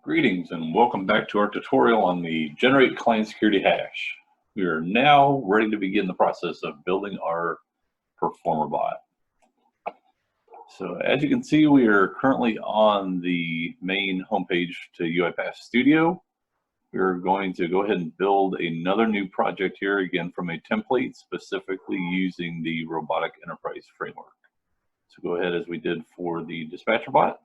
Greetings and welcome back to our tutorial on the Generate Client Security Hash. We are now ready to begin the process of building our Performer bot. So as you can see, we are currently on the main homepage to UiPath Studio. We're going to go ahead and build another new project here, again from a template, specifically using the Robotic Enterprise Framework. So go ahead, as we did for the dispatcher bot,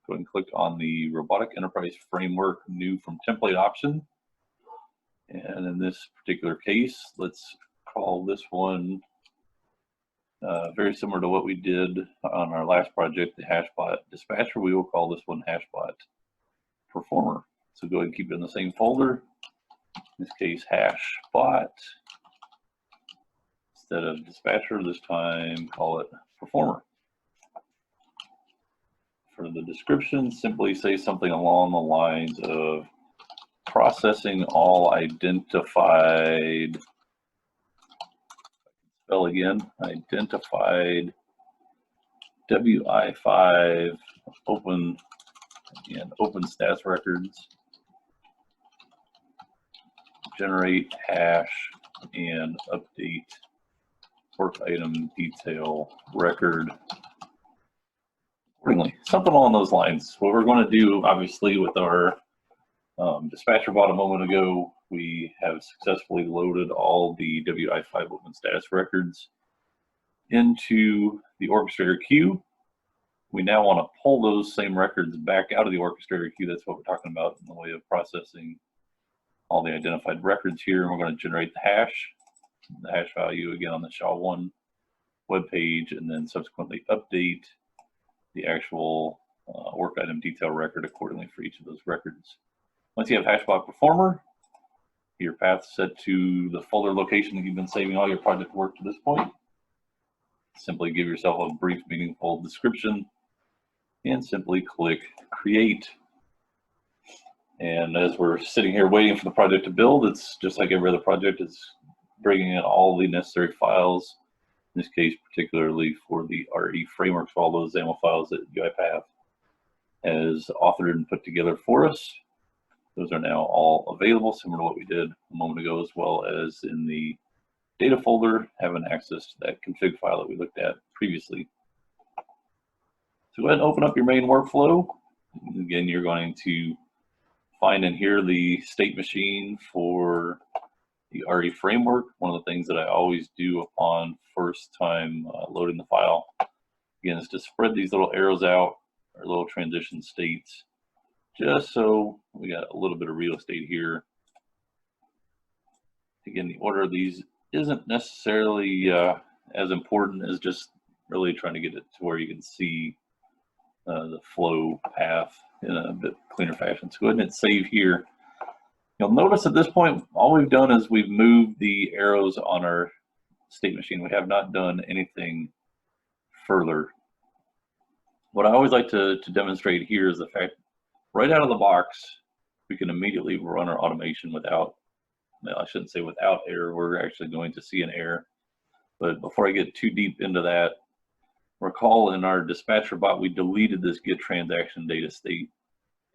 go ahead and click on the Robotic Enterprise Framework new from template option. And in this particular case, let's call this one very similar to what we did on our last project, the HashBot Dispatcher. We will call this one HashBot Performer. So go ahead and keep it in the same folder. In this case, HashBot. Instead of Dispatcher, this time call it Performer. For the description, simply say something along the lines of processing all identified, spell again, identified WI5 open stats records, generate hash and update work item detail record accordingly. Something along those lines. What we're going to do, obviously, with our dispatcher bot a moment ago, we have successfully loaded all the WI5 open status records into the orchestrator queue. We now want to pull those same records back out of the orchestrator queue. That's what we're talking about in the way of processing all the identified records here. And we're going to generate the hash value again on the SHA-1 web page, and then subsequently update the actual work item detail record accordingly for each of those records. Once you have HashBot Performer, your path set to the folder location that you've been saving all your project work to this point. Simply give yourself a brief, meaningful description and simply click Create. And as we're sitting here waiting for the project to build, it's just like every other project. It's bringing in all the necessary files. In this case, particularly for the RE frameworks, for all those XAML files that UiPath has authored and put together for us. Those are now all available, similar to what we did a moment ago, as well as in the data folder, having access to that config file that we looked at previously. So go ahead and open up your main workflow. Again, you're going to find in here the state machine for the RE framework. One of the things that I always do upon first time loading the file, again, is to spread these little arrows out, or little transition states, just so we got a little bit of real estate here. Again, the order of these isn't necessarily as important as just really trying to get it to where you can see the flow path in a bit cleaner fashion. So go ahead and hit save here. You'll notice at this point, all we've done is we've moved the arrows on our state machine. We have not done anything further. What I always like to demonstrate here is the fact, right out of the box, we can immediately run our automation without, well, I shouldn't say without error, we're actually going to see an error. But before I get too deep into that, recall in our dispatcher bot, we deleted this get transaction data state.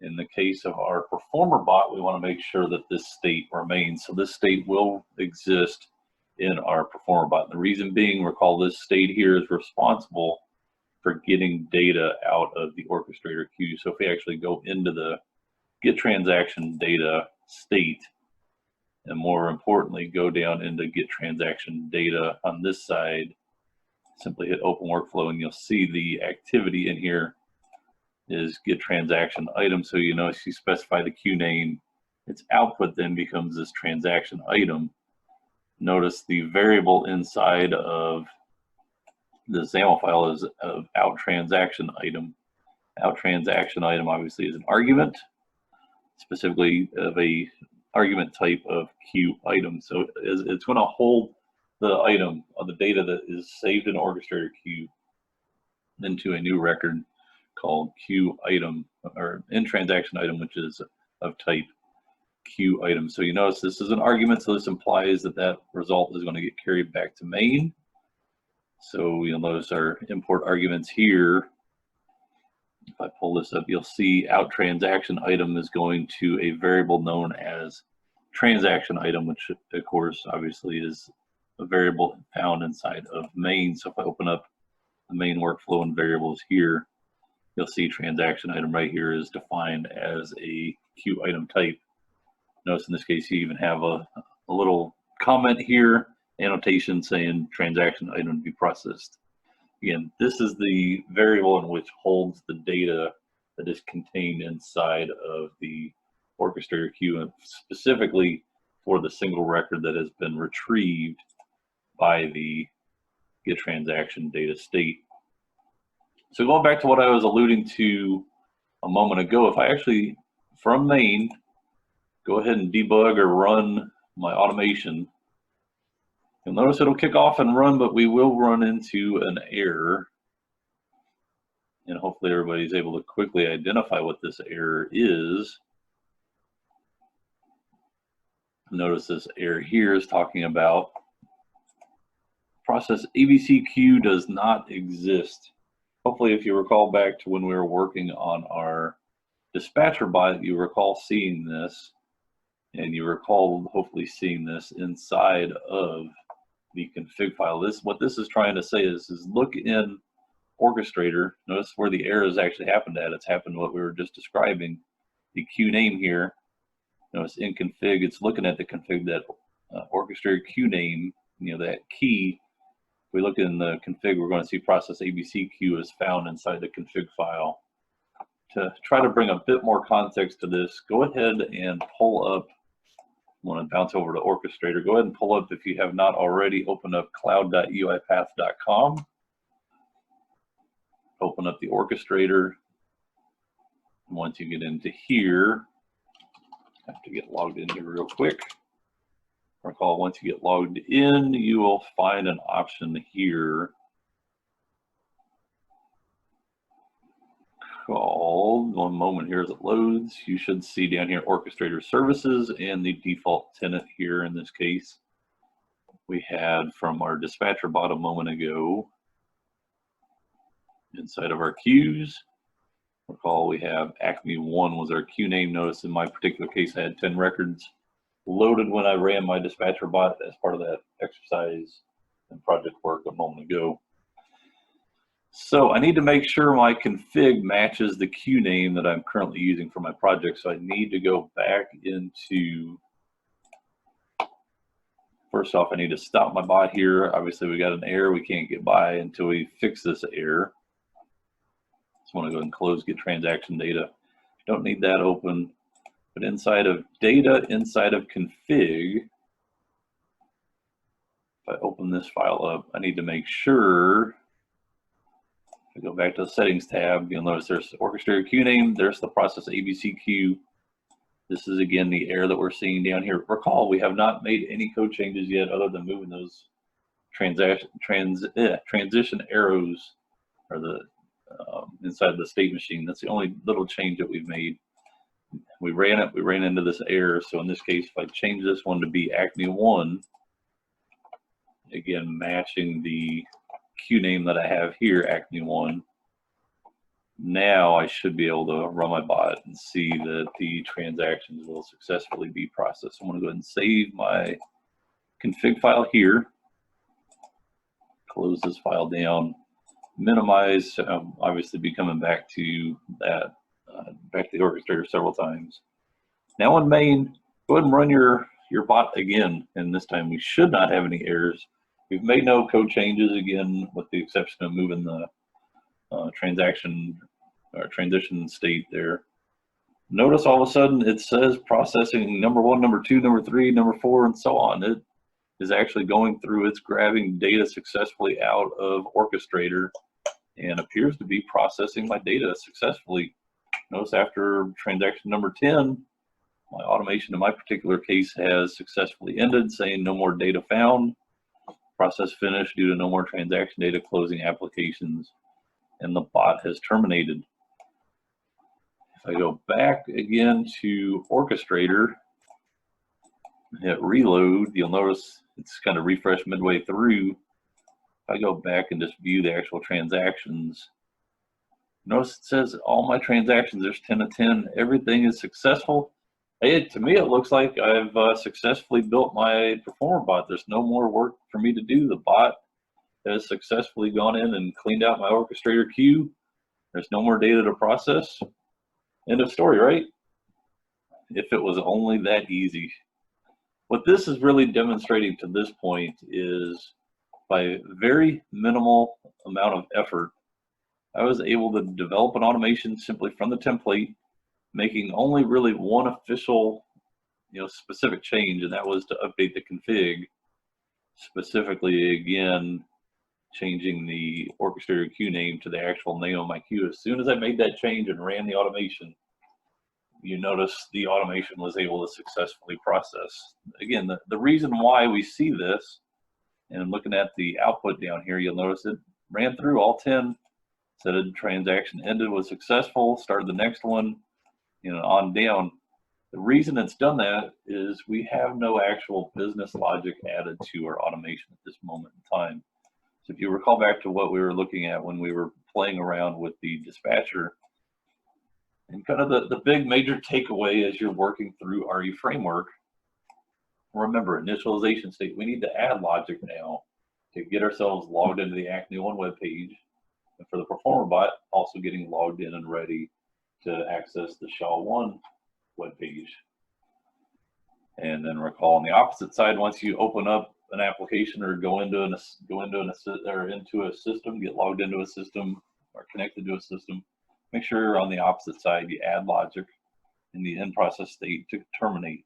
In the case of our performer bot, we want to make sure that this state remains. So this state will exist in our performer bot. And the reason being, recall this state here is responsible for getting data out of the orchestrator queue. So if we actually go into the get transaction data state, and more importantly, go down into get transaction data on this side, simply hit open workflow, and you'll see the activity in here is get transaction item. So you know, if you specify the queue name, its output then becomes this transaction item. Notice the variable inside of the XAML file is of out transaction item. Out transaction item obviously is an argument, specifically of a argument type of queue item. So it's going to hold the item of the data that is saved in orchestrator queue into a new record called queue item, or in transaction item, which is of type queue item. So you notice this is an argument, so this implies that that result is going to get carried back to main. So you'll notice our import arguments here. If I pull this up, you'll see out transaction item is going to a variable known as transaction item, which of course obviously is a variable found inside of main. So if I open up the main workflow and variables here, you'll see transaction item right here is defined as a queue item type. Notice in this case you even have a little comment here, annotation saying transaction item to be processed. Again, this is the variable in which holds the data that is contained inside of the orchestrator queue, and specifically for the single record that has been retrieved by the get transaction data state. So going back to what I was alluding to a moment ago, if I actually, from main, go ahead and debug or run my automation, you'll notice it'll kick off and run, but we will run into an error. And hopefully everybody's able to quickly identify what this error is. Notice this error here is talking about process ABC queue does not exist. Hopefully if you recall back to when we were working on our dispatcher bot, you recall seeing this, and you recall hopefully seeing this inside of the config file. What this is trying to say is look in orchestrator. Notice where the error has actually happened at. It's happened what we were just describing. The queue name here. Notice in config, it's looking at the config that orchestrator queue name. You know, that key. If we look in the config, we're going to see process ABC queue is found inside the config file. To try to bring a bit more context to this, go ahead and pull up. I want to bounce over to orchestrator. Go ahead and pull up, if you have not already, open up cloud.uipath.com. Open up the orchestrator. Once you get into here, I have to get logged in here real quick. Recall, once you get logged in, you will find an option here called, one moment here as it loads, you should see down here orchestrator services, and the default tenant here in this case we had from our dispatcher bot a moment ago. Inside of our queues, recall we have Acme 1 was our queue name. Notice in my particular case I had 10 records loaded when I ran my dispatcher bot as part of that exercise and project work a moment ago. So I need to make sure my config matches the queue name that I'm currently using for my project. So I need to go back into, first off, I need to stop my bot here. Obviously we got an error. We can't get by until we fix this error. Just want to go ahead and close get transaction data. Don't need that open. But inside of data, inside of config, if I open this file up, I need to make sure, if I go back to the settings tab, you'll notice there's the orchestrator queue name, there's the process ABC queue. This is again the error that we're seeing down here. Recall, we have not made any code changes yet other than moving those transition arrows, or the inside the state machine. That's the only little change that we've made. We ran into this error. So in this case, if I change this one to be Acme 1, again matching the queue name that I have here, Acme 1, now I should be able to run my bot and see that the transactions will successfully be processed. I'm going to go ahead and save my config file here, close this file down, minimize. Obviously be coming back to that, back to the orchestrator several times. Now in main, go ahead and run your bot again, and this time we should not have any errors. We've made no code changes, again, with the exception of moving the transaction or transition state there. Notice all of a sudden it says processing number 1, number 2, number 3, number 4, and so on. It is actually going through, it's grabbing data successfully out of orchestrator and appears to be processing my data successfully. Notice after transaction number 10, my automation in my particular case has successfully ended, saying no more data found, process finished due to no more transaction data, closing applications, and the bot has terminated. If I go back again to orchestrator, hit reload, you'll notice it's kind of refreshed midway through. If I go back and just view the actual transactions, notice it says all my transactions, there's 10 of 10, everything is successful. To me, it looks like I've successfully built my Performer bot. There's no more work for me to do. The bot has successfully gone in and cleaned out my orchestrator queue. There's no more data to process. End of story, right? If it was only that easy. What this is really demonstrating to this point is by very minimal amount of effort, I was able to develop an automation simply from the template, making only really one official, specific change, and that was to update the config. Specifically, again, changing the orchestrator queue name to the actual name of my queue. As soon as I made that change and ran the automation, you notice the automation was able to successfully process. Again, the reason why we see this, and looking at the output down here, you'll notice it ran through all 10, said a transaction ended, was successful, started the next one, on down. The reason it's done that is we have no actual business logic added to our automation at this moment in time. So if you recall back to what we were looking at when we were playing around with the dispatcher, and kind of the big major takeaway as you're working through RE framework, remember initialization state, we need to add logic now to get ourselves logged into the Acme One web page, and for the Performer bot, also getting logged in and ready to access the SHA-1 web page. And then recall on the opposite side, once you open up an application or go into a system, get logged into a system or connected to a system, make sure on the opposite side you add logic in the in process state to terminate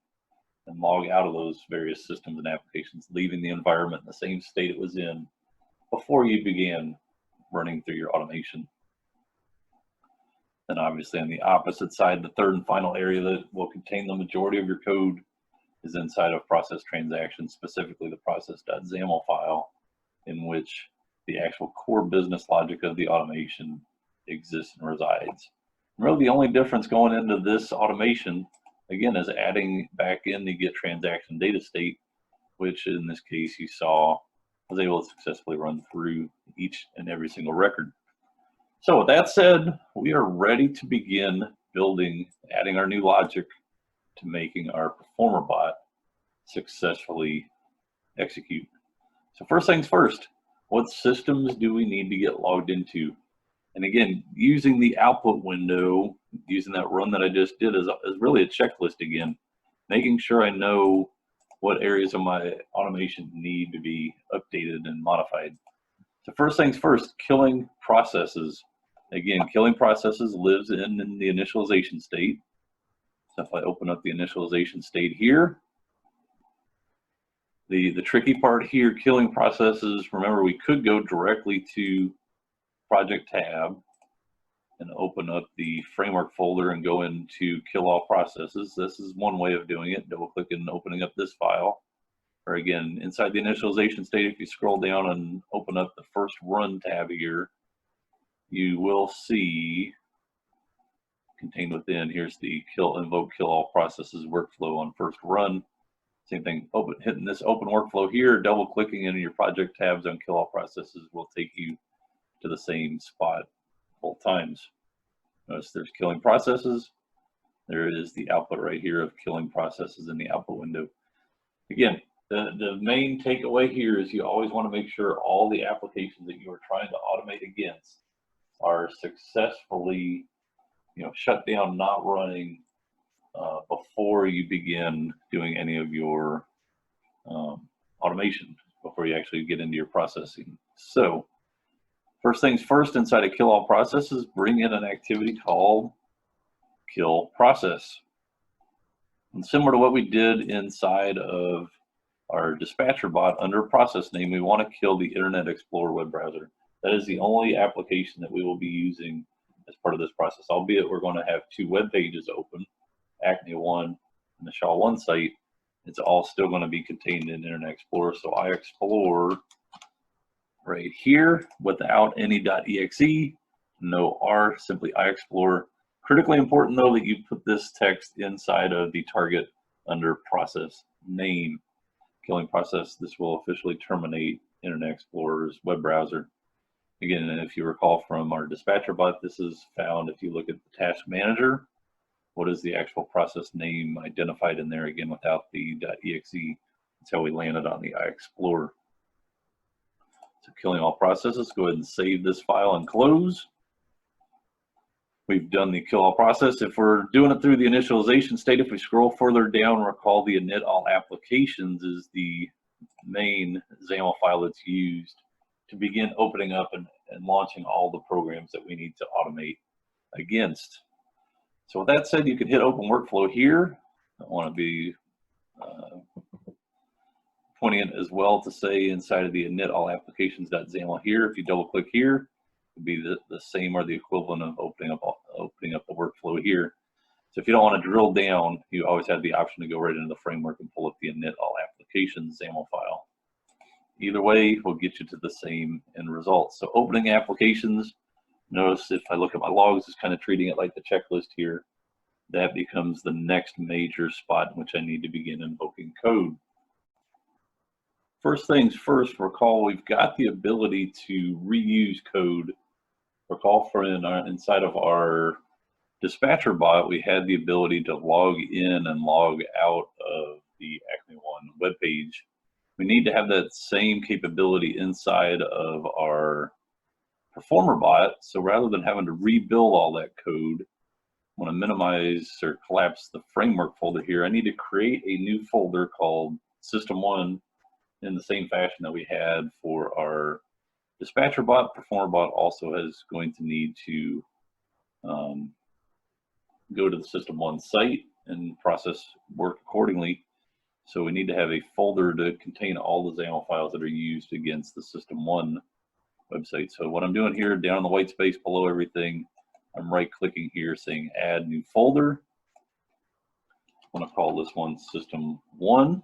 and log out of those various systems and applications, leaving the environment in the same state it was in before you began running through your automation. Then obviously on the opposite side, the third and final area that will contain the majority of your code is inside of process transactions, specifically the process.xaml file, in which the actual core business logic of the automation exists and resides. And really the only difference going into this automation, again, is adding back in the get transaction data state, which in this case you saw was able to successfully run through each and every single record. So with that said, we are ready to begin adding our new logic to making our Performer bot successfully execute. So first things first, what systems do we need to get logged into? And again, using the output window, using that run that I just did is really a checklist again, making sure I know what areas of my automation need to be updated and modified. So first things first, killing processes. Again, killing processes lives in the initialization state. So if I open up the initialization state here, the tricky part here, killing processes, remember we could go directly to project tab and open up the framework folder and go into kill all processes. This is one way of doing it, double clicking and opening up this file. Or again, inside the initialization state, if you scroll down and open up the first run tab here, you will see contained within, here's the invoke kill all processes workflow on first run. Same thing, hitting this open workflow here, double clicking into your project tabs on kill all processes will take you to the same spot both times. Notice there's killing processes. There is the output right here of killing processes in the output window. Again, the main takeaway here is you always want to make sure all the applications that you are trying to automate against are successfully, shut down, not running before you begin doing any of your automation, before you actually get into your processing. So first things first, inside of kill all processes, bring in an activity called kill process. And similar to what we did inside of our dispatcher bot, under process name, we want to kill the Internet Explorer web browser. That is the only application that we will be using as part of this process, albeit we're going to have two web pages open, Acme One and the SHA-1 site. It's all still going to be contained in Internet Explorer. So I explore right here without any .exe, no R, simply I explore. Critically important though that you put this text inside of the target under process name. Killing process, this will officially terminate Internet Explorer's web browser. Again, if you recall from our dispatcher bot, this is found if you look at the task manager. What is the actual process name identified in there, again, without the .exe? That's how we landed on the iExplorer. So killing all processes, go ahead and save this file and close. We've done the kill all process. If we're doing it through the initialization state, if we scroll further down, recall the init all applications is the main XAML file that's used to begin opening up and launching all the programs that we need to automate against. So with that said, you can hit open workflow here. I want to be pointing it as well to say inside of the init all applications.xaml here, if you double click here, it would be the same or the equivalent of opening up the workflow here. So if you don't want to drill down, you always have the option to go right into the framework and pull up the init all applications XAML file. Either way will get you to the same end result. So opening applications, notice if I look at my logs, it's kind of treating it like the checklist here. That becomes the next major spot in which I need to begin invoking code. First things first, recall we've got the ability to reuse code. Recall inside of our dispatcher bot, we had the ability to log in and log out of the Acme One web page. We need to have that same capability inside of our Performer bot. So rather than having to rebuild all that code, I want to minimize or collapse the framework folder here. I need to create a new folder called System1 in the same fashion that we had for our dispatcher bot. Performer bot also is going to need to go to the System1 site and process work accordingly. So we need to have a folder to contain all the XAML files that are used against the System1 website. So what I'm doing here, down in the white space below everything, I'm right clicking here saying add new folder. I want to call this one System1.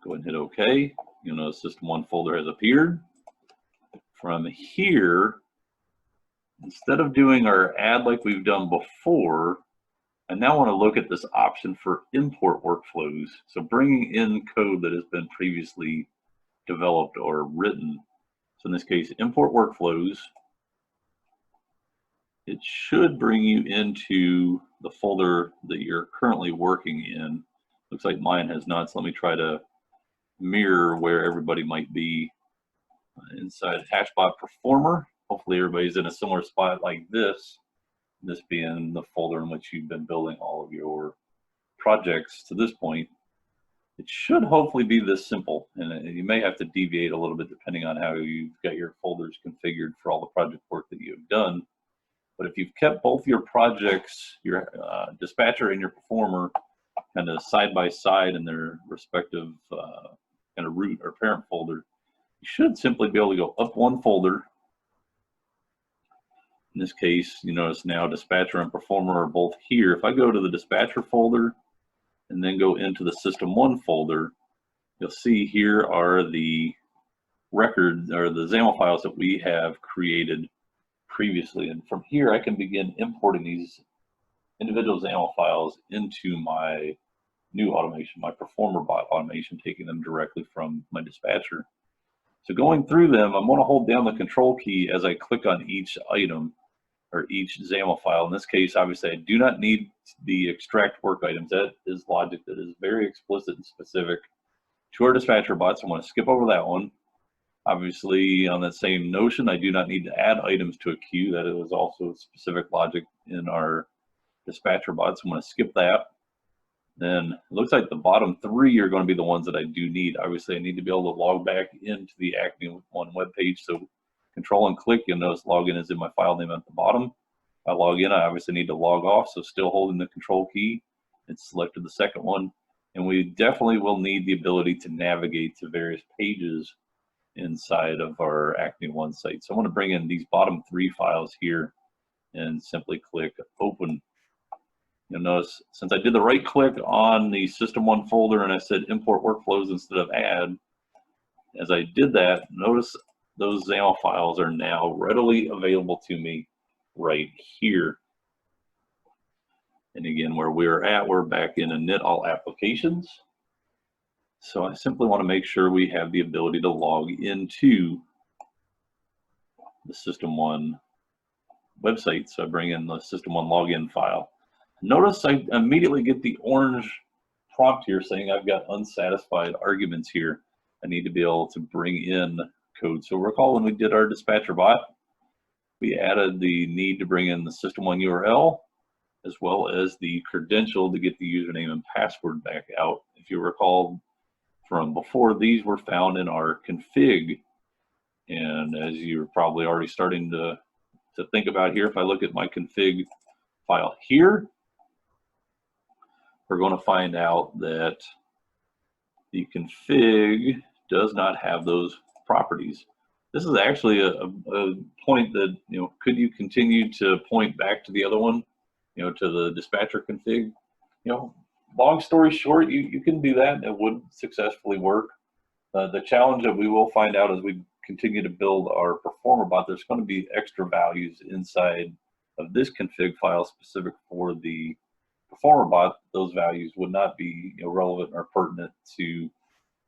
Go ahead and hit OK. You'll notice System1 folder has appeared. From here, instead of doing our add like we've done before, I now want to look at this option for import workflows. So bringing in code that has been previously developed or written. So in this case, import workflows. It should bring you into the folder that you're currently working in. Looks like mine has not, so let me try to mirror where everybody might be inside HashBot Performer. Hopefully everybody's in a similar spot like this being the folder in which you've been building all of your projects to this point. It should hopefully be this simple, and you may have to deviate a little bit depending on how you've got your folders configured for all the project work that you've done. But if you've kept both your projects, your dispatcher and your performer, kind of side by side in their respective kind of root or parent folder, you should simply be able to go up one folder. In this case, you notice now dispatcher and performer are both here. If I go to the dispatcher folder and then go into the System1 folder, you'll see here are the records or the XAML files that we have created previously. And from here, I can begin importing these individual XAML files into my new automation, my Performer bot automation, taking them directly from my dispatcher. So going through them, I'm going to hold down the control key as I click on each item or each XAML file. In this case, obviously, I do not need the extract work items. That is logic that is very explicit and specific to our dispatcher bots. I'm going to skip over that one. Obviously, on that same notion, I do not need to add items to a queue. That is also specific logic in our dispatcher bots. I'm going to skip that. Then it looks like the bottom three are going to be the ones that I do need. Obviously, I need to be able to log back into the Acme One web page. So control and click, you'll notice login is in my file name at the bottom. If I log in, I obviously need to log off. So still holding the control key, it's selected the second one. And we definitely will need the ability to navigate to various pages inside of our Acme One site. So I want to bring in these bottom three files here and simply click open. You'll notice since I did the right click on the System1 folder and I said import workflows instead of add, as I did that, notice those XAML files are now readily available to me right here. And again, where we're back in init all applications. So I simply want to make sure we have the ability to log into the System1 website. So I bring in the System1 login file. Notice I immediately get the orange prompt here saying I've got unsatisfied arguments here. I need to be able to bring in code. So recall when we did our dispatcher bot, we added the need to bring in the System1 URL as well as the credential to get the username and password back out. If you recall from before, these were found in our config. And as you're probably already starting to think about here, if I look at my config file here, we're going to find out that the config does not have those properties. This is actually a point that, could you continue to point back to the other one, to the dispatcher config? Long story short, you can do that. It would successfully work. The challenge that we will find out as we continue to build our performer bot, there's going to be extra values inside of this config file specific for the performer bot. Those values would not be relevant or pertinent to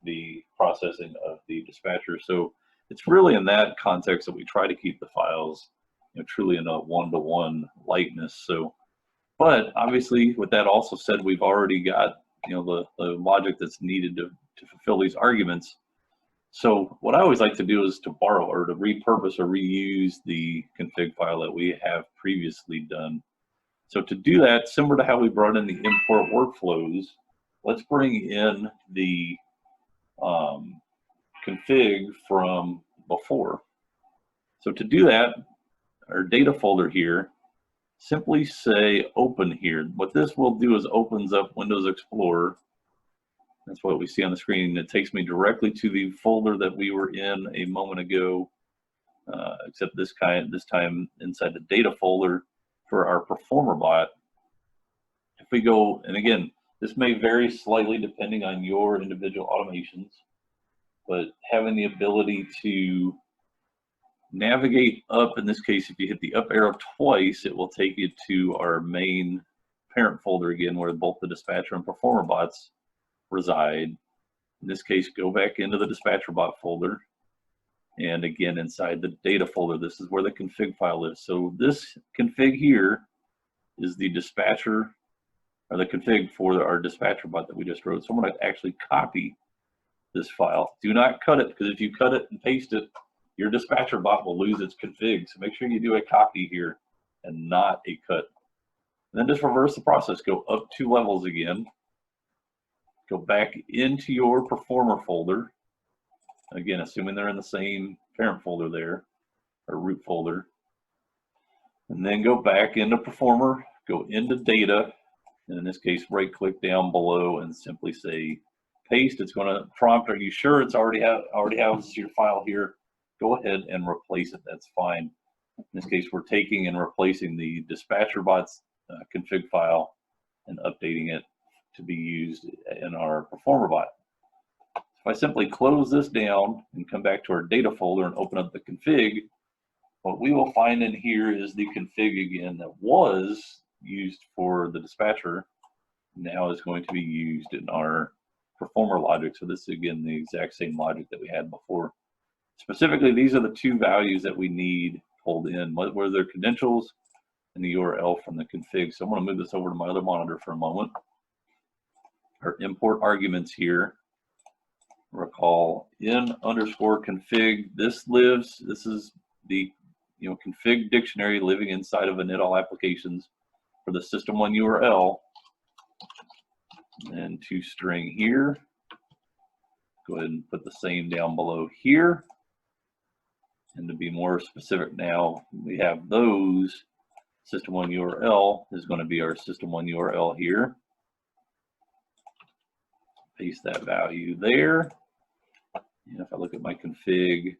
the processing of the dispatcher. So it's really in that context that we try to keep the files truly in a one-to-one likeness. So, but obviously with that also said, we've already got the logic that's needed to fulfill these arguments. So what I always like to do is to borrow or to repurpose or reuse the config file that we have previously done. So to do that, similar to how we brought in the import workflows, let's bring in the config from before. So to do that, our data folder here, simply say open here. What this will do is opens up Windows Explorer. That's what we see on the screen. It takes me directly to the folder that we were in a moment ago, except this time inside the data folder for our performer bot. If we go, and again, this may vary slightly depending on your individual automations, but having the ability to navigate up, in this case, if you hit the up arrow twice, it will take you to our main parent folder again, where both the dispatcher and performer bots reside. In this case, go back into the dispatcher bot folder, and again inside the data folder, this is where the config file is. So this config here is the dispatcher, or the config for our dispatcher bot that we just wrote. So I'm going to actually copy this file. Do not cut it, because if you cut it and paste it, your dispatcher bot will lose its config. So make sure you do a copy here and not a cut. And then just reverse the process. Go up 2 levels again. Go back into your performer folder. Again, assuming they're in the same parent folder there, or root folder. And then go back into performer, go into data, and in this case, right click down below and simply say paste. It's going to prompt, are you sure it's already has your file here? Go ahead and replace it. That's fine. In this case, we're taking and replacing the dispatcher bot's config file and updating it to be used in our performer bot. If I simply close this down and come back to our data folder and open up the config, what we will find in here is the config again that was used for the dispatcher now is going to be used in our performer logic. So this is again the exact same logic that we had before. Specifically, these are the 2 values that we need pulled in, where their credentials and the URL from the config. So I'm going to move this over to my other monitor for a moment. Our import arguments here, recall in_config. This is the config dictionary living inside of init all applications for the System1 URL. And toString here. Go ahead and put the same down below here. And to be more specific now, we have those. System1 URL is going to be our System1 URL here. Paste that value there. And if I look at my config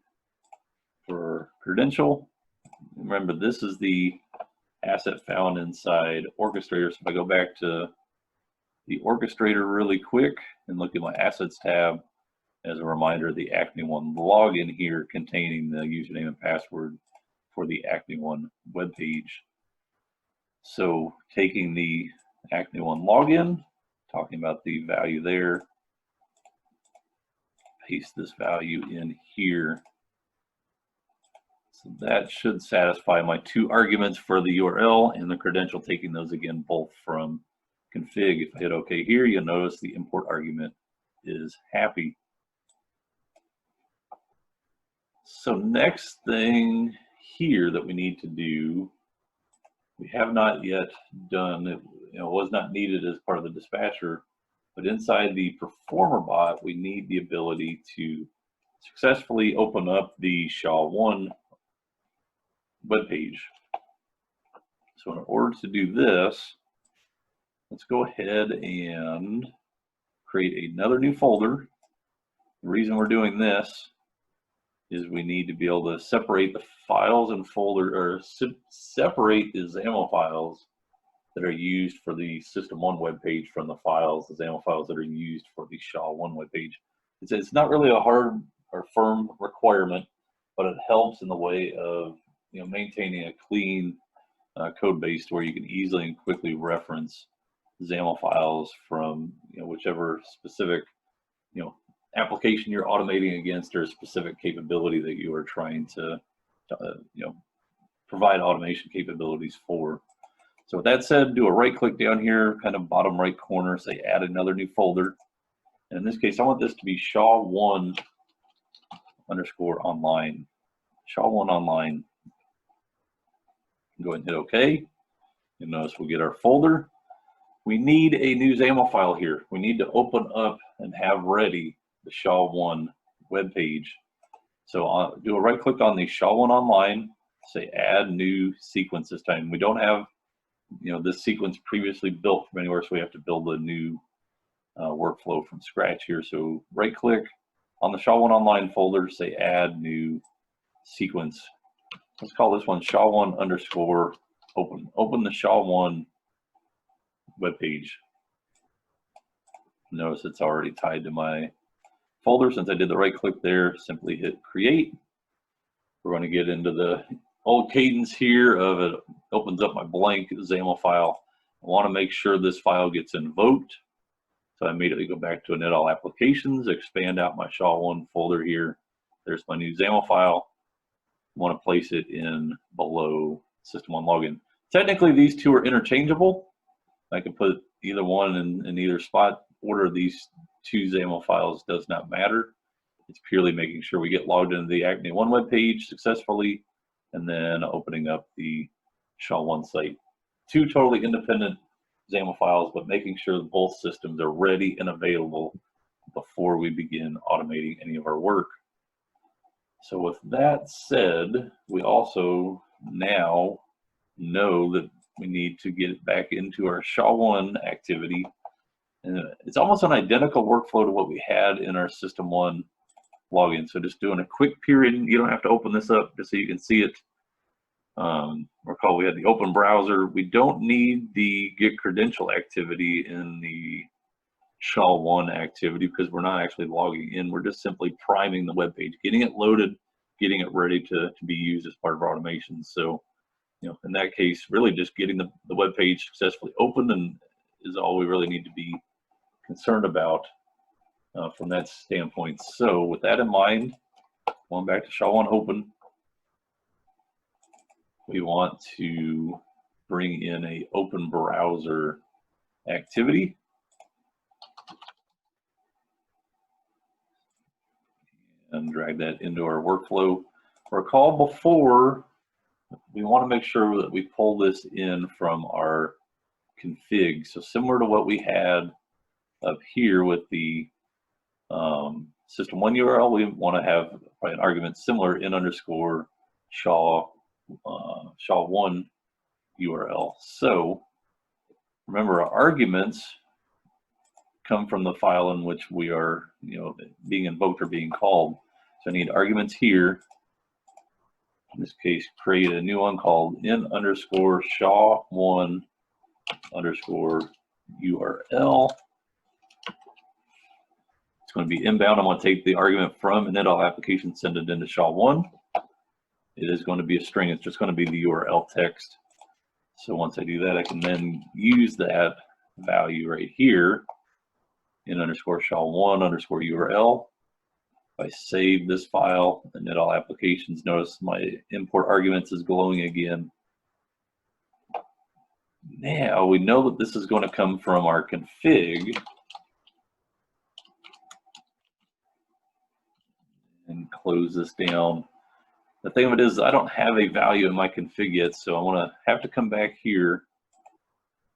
for credential, remember this is the asset found inside Orchestrator. So if I go back to the Orchestrator really quick and look at my assets tab, as a reminder, the Acne One login here containing the username and password for the Acne One web page. So taking the Acne One login, talking about the value there. Paste this value in here. So that should satisfy my 2 arguments for the URL and the credential, taking those again both from config. If I hit OK here, you'll notice the import argument is happy. So next thing here that we need to do, we have not yet done, it was not needed as part of the dispatcher, but inside the performer bot, we need the ability to successfully open up the SHA-1 web page. So in order to do this, let's go ahead and create another new folder. The reason we're doing this is we need to be able to separate the files and folder, or separate the XAML files that are used for the System1 web page from the files, the XAML files that are used for the SHA-1 web page. It's not really a hard or firm requirement, but it helps in the way of maintaining a clean code base where you can easily and quickly reference XAML files from whichever specific application you're automating against, or a specific capability that you are trying to provide automation capabilities for. So with that said, do a right click down here, kind of bottom right corner, say add another new folder. And in this case, I want this to be SHA-1 underscore online. SHA-1 online. Go ahead and hit OK. You'll notice we'll get our folder. We need a new XAML file here. We need to open up and have ready the SHA-1 web page. So do a right click on the SHA-1 online, say add new sequence this time. We don't have this sequence previously built from anywhere, so we have to build a new workflow from scratch here. So right click on the SHA-1 online folder, say add new sequence. Let's call this one SHA-1 underscore open. Open the SHA-1 web page. Notice it's already tied to my folder. Since I did the right click there, simply hit create. We're going to get into the old cadence here of it opens up my blank XAML file. I want to make sure this file gets invoked. So I immediately go back to init applications, expand out my SHA-1 folder here. There's my new XAML file. I want to place it in below System1 login. Technically, these two are interchangeable. I can put either one in either spot. Order of these 2 XAML files does not matter. It's purely making sure we get logged into the Acne One web page successfully, and then opening up the SHA-1 site. 2 totally independent XAML files, but making sure that both systems are ready and available before we begin automating any of our work. So with that said, we also now know that we need to get back into our SHA-1 activity. And it's almost an identical workflow to what we had in our System1 login. So just doing a quick period, you don't have to open this up just so you can see it. Recall we had the open browser. We don't need the get credential activity in the SHA-1 activity because we're not actually logging in. We're just simply priming the web page, getting it loaded, getting it ready to be used as part of our automation. So, in that case, really just getting the web page successfully opened and is all we really need to be concerned about from that standpoint. So with that in mind, going back to SHA-1 open, we want to bring in a open browser activity. And drag that into our workflow. Recall before, we want to make sure that we pull this in from our config. So similar to what we had up here with the System1 URL, we want to have an argument similar in underscore SHA-1 URL. So remember, our arguments come from the file in which we are, being invoked or being called. So I need arguments here. In this case, create a new one called in underscore SHA-1 underscore URL. It's going to be inbound. I'm going to take the argument from init application, send it into SHA-1. It is going to be a string. It's just going to be the URL text. So once I do that, I can then use that value right here in underscore SHA-1 underscore URL. If I save this file and hit all applications, notice my import arguments is glowing again. Now we know that this is going to come from our config. And close this down. The thing of it is I don't have a value in my config yet, so I want to have to come back here,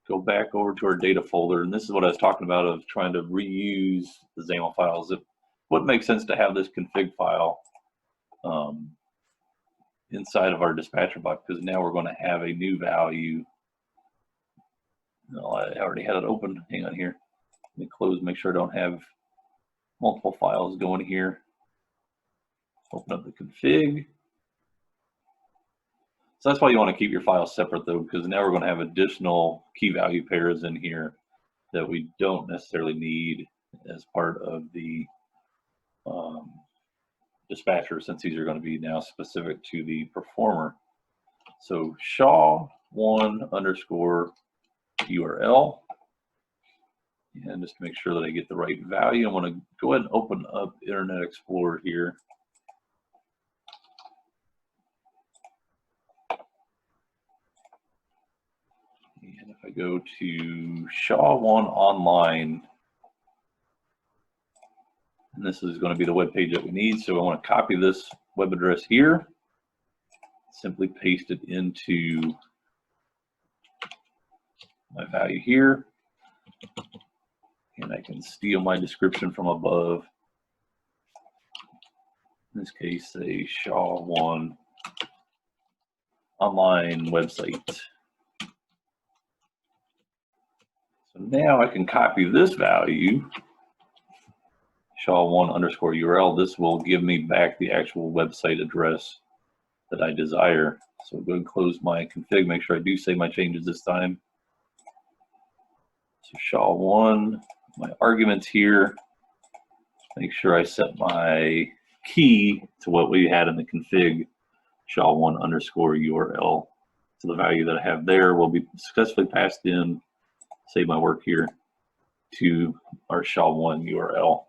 go back over to our data folder, and this is what I was talking about of trying to reuse the XAML files. It would make sense to have this config file inside of our dispatcher box, because now we're going to have a new value. No, I already had it open. Hang on here. Let me close, make sure I don't have multiple files going here. Open up the config. So that's why you want to keep your files separate though, because now we're going to have additional key value pairs in here that we don't necessarily need as part of the dispatcher, since these are going to be now specific to the performer. So SHA-1 underscore URL. And just to make sure that I get the right value, I want to go ahead and open up Internet Explorer here. And if I go to SHA-1 online, and this is going to be the web page that we need, so I want to copy this web address here, simply paste it into my value here, and I can steal my description from above. In this case, a SHA-1 online website. So now I can copy this value, SHA-1 underscore URL. This will give me back the actual website address that I desire. So go and close my config, make sure I do save my changes this time. So SHA-1, my arguments here, make sure I set my key to what we had in the config, SHA-1 underscore URL. So the value that I have there will be successfully passed in, save my work here, to our SHA-1 URL.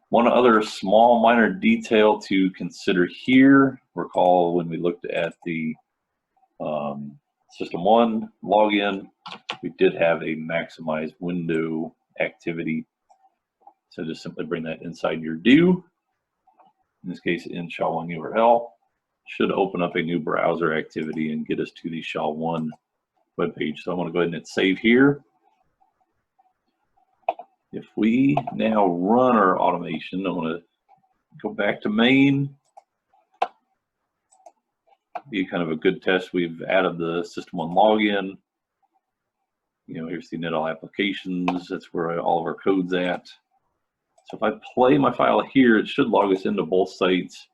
One other small minor detail to consider here, recall when we looked at the System1 login, we did have a maximize window activity. So just simply bring that inside your do. In this case, in SHA-1 URL, should open up a new browser activity and get us to the SHA-1 webpage. So I want to go ahead and hit save here. If we now run our automation, I want to go back to main. Be kind of a good test. We've added the System1 login. You know, here's the NetAll applications. That's where all of our code's at. So if I play my file here, it should log us into both sites.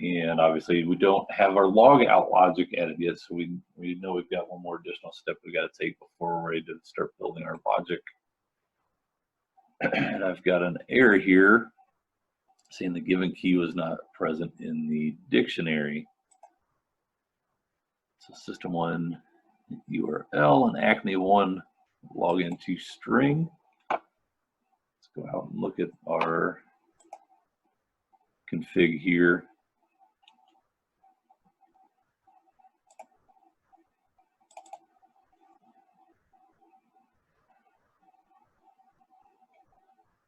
And obviously we don't have our log out logic added yet, so we know we've got one more additional step we got to take before we're ready to start building our logic. And I've got an error here saying the given key was not present in the dictionary. So System1 URL and Acme1 login to string. Let's go out and look at our config here.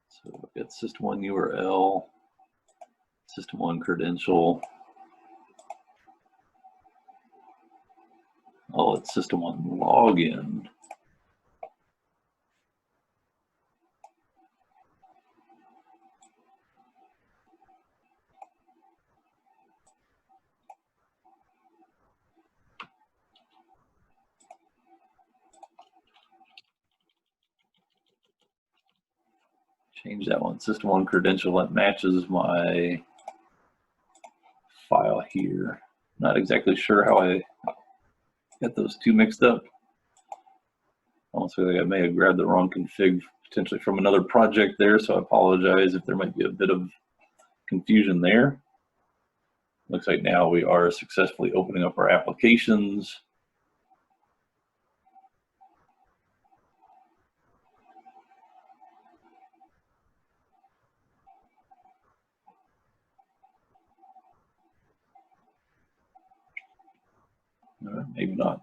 So we've got System1 URL, System1 credential. Oh, it's System1 login. Change that one, System1 credential, that matches my file here. Not exactly sure how I got those two mixed up. Almost feel like I may have grabbed the wrong config potentially from another project there, so I apologize if there might be a bit of confusion there. Looks like now we are successfully opening up our applications. Or maybe not.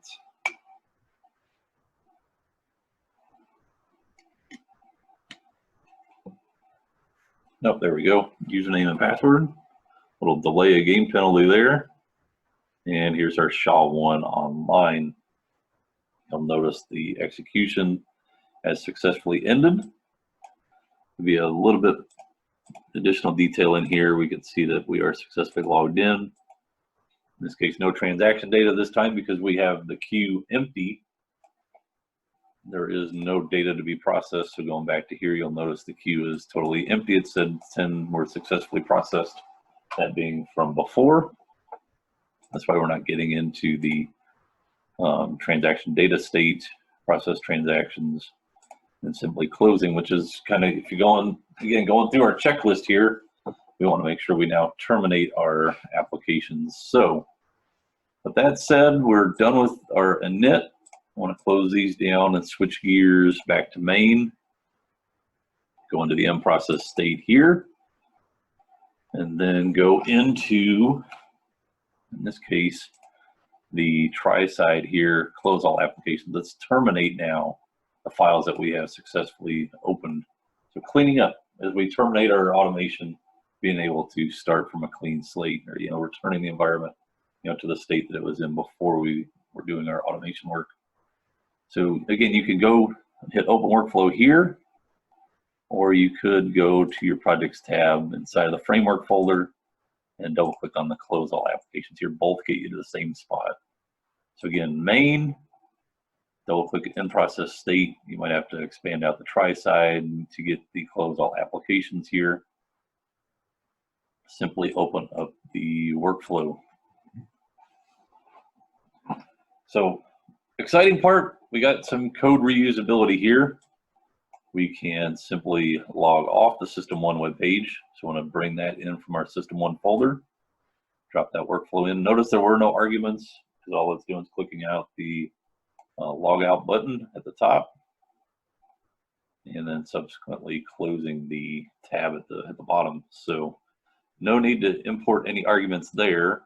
Nope, there we go. Username and password. Little delay a game penalty there. And here's our SHA-1 online. You'll notice the execution has successfully ended. There'll be a little bit additional detail in here. We can see that we are successfully logged in. In this case, no transaction data this time because we have the queue empty. There is no data to be processed. So going back to here, you'll notice the queue is totally empty. It said 10 were successfully processed, that being from before. That's why we're not getting into the transaction data state, process transactions, and simply closing, which is kind of, if you're going through our checklist here, we want to make sure we now terminate our applications. So with that said, we're done with our init. I want to close these down and switch gears back to main. Go into the mProcess state here, and then go into, in this case, the try side here, close all applications. Let's terminate now the files that we have successfully opened. So cleaning up as we terminate our automation, being able to start from a clean slate, or returning the environment to the state that it was in before we were doing our automation work. So again, you can go hit open workflow here, or you could go to your projects tab inside of the framework folder and double click on the close all applications here. Both get you to the same spot. So again, main, double click in process state. You might have to expand out the try side to get the close all applications here. Simply open up the workflow. So exciting part, we got some code reusability here. We can simply log off the System1 web page. So I want to bring that in from our System1 folder. Drop that workflow in. Notice there were no arguments because all it's doing is clicking out the log out button at the top, and then subsequently closing the tab at the bottom. So no need to import any arguments there.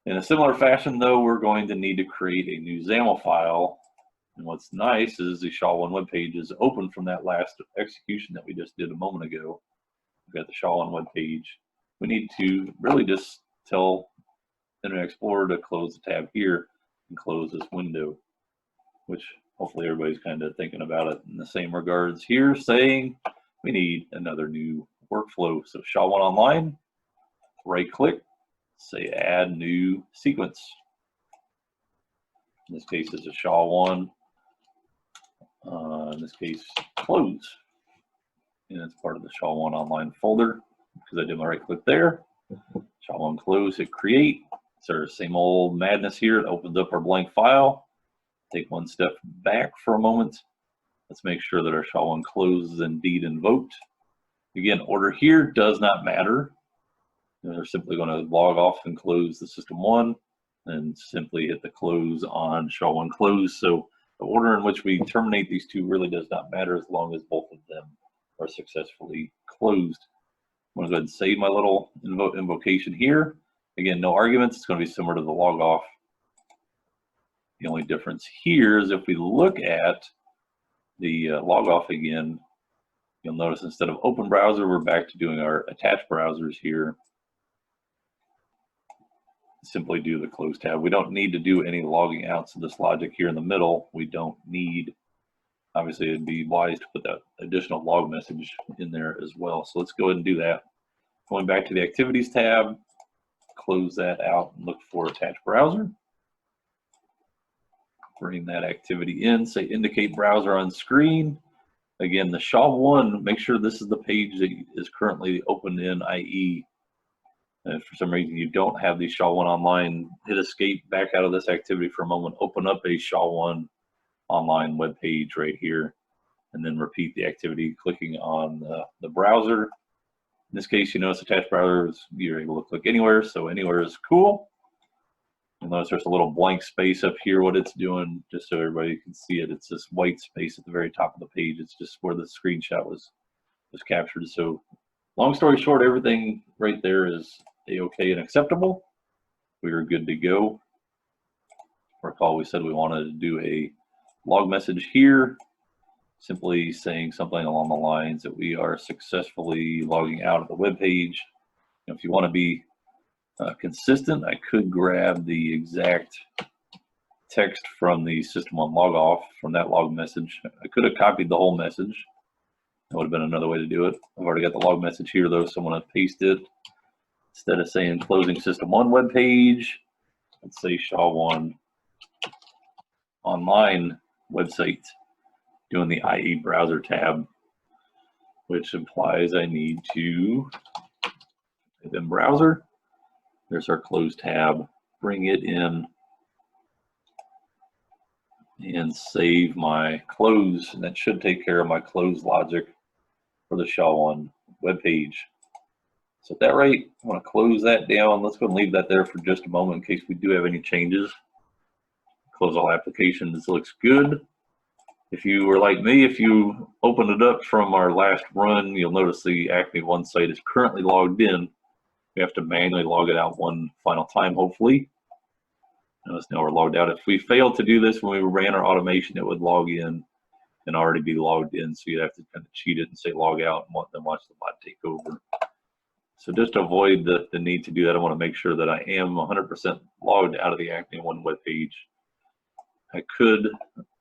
In a similar fashion, though, we're going to need to create a new XAML file. And what's nice is the SHA-1 web page is open from that last execution that we just did a moment ago. We've got the SHA-1 web page. We need to really just tell Internet Explorer to close the tab here and close this window, which hopefully everybody's kind of thinking about it in the same regards here, saying we need another new workflow. So SHA-1 Online, right click, say add new sequence. In this case, it's a SHA-1. In this case, close. And it's part of the SHA-1 Online folder because I did my right click there. SHA-1 close, hit create. It's our same old madness here. It opens up our blank file. Take one step back for a moment. Let's make sure that our SHA-1 close is indeed invoked. Again, order here does not matter. They're simply going to log off and close the System1 and simply hit the close on SHA-1 close. So the order in which we terminate these two really does not matter as long as both of them are successfully closed. I'm going to go ahead and save my little invocation here. Again, no arguments. It's going to be similar to the log off. The only difference here is if we look at the log off again, you'll notice instead of open browser, we're back to doing our attached browsers here. Simply do the close tab. We don't need to do any logging out. So this logic here in the middle, we don't need. Obviously, it'd be wise to put that additional log message in there as well. So let's go ahead and do that. Going back to the activities tab, close that out and look for attached browser. Bring that activity in, say indicate browser on screen. Again, the SHA-1, make sure this is the page that is currently opened in IE. And if for some reason you don't have the SHA-1 Online, hit escape, back out of this activity for a moment, open up a SHA-1 Online web page right here, and then repeat the activity clicking on the browser. In this case, you notice attached browsers, you're able to click anywhere, so anywhere is cool. You'll notice there's a little blank space up here. What it's doing, just so everybody can see it, it's this white space at the very top of the page. It's just where the screenshot was captured. So long story short, everything right there is A-OK and acceptable. We are good to go. recall we said we wanted to do a log message here, simply saying something along the lines that we are successfully logging out of the web page. If you want to be consistent, I could grab the exact text from the system1 log off from that log message. I could have copied the whole message. That would have been another way to do it. I've already got the log message here though, so I'm going to paste it. Instead of saying closing system1 web page, let's say SHA-1 online website, doing the IE browser tab, which implies I need to type in browser. There's our close tab, bring it in and save my close, and that should take care of my close logic for the SHA-1 web page. So at that rate, I'm going to close that down. Let's go and leave that there for just a moment in case we do have any changes. Close all applications. This looks good. If you were like me, if you opened it up from our last run, you'll notice the Acme One site is currently logged in. We have to manually log it out one final time, hopefully. Notice now we're logged out. If we failed to do this when we ran our automation, it would log in and already be logged in. So you'd have to kind of cheat it and say log out and then watch the bot take over. So just to avoid the need to do that, I want to make sure that I am 100% logged out of the Acme One web page. I could,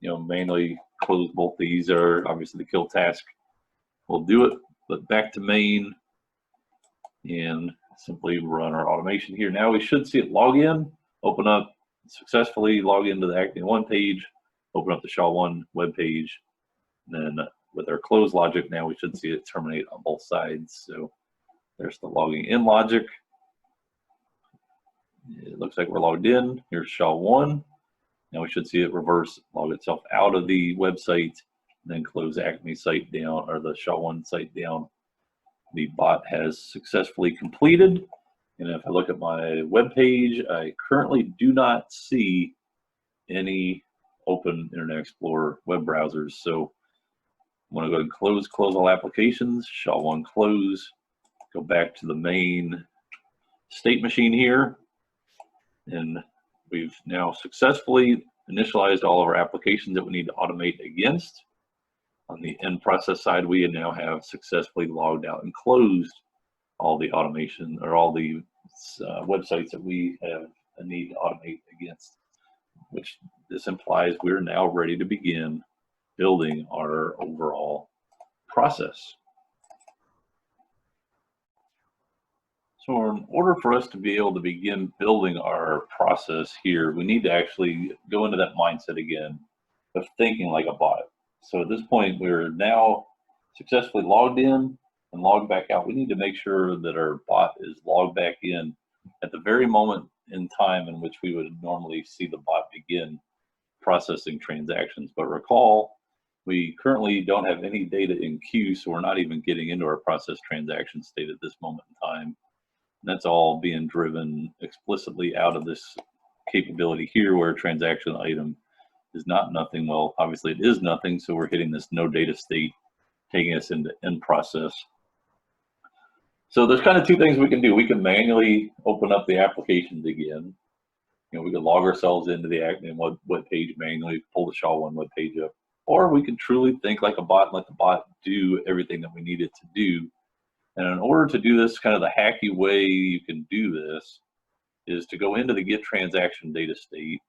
manually close both these, or obviously the kill task will do it, but back to main and simply run our automation here. Now we should see it log in, open up, successfully log into the Acme One page, open up the SHA-1 web page, and then with our close logic, now we should see it terminate on both sides. So there's the logging in logic. It looks like we're logged in. Here's SHA-1. Now we should see it reverse log itself out of the website, and then close Acme site down, or the SHA-1 site down. The bot has successfully completed. And if I look at my web page, I currently do not see any open Internet Explorer web browsers. So I'm going to go ahead and close all applications, SHA-1 close, go back to the main state machine here, and we've now successfully initialized all of our applications that we need to automate against. On the end process side, we now have successfully logged out and closed all the automation, or all the websites that we have a need to automate against, which this implies we're now ready to begin building our overall process. So in order for us to be able to begin building our process here, we need to actually go into that mindset again of thinking like a bot. So at this point, we're now successfully logged in and logged back out. We need to make sure that our bot is logged back in at the very moment in time in which we would normally see the bot begin processing transactions. But recall, we currently don't have any data in queue, so we're not even getting into our process transaction state at this moment in time. That's all being driven explicitly out of this capability here, where a transaction item is not nothing. Well, obviously it is nothing, so we're hitting this no data state, taking us into end process. So there's kind of two things we can do. We can manually open up the applications again. We can log ourselves into the Acme web page manually, pull the SHA-1 web page up, or we can truly think like a bot and let the bot do everything that we need it to do. And in order to do this, kind of the hacky way you can do this is to go into the get transaction data state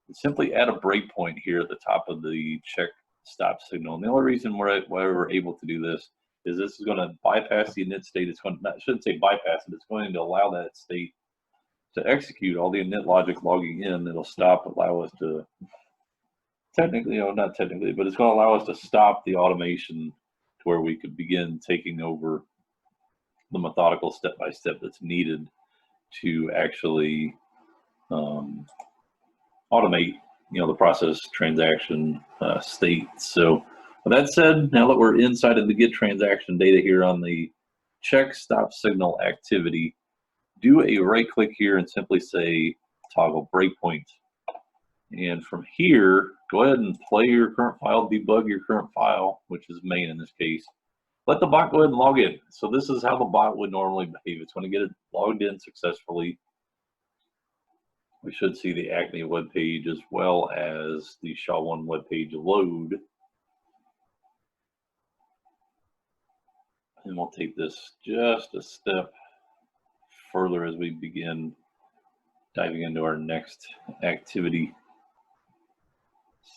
and simply add a breakpoint here at the top of the check stop signal. And the only reason why we're able to do this is this is going to bypass the init state. It's going to, I shouldn't say bypass it, it's going to allow that state to execute all the init logic logging in. It'll stop, allow us to technically, not technically, but it's going to allow us to stop the automation to where we could begin taking over the methodical step-by-step that's needed to actually automate, the process transaction state. So with that said, now that we're inside of the get transaction data here on the check stop signal activity, do a right click here and simply say toggle breakpoint. And from here, go ahead and play your current file, debug your current file, which is main in this case. Let the bot go ahead and log in. So this is how the bot would normally behave. It's going to get it logged in successfully. we should see the Acme web page as well as the SHA-1 web page load. And we'll take this just a step further as we begin diving into our next activity.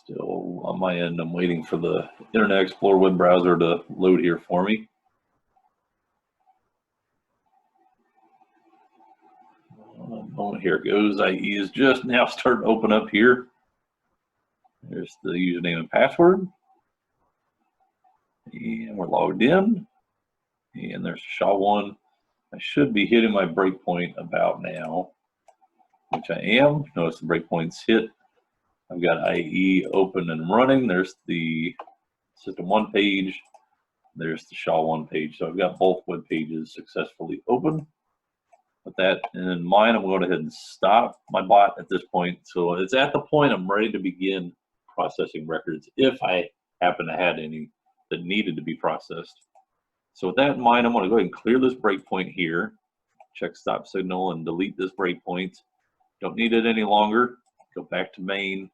Still on my end, I'm waiting for the Internet Explorer web browser to load here for me. Moment, here it goes. IE is just now starting to open up here. There's the username and password. And we're logged in. And there's SHA-1. I should be hitting my breakpoint about now, which I am. Notice the breakpoint's hit. I've got IE open and running. There's the System 1 page. There's the SHA-1 page. So I've got both web pages successfully open. With that in mind, I'm going to go ahead and stop my bot at this point. So it's at the point I'm ready to begin processing records if I happen to have any that needed to be processed. So with that in mind, I'm going to go ahead and clear this breakpoint here. Check stop signal and delete this breakpoint. Don't need it any longer. Go back to main.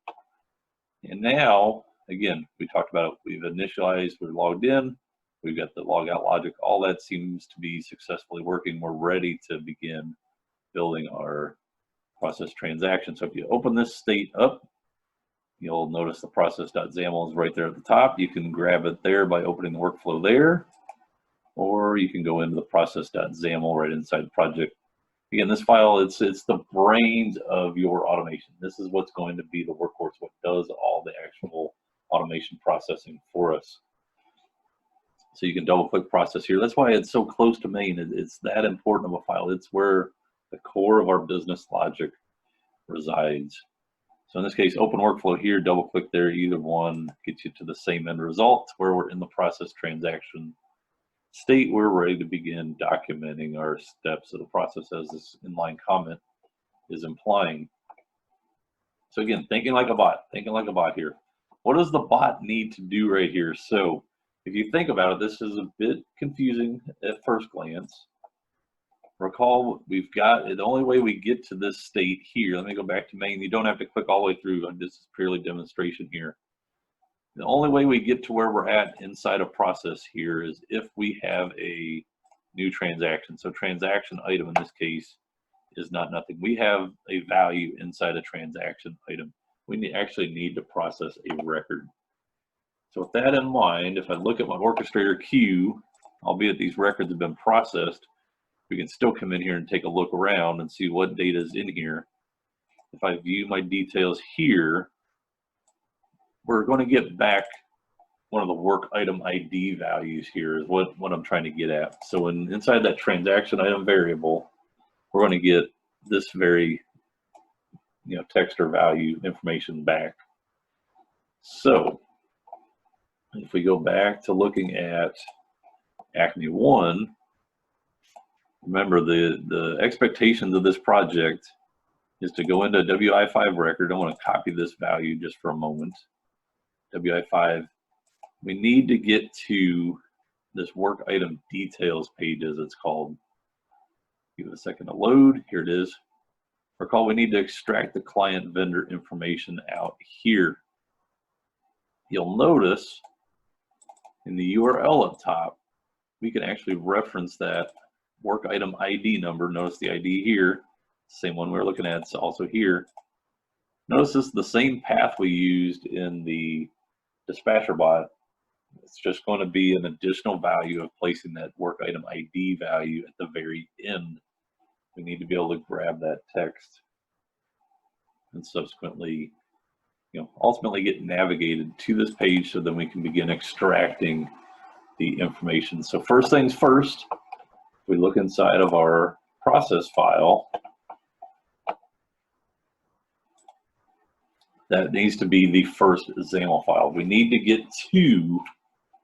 And now, again, we talked about it. We've initialized, we're logged in. We've got the logout logic. All that seems to be successfully working. We're ready to begin building our process transaction. So if you open this state up, you'll notice the process.xaml is right there at the top. You can grab it there by opening the workflow there, or you can go into the process.xaml right inside the project. Again, this file, it's the brains of your automation. This is what's going to be the workhorse, what does all the actual automation processing for us. So you can double click process here. That's why it's so close to main. It's that important of a file. It's where the core of our business logic resides. So in this case, open workflow here, double click there, either one gets you to the same end result where we're in the process transaction state. We're ready to begin documenting our steps of the process as this inline comment is implying. So again, thinking like a bot here. What does the bot need to do right here? So if you think about it, this is a bit confusing at first glance. Recall, we've got, the only way we get to this state here, let me go back to main. You don't have to click all the way through. This is purely demonstration here. The only way we get to where we're at inside a process here is if we have a new transaction. So transaction item in this case is not nothing. We have a value inside a transaction item. We actually need to process a record. So with that in mind, if I look at my orchestrator queue, albeit these records have been processed, we can still come in here and take a look around and see what data is in here. If I view my details here, we're going to get back one of the work item ID values here is what I'm trying to get at. So inside that transaction item variable, we're going to get this very, text or value information back. So if we go back to looking at Acme 1, remember the expectations of this project is to go into a WI5 record. I want to copy this value just for a moment. WI5, we need to get to this work item details page, as it's called. Give it a second to load. Here it is. Recall, we need to extract the client vendor information out here. You'll notice in the URL up top, we can actually reference that work item ID number. Notice the ID here, same one we were looking at, it's also here. Notice this is the same path we used in the dispatcher bot. It's just going to be an additional value of placing that work item ID value at the very end. We need to be able to grab that text and subsequently, ultimately get navigated to this page so then we can begin extracting the information. So first things first, we look inside of our process file. That needs to be the first XAML file. We need to get to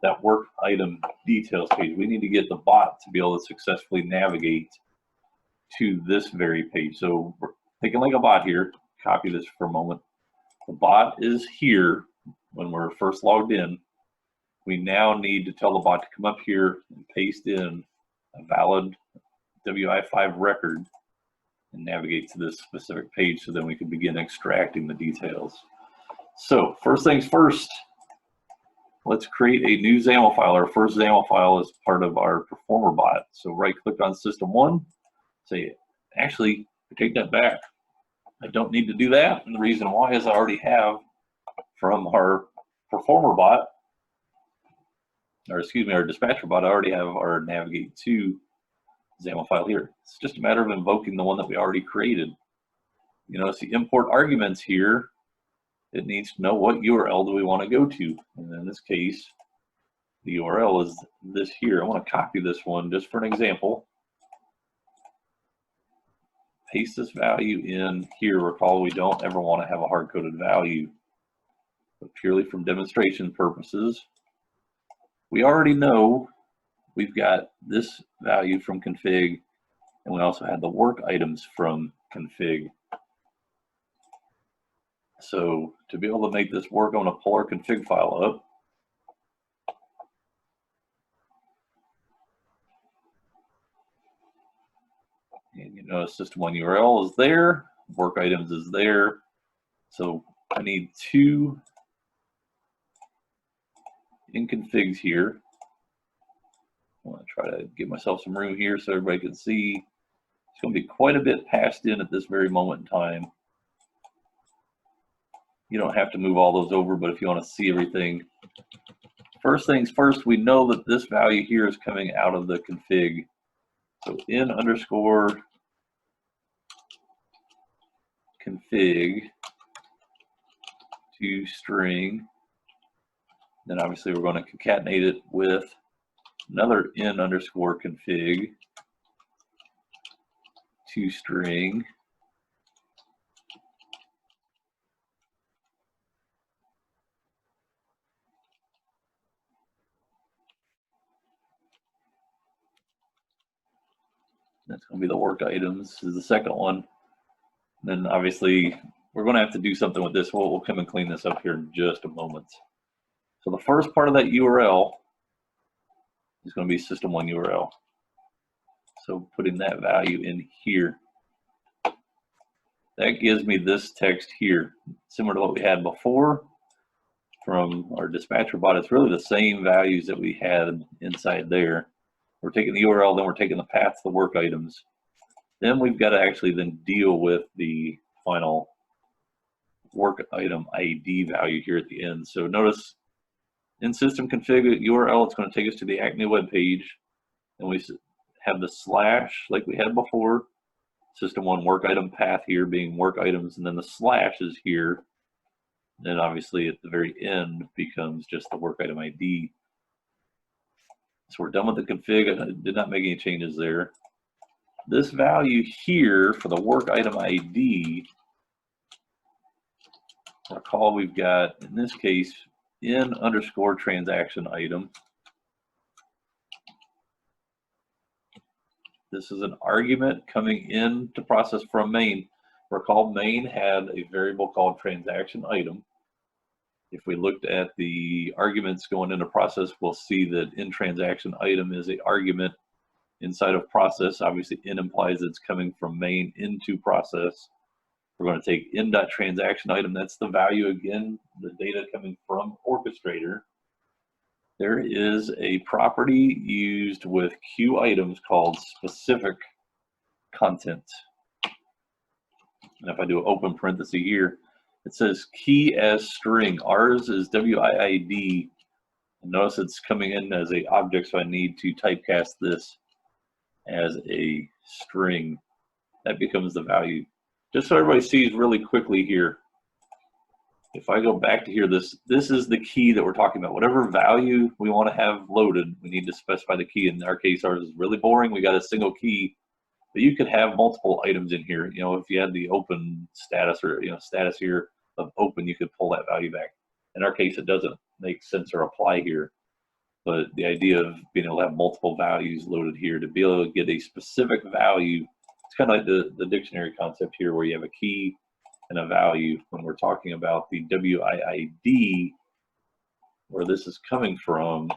that work item details page. We need to get the bot to be able to successfully navigate to this very page. So we're thinking like a bot here. Copy this for a moment. The bot is here when we're first logged in. We now need to tell the bot to come up here and paste in a valid WI5 record and navigate to this specific page so then we can begin extracting the details. So first things first, let's create a new XAML file. Our first XAML file is part of our Performer bot. So right click on System 1, say, actually, take that back. I don't need to do that. And the reason why is I already have from our Performer bot, or excuse me, our dispatcher bot, I already have our navigate to XAML file here. It's just a matter of invoking the one that we already created. You notice the import arguments here, it needs to know what URL do we want to go to. And in this case, the URL is this here. I want to copy this one just for an example. Paste this value in here. Recall, we don't ever want to have a hard-coded value, but purely from demonstration purposes. We already know we've got this value from config, and we also had the work items from config. So to be able to make this work, I'm going to pull our config file up. And you notice System1 URL is there, work items is there. So I need two in configs here. I want to try to give myself some room here so everybody can see. It's going to be quite a bit passed in at this very moment in time. You don't have to move all those over, but if you want to see everything, first things first, we know that this value here is coming out of the config. So in underscore config to string, then obviously we're going to concatenate it with another in underscore config to string. That's going to be the work items is the second one. And then obviously we're going to have to do something with this. We'll come and clean this up here in just a moment. So the first part of that URL is going to be System1 URL. So putting that value in here. That gives me this text here, similar to what we had before from our dispatcher bot. It's really the same values that we had inside there. We're taking the URL, then we're taking the path to the work items. Then we've got to actually then deal with the final work item ID value here at the end. So notice in system config URL, it's going to take us to the Acme web page, and we have the slash like we had before. System1 work item path here being work items, and then the slash is here. Then obviously at the very end becomes just the work item ID. So we're done with the config. I did not make any changes there. This value here for the work item ID, recall we've got, in this case, in underscore transaction item. This is an argument coming in to process from main. Recall main had a variable called transaction item. If we looked at the arguments going into process, we'll see that in transaction item is an argument inside of process. Obviously in implies it's coming from main into process. We're going to take in.transaction item. That's the value again, the data coming from orchestrator. There is a property used with queue items called specific content. And if I do an open parenthesis here, it says key as string. Ours is WIID. And notice it's coming in as an object, so I need to typecast this as a string. That becomes the value. Just so everybody sees really quickly here, if I go back to here, this is the key that we're talking about. Whatever value we want to have loaded, we need to specify the key. In our case, ours is really boring. We got a single key, but you could have multiple items in here. You know, if you had the open status or status here of open, you could pull that value back. In our case, it doesn't make sense or apply here. But the idea of being able to have multiple values loaded here to be able to get a specific value, it's kind of like the dictionary concept here where you have a key and a value. When we're talking about the WIID, where this is coming from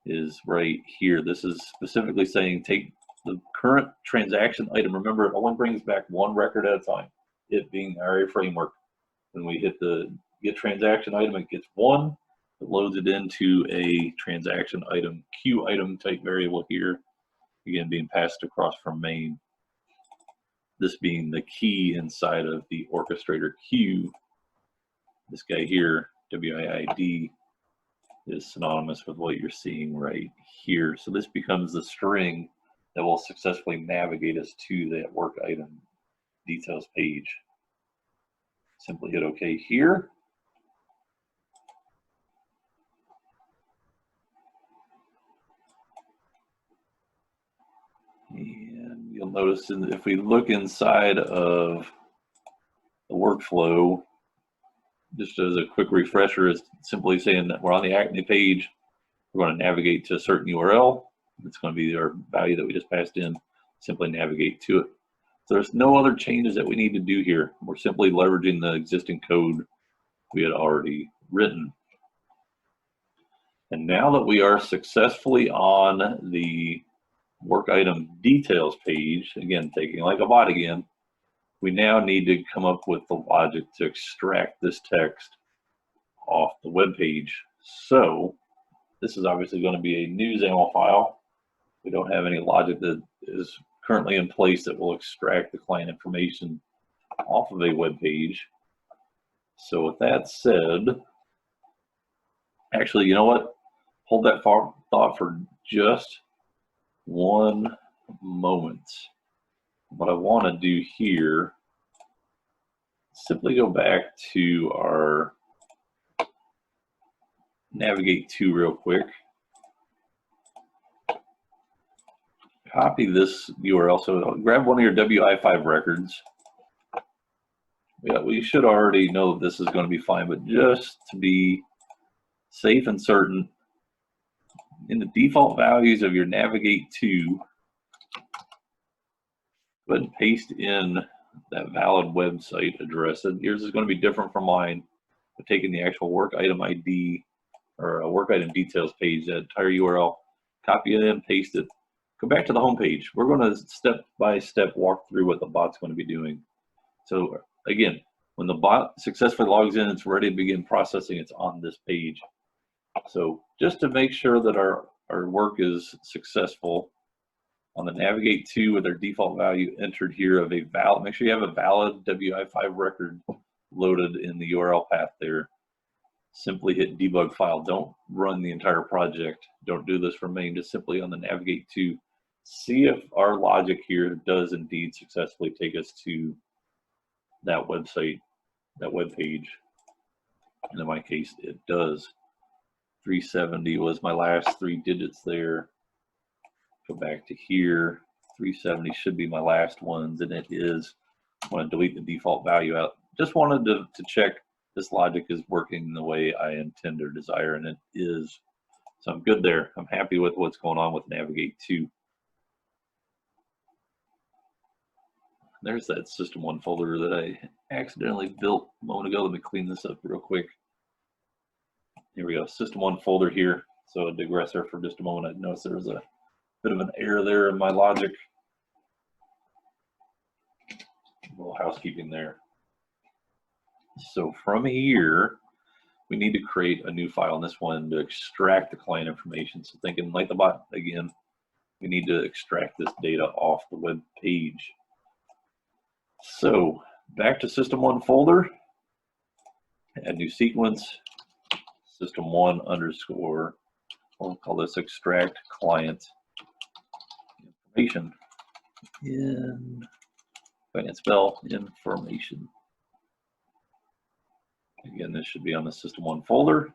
is right here. This is specifically saying take the current transaction item, remember, it only brings back one record at a time, it being area framework. When we hit the get transaction item, it gets one, it loads it into a transaction item, queue item type variable here, again being passed across from main. This being the key inside of the orchestrator queue. This guy here, WIID, is synonymous with what you're seeing right here. So this becomes the string that will successfully navigate us to that work item details page. Simply hit OK here. And you'll notice if we look inside of the workflow, just as a quick refresher, is simply saying that we're on the Acme page. We're going to navigate to a certain URL. It's going to be our value that we just passed in. Simply navigate to it. So there's no other changes that we need to do here. We're simply leveraging the existing code we had already written. And now that we are successfully on the work item details page, again, taking like a bot again, we now need to come up with the logic to extract this text off the web page. So this is obviously going to be a new XAML file. We don't have any logic that is currently in place that will extract the client information off of a web page. So with that said, actually, you know what? Hold that thought for just one moment. What I want to do here, simply go back to our navigate to real quick. Copy this URL. So grab one of your WI5 records. Yeah, we should already know this is going to be fine, but just to be safe and certain, in the default values of your navigate to, go ahead and paste in that valid website address. And yours is going to be different from mine, but taking the actual work item ID or a work item details page, that entire URL, copy it in, paste it, go back to the home page. We're going to step by step walk through what the bot's going to be doing. So again, when the bot successfully logs in, it's ready to begin processing. It's on this page. So just to make sure that our work is successful, on the navigate to with our default value entered here of a valid, make sure you have a valid WI5 record loaded in the URL path there. Simply hit debug file. Don't run the entire project. Don't do this from main. Just simply on the navigate to see if our logic here does indeed successfully take us to that website, that web page. And in my case, it does. 370 was my last 3 digits there. Go back to here. 370 should be my last ones, and it is. I'm going to delete the default value out. Just wanted to check this logic is working the way I intend or desire, and it is. So I'm good there. I'm happy with what's going on with navigate to. There's that system1 folder that I accidentally built a moment ago. Let me clean this up real quick. Here we go, system1 folder here. So a digressor for just a moment. I noticed there was a bit of an error there in my logic. A little housekeeping there. So from here, we need to create a new file in this one to extract the client information. So thinking like the bot again, we need to extract this data off the web page. So back to system1 folder, add new sequence, system1 underscore, we'll call this extract client information. In, if I can spell information. Again, this should be on the system1 folder.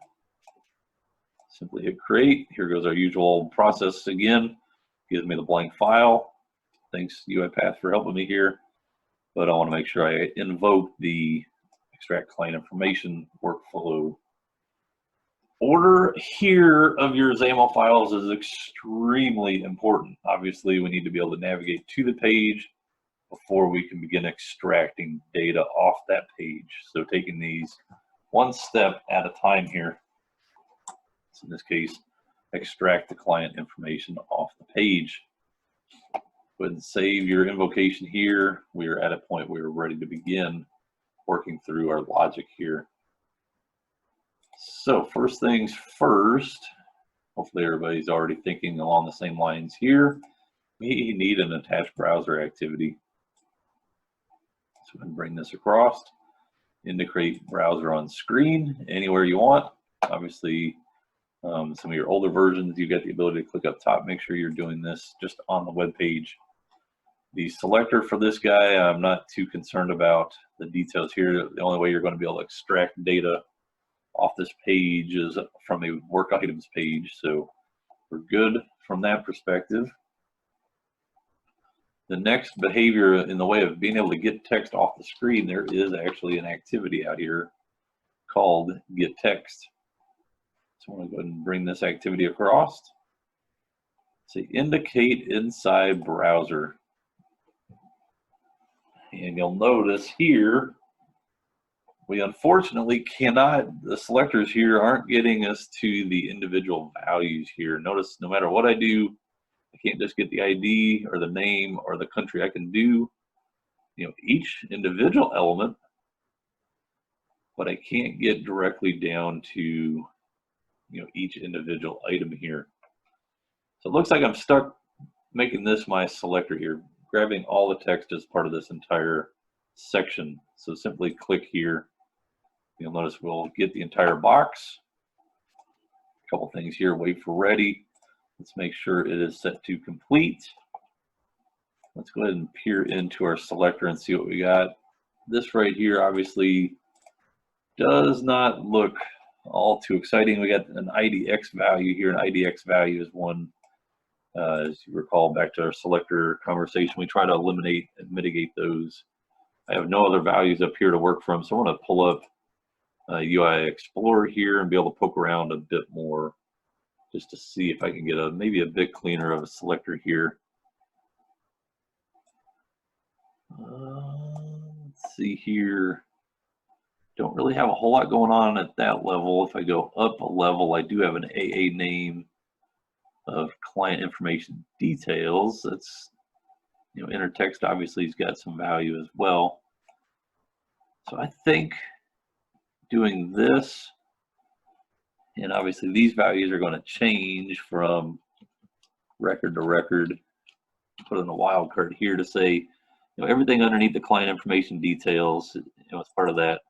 Simply hit create. Here goes our usual process again. Gives me the blank file. Thanks UiPath for helping me here. But I want to make sure I invoke the extract client information workflow. Order here of your XAML files is extremely important. Obviously, we need to be able to navigate to the page before we can begin extracting data off that page. So taking these one step at a time here. So in this case, extract the client information off the page. Go ahead and save your invocation here. We are at a point where we're ready to begin working through our logic here. So first things first, hopefully everybody's already thinking along the same lines here. We need an attached browser activity. So go ahead and bring this across. Indicate browser on screen anywhere you want. Obviously, some of your older versions, you get the ability to click up top. Make sure you're doing this just on the web page. The selector for this guy, I'm not too concerned about the details here. The only way you're going to be able to extract data off this page is from a work items page. So we're good from that perspective. The next behavior in the way of being able to get text off the screen, there is actually an activity out here called get text. So I'm going to go ahead and bring this activity across. Say indicate inside browser. And you'll notice here, we unfortunately cannot, the selectors here aren't getting us to the individual values here. Notice no matter what I do, I can't just get the ID or the name or the country. I can do, each individual element, but I can't get directly down to, each individual item here. So it looks like I'm stuck making this my selector here, grabbing all the text as part of this entire section. So simply click here. You'll notice we'll get the entire box. A couple things here, wait for ready. Let's make sure it is set to complete. Let's go ahead and peer into our selector and see what we got. This right here obviously does not look all too exciting. We got an IDX value here. An IDX value is one, as you recall back to our selector conversation, we try to eliminate and mitigate those. I have no other values up here to work from, so I want to pull up UI Explorer here and be able to poke around a bit more just to see if I can get maybe a bit cleaner of a selector here. Let's see here. Don't really have a whole lot going on at that level. If I go up a level, I do have an AA name of client information details. That's, inner text obviously has got some value as well. So I think doing this, and obviously these values are going to change from record to record. Put in a wildcard here to say, everything underneath the client information details, as part of that.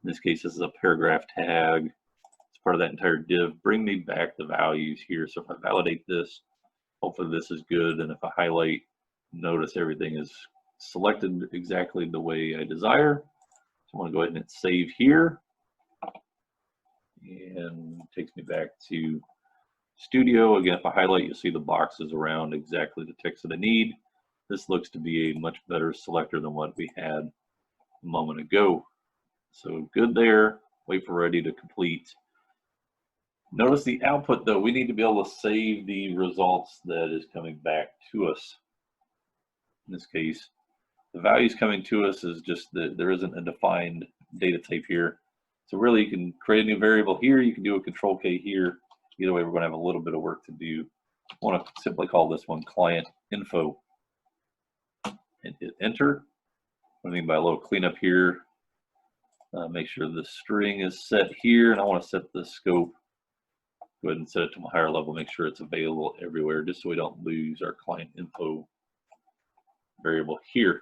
In this case, this is a paragraph tag. It's part of that entire div. Bring me back the values here. So if I validate this, hopefully this is good. And if I highlight, notice everything is selected exactly the way I desire. So I want to go ahead and hit save here. And it takes me back to Studio. Again, if I highlight, you'll see the boxes around exactly the text that I need. This looks to be a much better selector than what we had a moment ago. So good there. Wait for ready to complete. Notice the output though, we need to be able to save the results that is coming back to us. In this case, the values coming to us is just that there isn't a defined data type here. So really you can create a new variable here. You can do a control K here. Either way, we're going to have a little bit of work to do. I want to simply call this one client info and hit enter. What I mean by a little cleanup here, make sure the string is set here, and I want to set the scope. Go ahead and set it to a higher level, make sure it's available everywhere, just so we don't lose our client info variable here.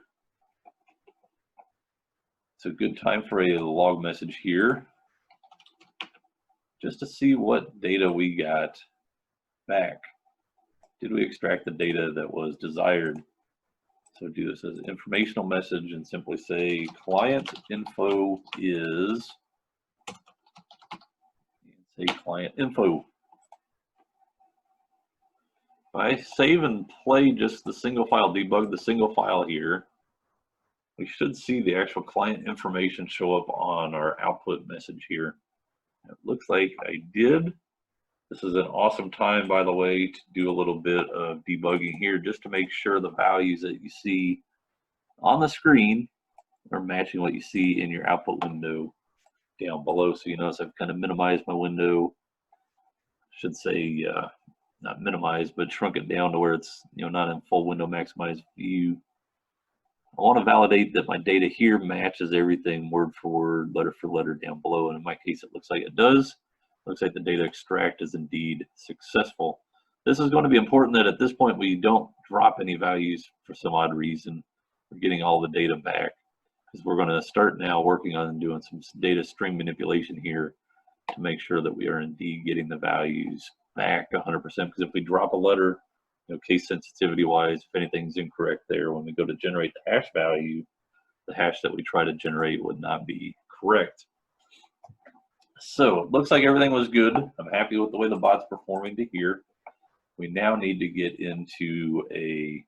It's a good time for a log message here, just to see what data we got back. Did we extract the data that was desired? So do this as an informational message and simply say client info is, say client info. If I save and play just the single file, debug the single file here, we should see the actual client information show up on our output message here. It looks like I did. This is an awesome time, by the way, to do a little bit of debugging here just to make sure the values that you see on the screen are matching what you see in your output window down below. So you notice I've kind of minimized my window. I should say not minimized, but shrunk it down to where it's, not in full window maximized view. I want to validate that my data here matches everything word for word, letter for letter down below. And in my case, it looks like it does. Looks like the data extract is indeed successful. This is going to be important that at this point we don't drop any values for some odd reason. We're getting all the data back, because we're going to start now working on doing some data string manipulation here to make sure that we are indeed getting the values back 100%. Because if we drop a letter, case sensitivity wise, if anything's incorrect there, when we go to generate the hash value, the hash that we try to generate would not be correct. So it looks like everything was good. I'm happy with the way the bot's performing to here. We now need to get into a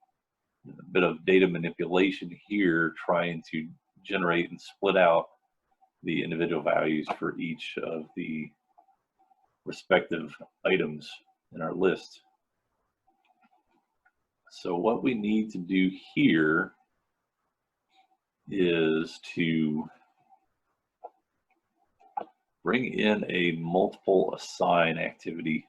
bit of data manipulation here, trying to generate and split out the individual values for each of the respective items in our list. So what we need to do here is to bring in a multiple assign activity.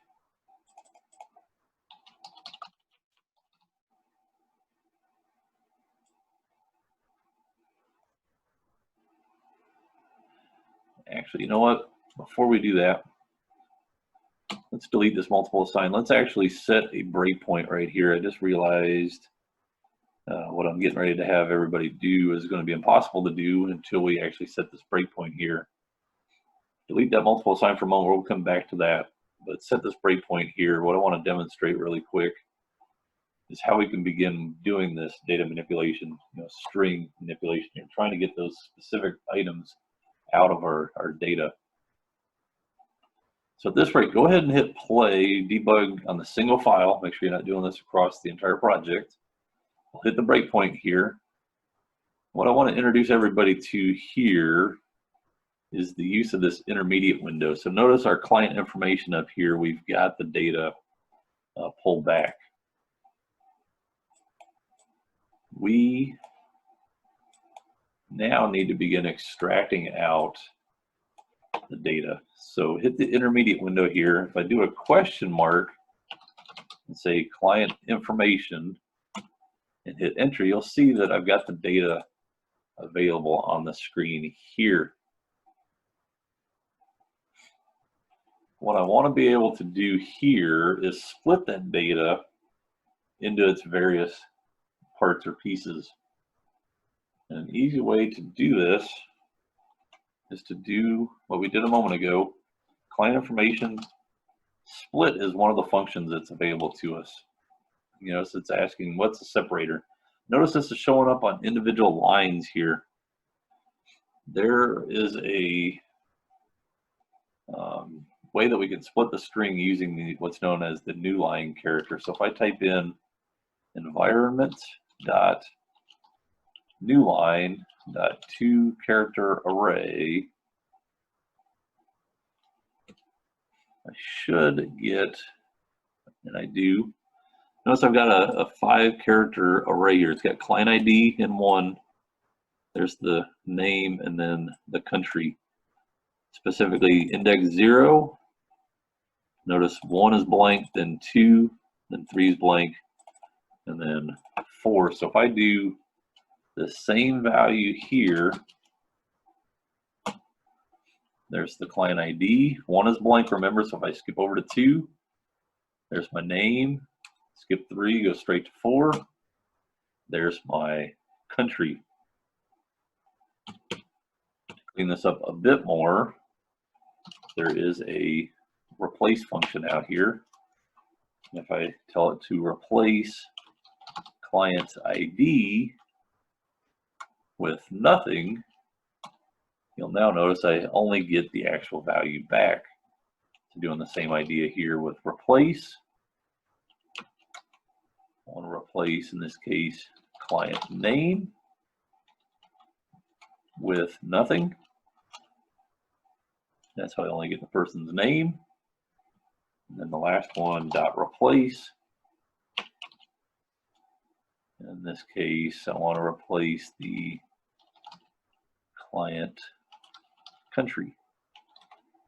Actually, you know what? Before we do that, let's delete this multiple assign. Let's actually set a breakpoint right here. I just realized what I'm getting ready to have everybody do is going to be impossible to do until we actually set this breakpoint here. Delete that multiple assign for a moment. We'll come back to that. But set this breakpoint here. What I want to demonstrate really quick is how we can begin doing this data manipulation, string manipulation. You're trying to get those specific items out of our data. So at this rate, go ahead and hit play, debug on the single file. Make sure you're not doing this across the entire project. We'll hit the breakpoint here. What I want to introduce everybody to here is the use of this intermediate window. So notice our client information up here, we've got the data pulled back. We now need to begin extracting out the data. So hit the intermediate window here. If I do a question mark and say client information and hit enter, you'll see that I've got the data available on the screen here. What I want to be able to do here is split that data into its various parts or pieces. And an easy way to do this is to do what we did a moment ago. Client information split is one of the functions that's available to us. So it's asking what's the separator. Notice this is showing up on individual lines here. There is a way that we can split the string using what's known as the new line character. So if I type in environment dot new line dot 2 character array, I should get, and I do. Notice I've got a 5 character array here. It's got client ID in one. There's the name and then the country. Specifically index 0. Notice 1 is blank, then 2, then 3 is blank, and then 4. So if I do the same value here, there's the client ID. 1 is blank, remember, so if I skip over to 2, there's my name. Skip 3, go straight to 4. There's my country. To clean this up a bit more, there is a replace function out here. If I tell it to replace client ID with nothing, you'll now notice I only get the actual value back. So doing the same idea here with replace. I want to replace, in this case, client name with nothing. That's how I only get the person's name. And then the last one, dot replace. In this case, I want to replace the client country.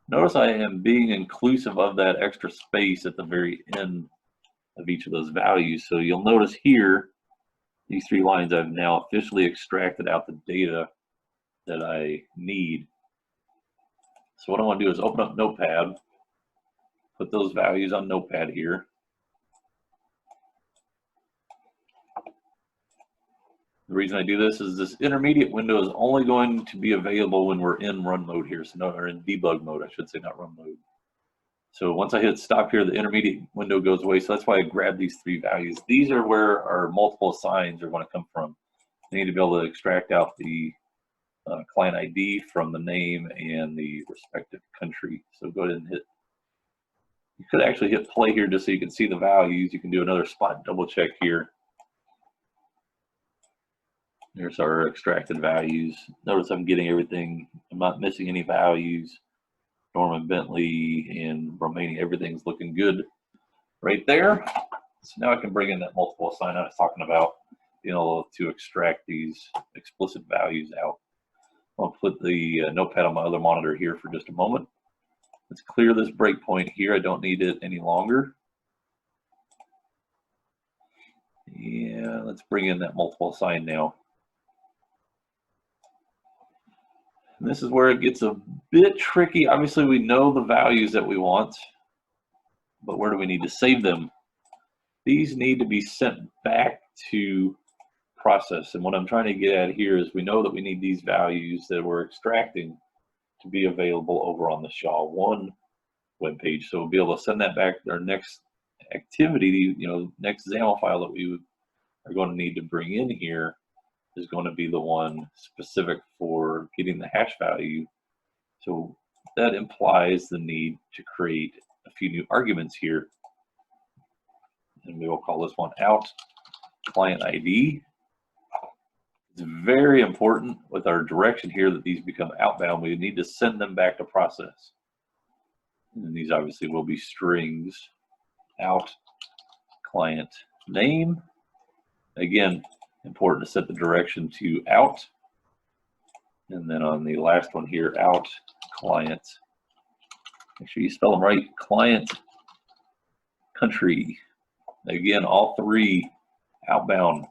Notice I am being inclusive of that extra space at the very end of each of those values. So you'll notice here, these 3 lines, I've now officially extracted out the data that I need. So what I want to do is open up Notepad, put those values on Notepad here. The reason I do this is this intermediate window is only going to be available when we're in run mode here, so or in debug mode, I should say, not run mode. So once I hit stop here, the intermediate window goes away. So that's why I grabbed these 3 values. These are where our multiple assigns are going to come from. I need to be able to extract out the client ID from the name and the respective country. So go ahead and hit. You could actually hit play here just so you can see the values. You can do another spot double check here. There's our extracted values. Notice I'm getting everything. I'm not missing any values. Norman Bentley and Romania, everything's looking good right there. So now I can bring in that multiple assign I was talking about, being able to extract these explicit values out. I'll put the notepad on my other monitor here for just a moment. Let's clear this breakpoint here. I don't need it any longer. And let's bring in that multiple assign now. And this is where it gets a bit tricky. Obviously, we know the values that we want, but where do we need to save them? These need to be sent back to process. And what I'm trying to get at here is we know that we need these values that we're extracting to be available over on the SHA-1 webpage. So we'll be able to send that back. Our next activity, next XAML file that we are going to need to bring in here is going to be the one specific for getting the hash value. So that implies the need to create a few new arguments here. And we will call this one out client ID. It's very important with our direction here that these become outbound. We need to send them back to process. And these obviously will be strings. Out client name. Again, important to set the direction to out. And then on the last one here, out client. Make sure you spell them right. Client country. Again, all 3 outbound.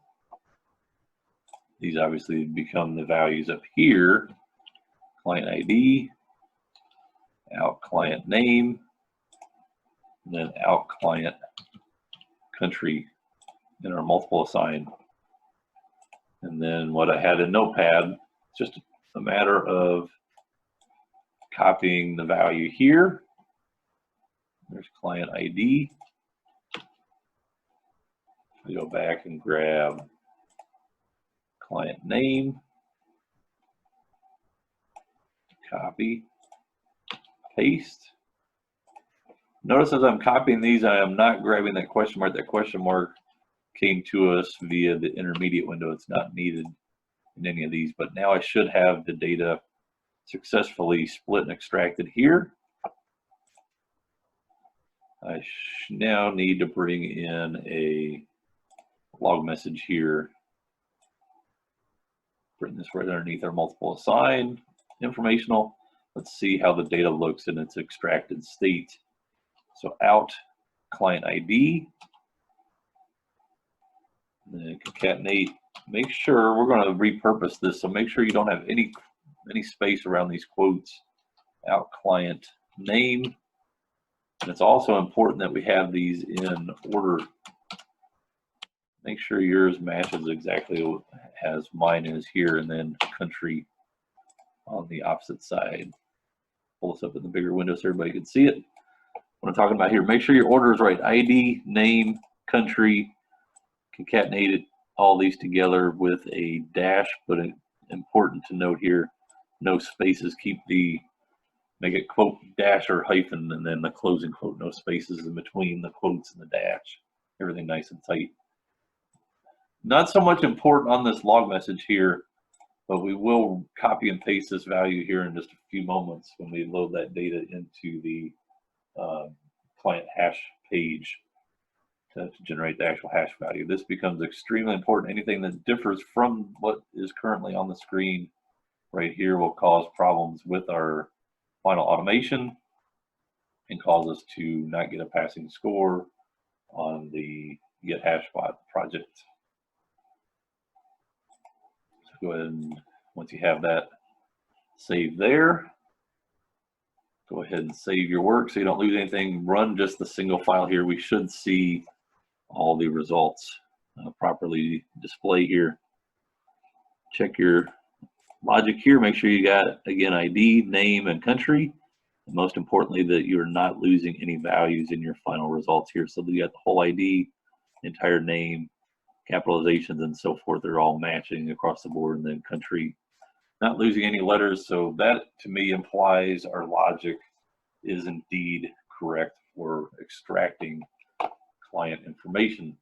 These obviously become the values up here. Client ID, out client name, and then out client country in our multiple assign. And then what I had in Notepad, just a matter of copying the value here. There's client ID. We go back and grab client name, copy, paste. Notice as I'm copying these, I am not grabbing that question mark. That question mark came to us via the intermediate window. It's not needed in any of these, but now I should have the data successfully split and extracted here. I now need to bring in a log message here. Bring this right underneath our multiple assign informational. Let's see how the data looks in its extracted state. So out client ID, then concatenate. Make sure we're going to repurpose this, so make sure you don't have any space around these quotes. Out client name, and it's also important that we have these in order. Make sure yours matches exactly as mine is here, and then country on the opposite side. Pull this up in the bigger window so everybody can see it. What I'm talking about here, make sure your order is right. ID, name, country, concatenated all these together with a dash, but important to note here, no spaces. Make it quote dash or hyphen, and then the closing quote, no spaces in between the quotes and the dash. Everything nice and tight. Not so much important on this log message here, but we will copy and paste this value here in just a few moments when we load that data into the client hash page to generate the actual hash value. This becomes extremely important. Anything that differs from what is currently on the screen right here will cause problems with our final automation and cause us to not get a passing score on the Get Hashbot project. So go ahead and once you have that saved there, go ahead and save your work so you don't lose anything. Run just the single file here. We should see all the results properly display here. Check your logic here. Make sure you got, again, ID, name, and country. And most importantly, that you're not losing any values in your final results here. So you got the whole ID, entire name, capitalizations, and so forth. They're all matching across the board, and then country, not losing any letters. So that, to me, implies our logic is indeed correct for extracting client information.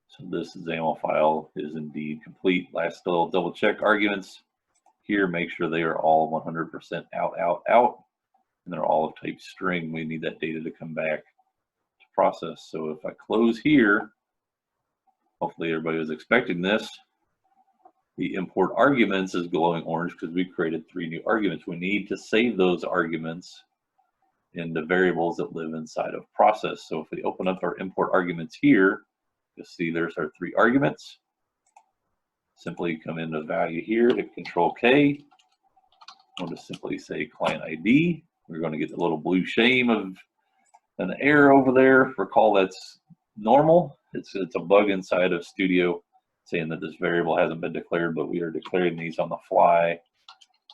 So this XAML file is indeed complete. Last, still double check arguments here. Make sure they are all 100% out, and they're all of type string. We need that data to come back to process. So if I close here, hopefully everybody was expecting this. The import arguments is glowing orange because we created 3 new arguments. We need to save those arguments in the variables that live inside of process. So if we open up our import arguments here, you'll see there's our 3 arguments. Simply come into value here, hit Control K. We'll just simply say client ID. We're going to get the little blue shame of an error over there. Recall that's normal. It's a bug inside of Studio saying that this variable hasn't been declared, but we are declaring these on the fly.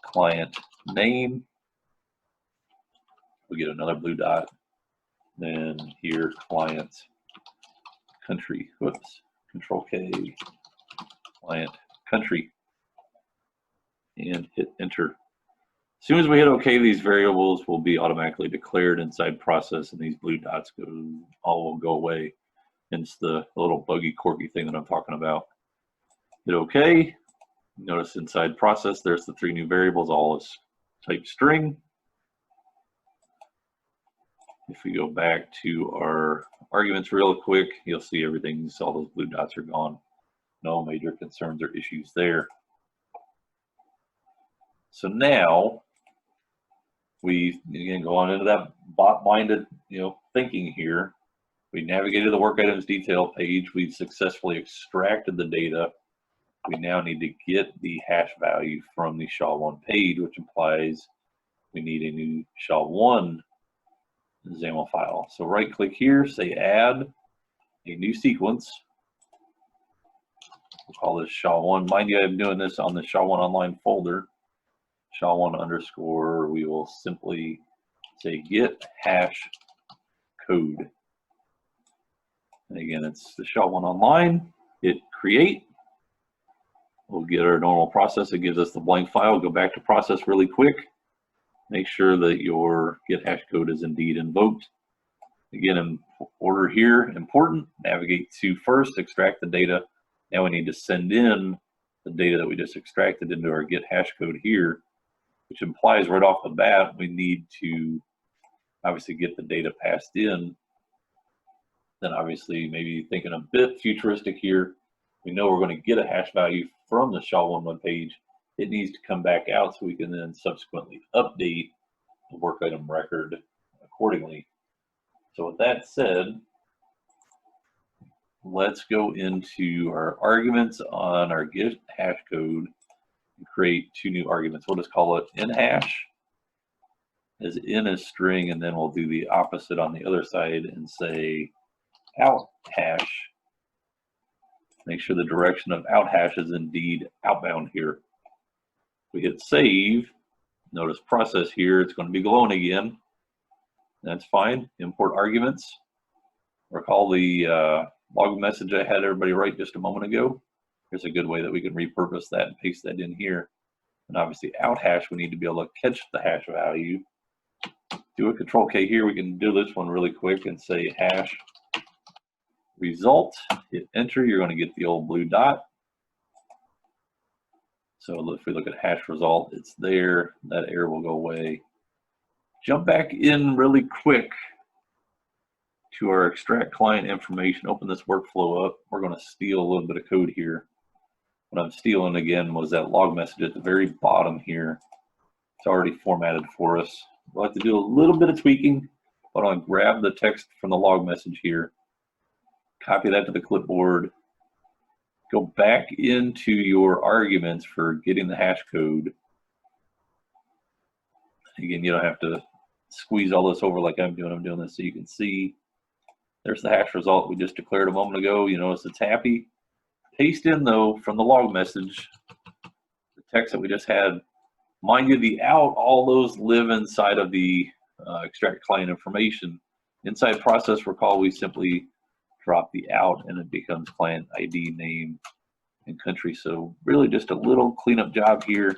Client name. We get another blue dot. Then here, client country. Whoops. Control K. Client country. And hit enter. As soon as we hit OK, these variables will be automatically declared inside process, and these blue dots all will go away. Hence the little buggy, quirky thing that I'm talking about. Hit OK. Notice inside process, there's the 3 new variables, all is type string. If we go back to our arguments real quick, you'll see everything, all those blue dots are gone. No major concerns or issues there. So now we again go on into that bot-minded, thinking here. We navigated the work items detail page. We've successfully extracted the data. We now need to get the hash value from the SHA-1 page, which implies we need a new SHA-1 XAML file. So right click here, say add a new sequence. We'll call this SHA-1. Mind you, I'm doing this on the SHA-1 online folder. SHA-1 underscore, we will simply say get hash code. And again, it's the SHA-1 online. Hit create. We'll get our normal process. It gives us the blank file. Go back to process really quick. Make sure that your get hash code is indeed invoked. Again, in order here, important, navigate to first, extract the data. Now we need to send in the data that we just extracted into our get hash code here, which implies right off the bat, we need to obviously get the data passed in. Then obviously maybe thinking a bit futuristic here, we know we're going to get a hash value from the SHA-1 web page. It needs to come back out so we can then subsequently update the work item record accordingly. So with that said, let's go into our arguments on our get hash code and create 2 new arguments. We'll just call it in-hash, as in a string, and then we'll do the opposite on the other side and say out-hash. Make sure the direction of out-hash is indeed outbound here. We hit save. Notice process here, it's going to be glowing again. That's fine. Import arguments. Recall the log message I had everybody write just a moment ago. Here's a good way that we can repurpose that and paste that in here. And obviously out hash, we need to be able to catch the hash value. Do a Control K here. We can do this one really quick and say hash result. Hit enter. You're going to get the old blue dot. So if we look at hash result, it's there. That error will go away. Jump back in really quick to our extract client information. Open this workflow up. We're going to steal a little bit of code here. What I'm stealing again was that log message at the very bottom here. It's already formatted for us. We'll have to do a little bit of tweaking. But I'll grab the text from the log message here, copy that to the clipboard, go back into your arguments for getting the hash code. Again, you don't have to squeeze all this over like I'm doing. I'm doing this so you can see. There's the hash result we just declared a moment ago. You notice it's happy. Paste in, though, from the log message, the text that we just had. Mind you, the out, all those live inside of the extract client information. Inside process recall, we simply drop the out and it becomes client ID, name, and country. So really just a little cleanup job here.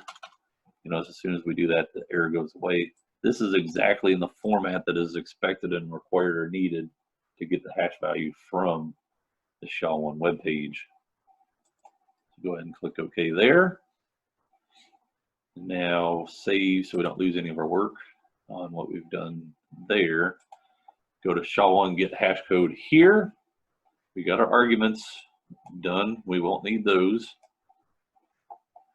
You know, as soon as we do that, the error goes away. This is exactly in the format that is expected and required or needed to get the hash value from the SHA-1 web page. So go ahead and click OK there. Now save so we don't lose any of our work on what we've done there. Go to SHA-1 get hash code here. We got our arguments done. We won't need those.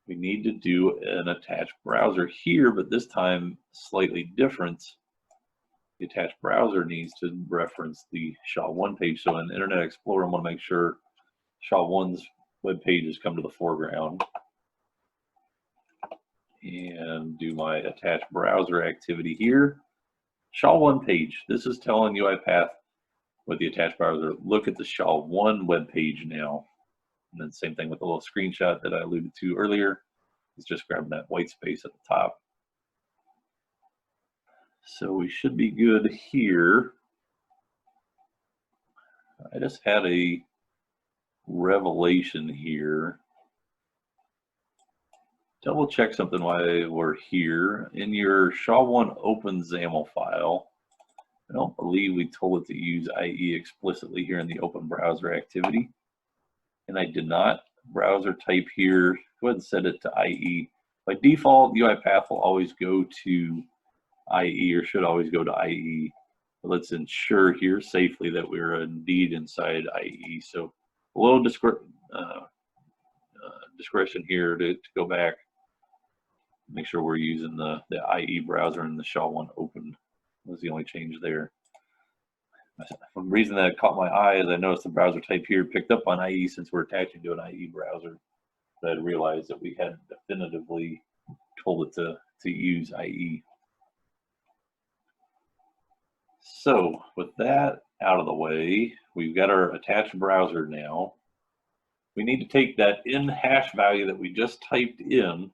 We need to do an attached browser here, but this time slightly different. The attached browser needs to reference the SHA-1 page. So in Internet Explorer, I'm going to make sure SHA-1's web page has come to the foreground. And do my attached browser activity here. SHA-1 page. This is telling UiPath with the attached browser, look at the SHA-1 web page now. And then same thing with the little screenshot that I alluded to earlier. It's just grabbing that white space at the top. So we should be good here. I just had a revelation here. Double check something while we're here. In your SHA-1 open XAML file, I don't believe we told it to use IE explicitly here in the open browser activity. And I did not. Browser type here, go ahead and set it to IE. By default, UiPath will always go to IE or should always go to IE. But let's ensure here safely that we're indeed inside IE. So a little discretion here to go back. Make sure we're using the IE browser and the SHA-1 open was the only change there. The reason that it caught my eye is I noticed the browser type here picked up on IE since we're attaching to an IE browser. But I realized that we had definitively told it to use IE. So with that out of the way, we've got our attached browser now. We need to take that in hash value that we just typed in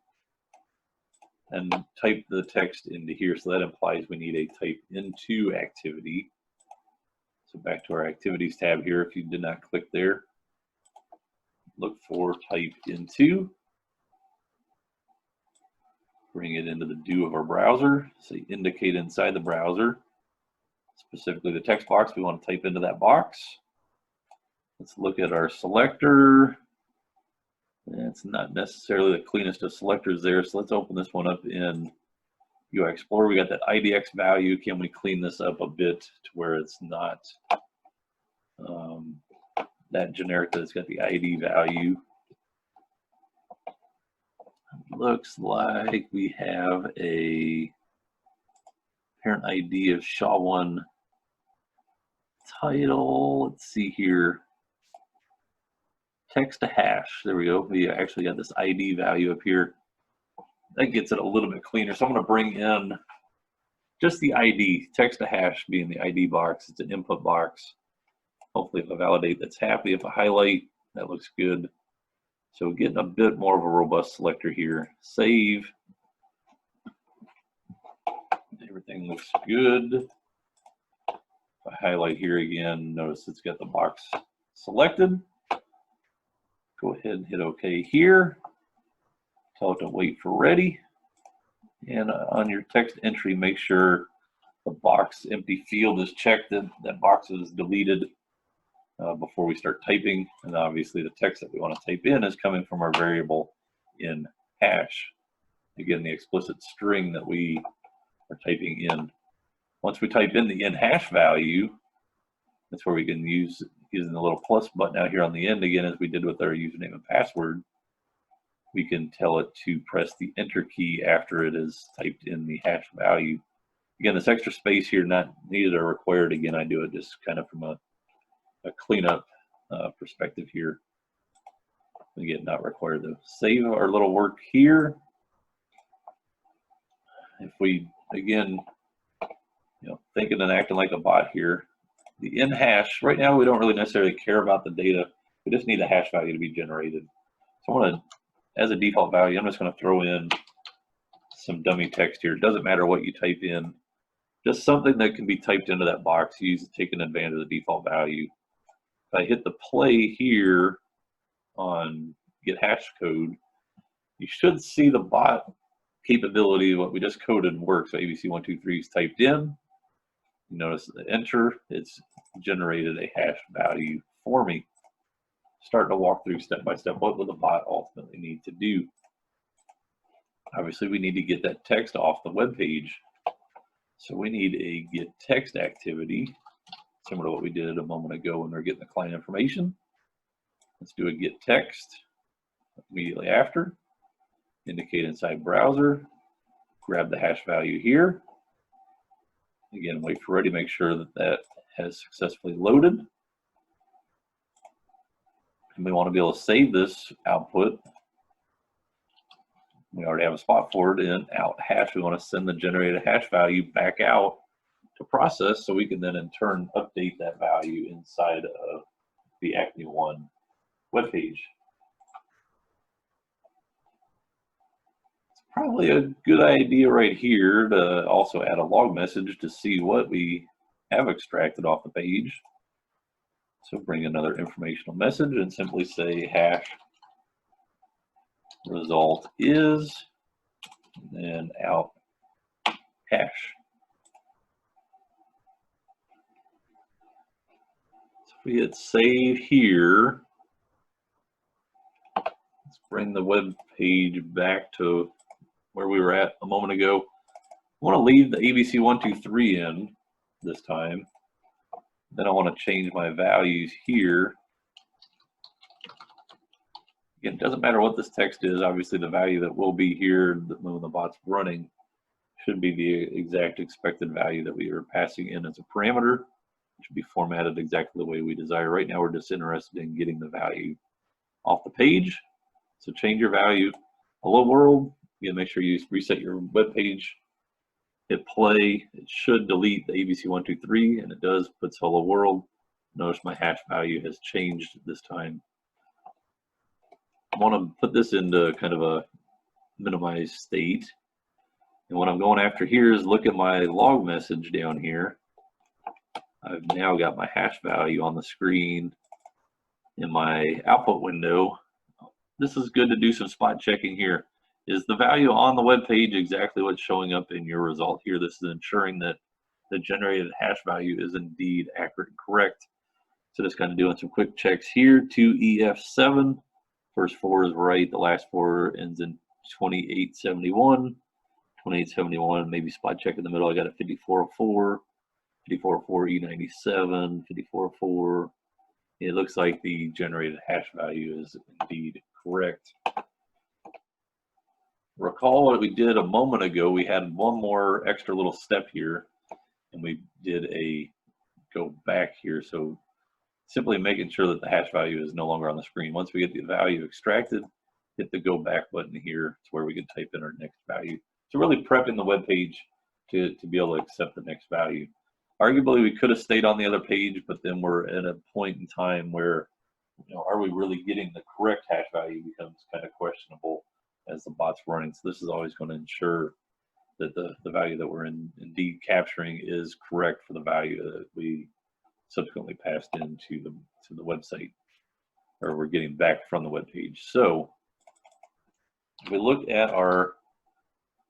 and type the text into here. So that implies we need a type into activity. So back to our activities tab here. If you did not click there, look for type into. Bring it into the do of our browser. Say indicate inside the browser. Specifically the text box, we want to type into that box. Let's look at our selector. It's not necessarily the cleanest of selectors there, so let's open this one up in UI Explorer. We got that IDX value. Can we clean this up a bit to where it's not that generic that it's got the ID value? Looks like we have a parent ID of SHA-1 title. Let's see here. Text to hash. There we go. We actually got this ID value up here. That gets it a little bit cleaner. So I'm going to bring in just the ID, text to hash being the ID box. It's an input box. Hopefully if I validate, that's happy. If I highlight, that looks good. So getting a bit more of a robust selector here. Save. Everything looks good. If I highlight here again, notice it's got the box selected. Go ahead and hit OK here. Tell it to wait for ready. And on your text entry, make sure the box empty field is checked, that box is deleted before we start typing. And obviously the text that we want to type in is coming from our variable in hash. Again, the explicit string that we are typing in. Once we type in the in hash value, that's where we can use using the little plus button out here on the end again, as we did with our username and password. We can tell it to press the enter key after it is typed in the hash value. Again, this extra space here, not needed or required. Again, I do it just kind of from a cleanup perspective here. Again, not required to save our little work here. If we, again, thinking and acting like a bot here, the in hash, right now we don't really necessarily care about the data. We just need a hash value to be generated. So I want to, as a default value, I'm just going to throw in some dummy text here. It doesn't matter what you type in, just something that can be typed into that box, taking advantage of the default value. If I hit the play here on get hash code, you should see the bot capability, what we just coded, works. So ABC123 is typed in. You notice the enter, it's generated a hash value for me. Starting to walk through step by step what will the bot ultimately need to do. Obviously, we need to get that text off the web page. So we need a get text activity, similar to what we did a moment ago when we were getting the client information. Let's do a get text immediately after. Indicate inside browser. Grab the hash value here. Again, wait for ready, make sure that that has successfully loaded. And we want to be able to save this output. We already have a spot for it in out hash. We want to send the generated hash value back out to process so we can then in turn update that value inside of the Acme One webpage. It's probably a good idea right here to also add a log message to see what we have extracted off the page. So bring another informational message and simply say hash result is, and out hash. So if we hit save here, let's bring the web page back to where we were at a moment ago. I want to leave the ABC123 in this time. Then I want to change my values here. Again, it doesn't matter what this text is. Obviously, the value that will be here when the bot's running should be the exact expected value that we are passing in as a parameter. It should be formatted exactly the way we desire. Right now, we're just interested in getting the value off the page. So change your value. Hello world. Again, make sure you reset your web page. Hit play. It should delete the ABC123, and it does. Puts hello world. Notice my hash value has changed this time. I want to put this into kind of a minimized state. And what I'm going after here is look at my log message down here. I've now got my hash value on the screen in my output window. This is good to do some spot checking here. Is the value on the web page exactly what's showing up in your result here? This is ensuring that the generated hash value is indeed accurate and correct. So just kind of doing some quick checks here. 2EF7. First 4 is right. The last 4 ends in 2871. 2871, maybe spot check in the middle. I got a 5404, 5404 E97, 5404. It looks like the generated hash value is indeed correct. Recall what we did a moment ago. We had one more extra little step here, and we did a go back here. So simply making sure that the hash value is no longer on the screen. Once we get the value extracted, hit the go back button here to where we can type in our next value. So really prepping the web page to be able to accept the next value. Arguably, we could have stayed on the other page, but then we're at a point in time where, are we really getting the correct hash value becomes kind of questionable as the bot's running. So this is always going to ensure that the value that we're indeed capturing is correct for the value that we subsequently passed into the website, or we're getting back from the web page. So if we look at our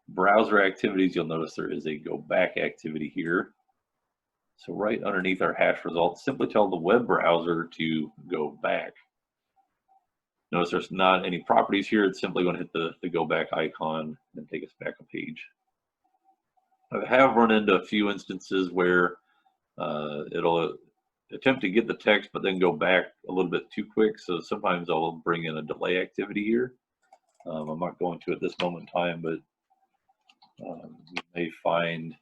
browser activities, you'll notice there is a go back activity here. So right underneath our hash results, simply tell the web browser to go back. Notice there's not any properties here. It's simply going to hit the go back icon and take us back a page. I have run into a few instances where it'll attempt to get the text, but then go back a little bit too quick. So sometimes I'll bring in a delay activity here. I'm not going to at this moment in time, but you may find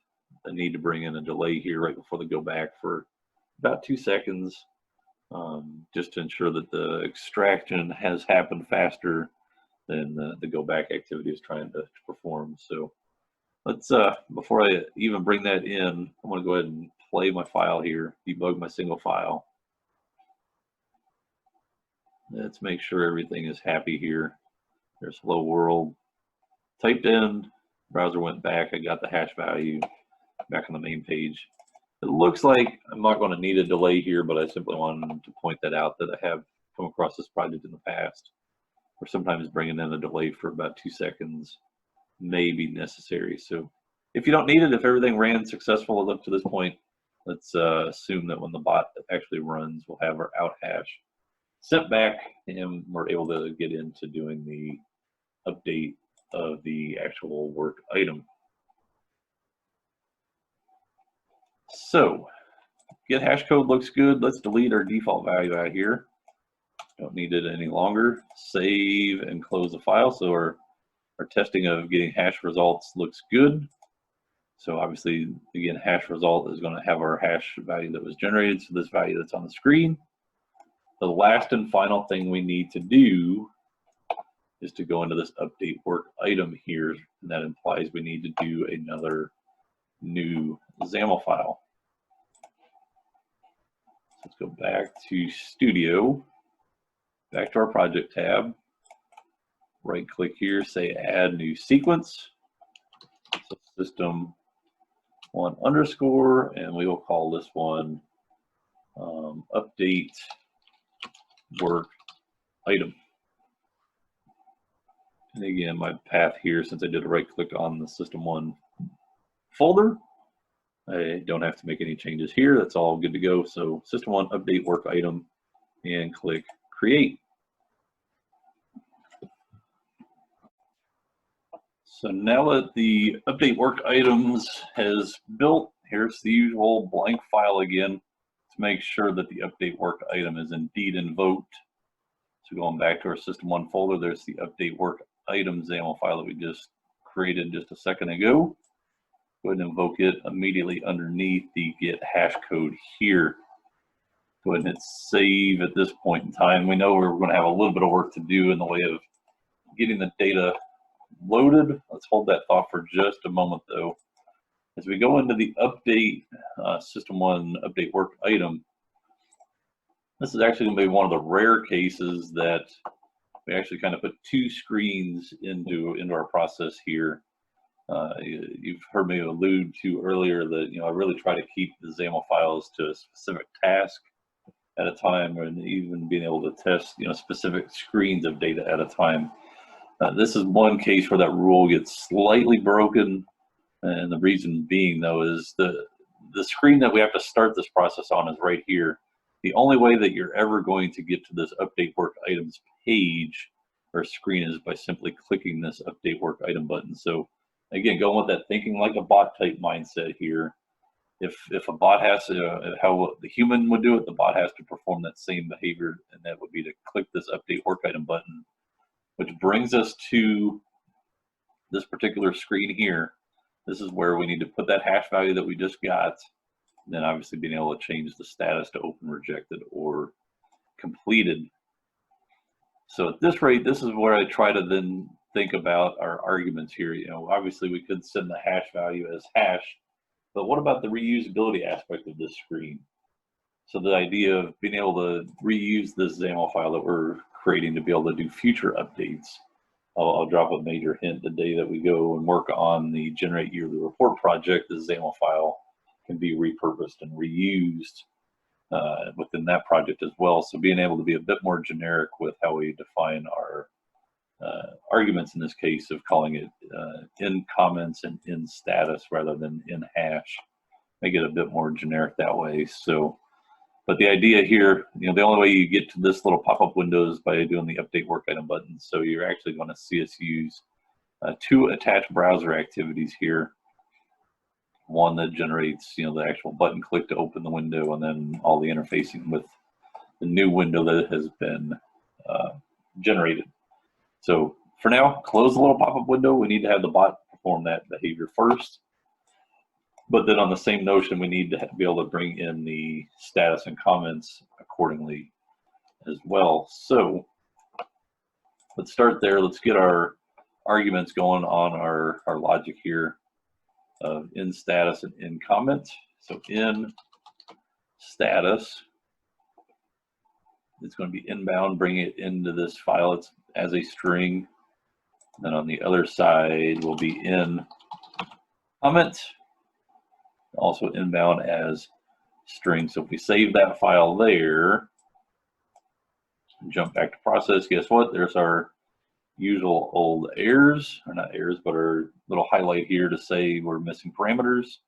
I need to bring in a delay here right before they go back for about 2 seconds, just to ensure that the extraction has happened faster than the go back activity is trying to perform. So let's, before I even bring that in, I'm going to go ahead and play my file here, debug my single file. Let's make sure everything is happy here. There's hello world typed in, browser went back, I got the hash value back on the main page. It looks like I'm not going to need a delay here, but I simply wanted to point that out, that I have come across this project in the past where sometimes bringing in a delay for about 2 seconds may be necessary. So if you don't need it, if everything ran successful up to this point, let's assume that when the bot actually runs, we'll have our out hash sent back and we're able to get into doing the update of the actual work item. So get hash code looks good. Let's delete our default value out here. Don't need it any longer. Save and close the file. So our testing of getting hash results looks good. So obviously, again, hash result is going to have our hash value that was generated. So this value that's on the screen. The last and final thing we need to do is to go into this update work item here. And that implies we need to do another new XAML file. Let's go back to Studio, back to our project tab, right click here, say add new sequence, so system one underscore, and we will call this one update work item. And again, my path here, since I did a right click on the system one folder, I don't have to make any changes here. That's all good to go. So system one update work item and click create. So now that the update work items has built, here's the usual blank file again to make sure that the update work item is indeed invoked. So going back to our system one folder, there's the update work item XAML file that we just created just a second ago. Go ahead and invoke it immediately underneath the get hash code here. Go ahead and hit save at this point in time. We know we're going to have a little bit of work to do in the way of getting the data loaded. Let's hold that thought for just a moment though. As we go into the update system one update work item, this is actually going to be one of the rare cases that we actually kind of put two screens into our process here. You've heard me allude to earlier that I really try to keep the XAML files to a specific task at a time, and even being able to test specific screens of data at a time. This is one case where that rule gets slightly broken, and the reason being though is the screen that we have to start this process on is right here. The only way that you're ever going to get to this update work items page or screen is by simply clicking this update work item button. So again, going with that thinking like a bot type mindset here. If a bot has to, how the human would do it, the bot has to perform that same behavior, and that would be to click this update work item button, which brings us to this particular screen here. This is where we need to put that hash value that we just got, and then obviously being able to change the status to open, rejected, or completed. So at this rate, this is where I try to then think about our arguments here. Obviously we could send the hash value as hash, but what about the reusability aspect of this screen? So the idea of being able to reuse this XAML file that we're creating to be able to do future updates. I'll drop a major hint the day that we go and work on the Generate Yearly Report project. The XAML file can be repurposed and reused within that project as well. So being able to be a bit more generic with how we define our arguments in this case of calling it in comments and in status rather than in hash, make it a bit more generic that way. So, but the idea here, the only way you get to this little pop-up window is by doing the update work item button. So you're actually going to see us use two attached browser activities here. One that generates, the actual button click to open the window, and then all the interfacing with the new window that has been generated. So for now, close the little pop-up window. We need to have the bot perform that behavior first. But then on the same notion, we need to be able to bring in the status and comments accordingly as well. So let's start there. Let's get our arguments going on our logic here of in status and in comment. So in status, it's going to be inbound, bring it into this file. It's as a string. Then on the other side will be in comment, also inbound as string. So if we save that file there, jump back to process, guess what? There's our usual old errors, or not errors, but our little highlight here to say we're missing parameters.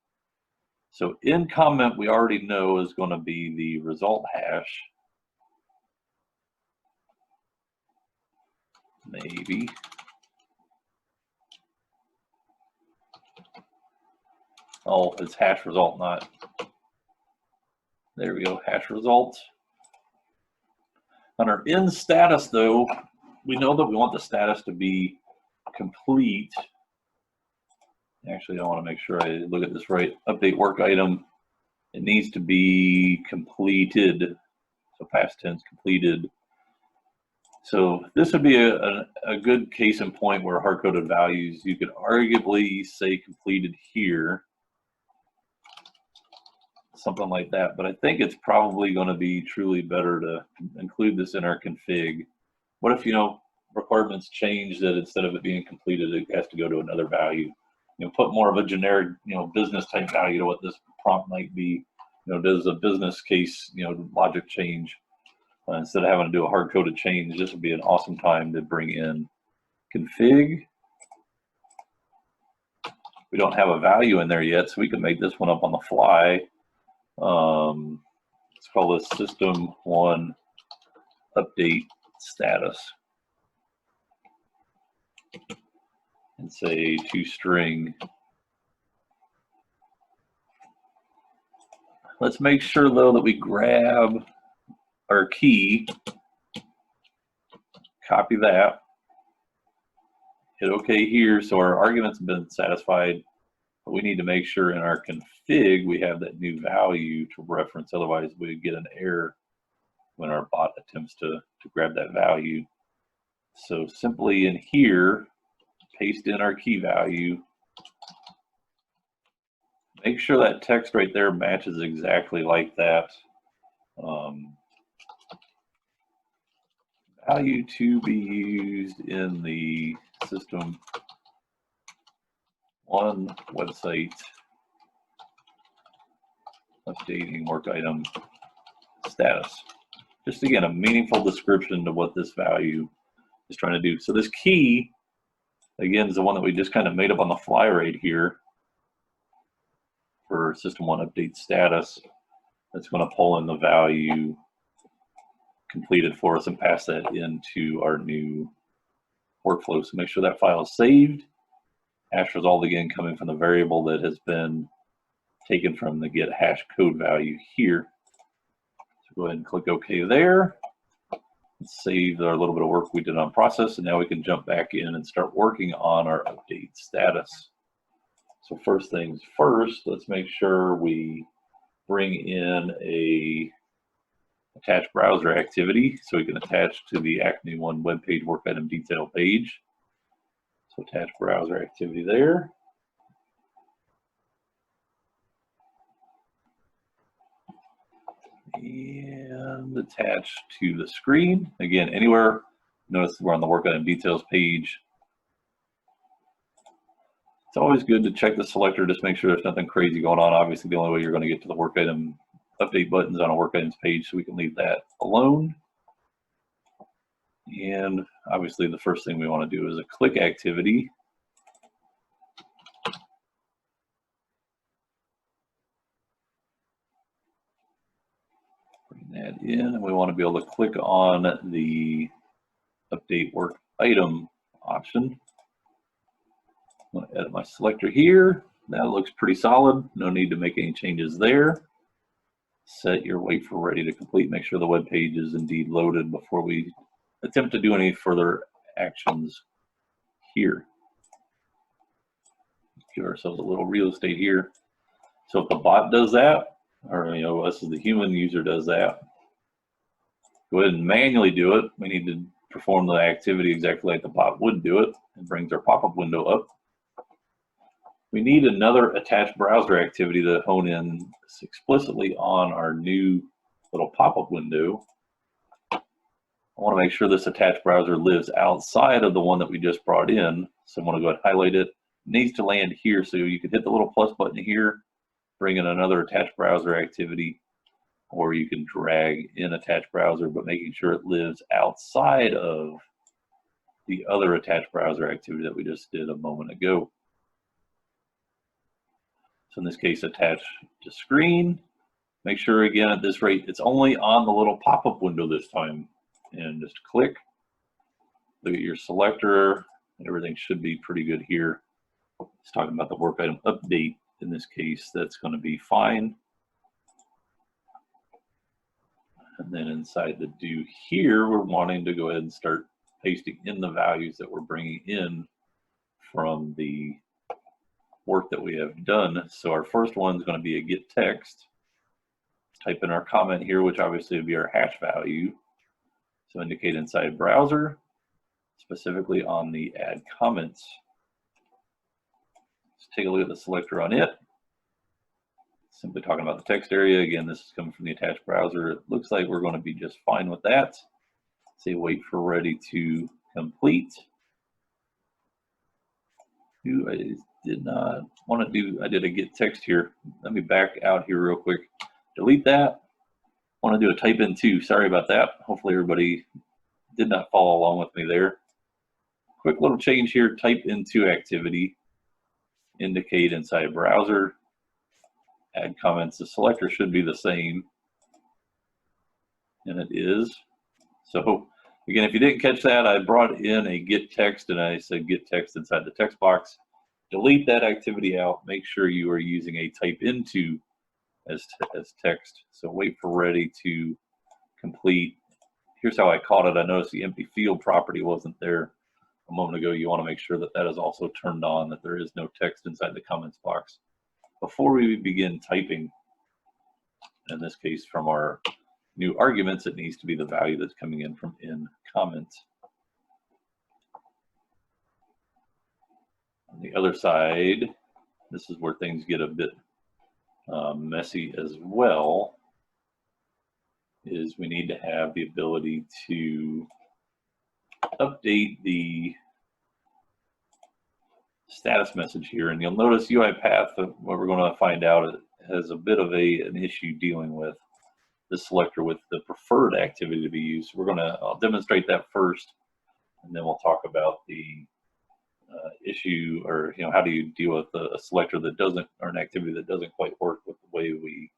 So in comment, we already know is going to be the result hash. Maybe. Oh, it's hash result, not. There we go, hash result. On our in status, though, we know that we want the status to be complete. Actually, I want to make sure I look at this right. Update work item. It needs to be completed. So past tense, completed. So this would be a good case in point where hard-coded values, you could arguably say completed here. Something like that, but I think it's probably going to be truly better to include this in our config. What if, requirements change that instead of it being completed, it has to go to another value? Put more of a generic, business type value to what this prompt might be. Does a business case, logic change? Instead of having to do a hard-coded change, this would be an awesome time to bring in config. We don't have a value in there yet, so we can make this one up on the fly. Let's call this system1 update status and say toString. Let's make sure though that we grab our key, copy that, hit OK here. So our arguments have been satisfied, but we need to make sure in our config we have that new value to reference. Otherwise, we get an error when our bot attempts to grab that value. So simply in here, paste in our key value. Make sure that text right there matches exactly like that. Value to be used in the system one website updating work item status. Just again, a meaningful description of what this value is trying to do. So this key, again, is the one that we just kind of made up on the fly right here for system one update status. That's going to pull in the value completed for us and pass that into our new workflow. So make sure that file is saved. Hash result, again, coming from the variable that has been taken from the get hash code value here. So go ahead and click OK there. Save our little bit of work we did on process, and now we can jump back in and start working on our update status. So first things first, let's make sure we bring in a attach browser activity so we can attach to the Acme One web page work item detail page. So attach browser activity there. And attach to the screen. Again, anywhere. Notice we're on the work item details page. It's always good to check the selector, just make sure there's nothing crazy going on. Obviously, the only way you're going to get to the work item update buttons on a work items page, so we can leave that alone. And obviously, the first thing we want to do is a click activity. Bring that in, and we want to be able to click on the update work item option. I'm going to edit my selector here. That looks pretty solid. No need to make any changes there. Set your wait for ready to complete. Make sure the web page is indeed loaded before we attempt to do any further actions here. Give ourselves a little real estate here. So if the bot does that, or us as the human user does that, go ahead and manually do it. We need to perform the activity exactly like the bot would do it. It brings our pop-up window up. We need another attached browser activity to hone in explicitly on our new little pop-up window. I want to make sure this attached browser lives outside of the one that we just brought in. So I'm going to go ahead and highlight it. It needs to land here. So you can hit the little plus button here, bring in another attached browser activity, or you can drag in attached browser, but making sure it lives outside of the other attached browser activity that we just did a moment ago. So in this case, attach to screen. Make sure again at this rate, it's only on the little pop-up window this time. And just click, look at your selector, and everything should be pretty good here. It's talking about the work item update. In this case, that's going to be fine. And then inside the do here, we're wanting to go ahead and start pasting in the values that we're bringing in from the work that we have done. So our first one is going to be a get text. Type in our comment here, which obviously would be our hash value. So indicate inside browser, specifically on the add comments. Let's take a look at the selector on it. Simply talking about the text area. Again, this is coming from the attached browser. It looks like we're going to be just fine with that. Say wait for ready to complete. I did not want to do, I did a get text here. Let me back out here real quick. Delete that. Want to do a type in too. Sorry about that. Hopefully everybody did not follow along with me there. Quick little change here. Type into activity. Indicate inside browser. Add comments. The selector should be the same. And it is. So again, if you didn't catch that, I brought in a get text and I said get text inside the text box. Delete that activity out. Make sure you are using a type into as text. So wait for ready to complete. Here's how I caught it. I noticed the empty field property wasn't there a moment ago. You want to make sure that that is also turned on, that there is no text inside the comments box. Before we begin typing, in this case from our new arguments, it needs to be the value that's coming in from in comments. On the other side, this is where things get a bit messy as well, is we need to have the ability to update the status message here. And you'll notice UiPath, what we're going to find out, it has a bit of an issue dealing with the selector with the preferred activity to be used. We're going to, I'll demonstrate that first, and then we'll talk about the issue, or how do you deal with a selector that doesn't, or an activity that doesn't quite work with the way we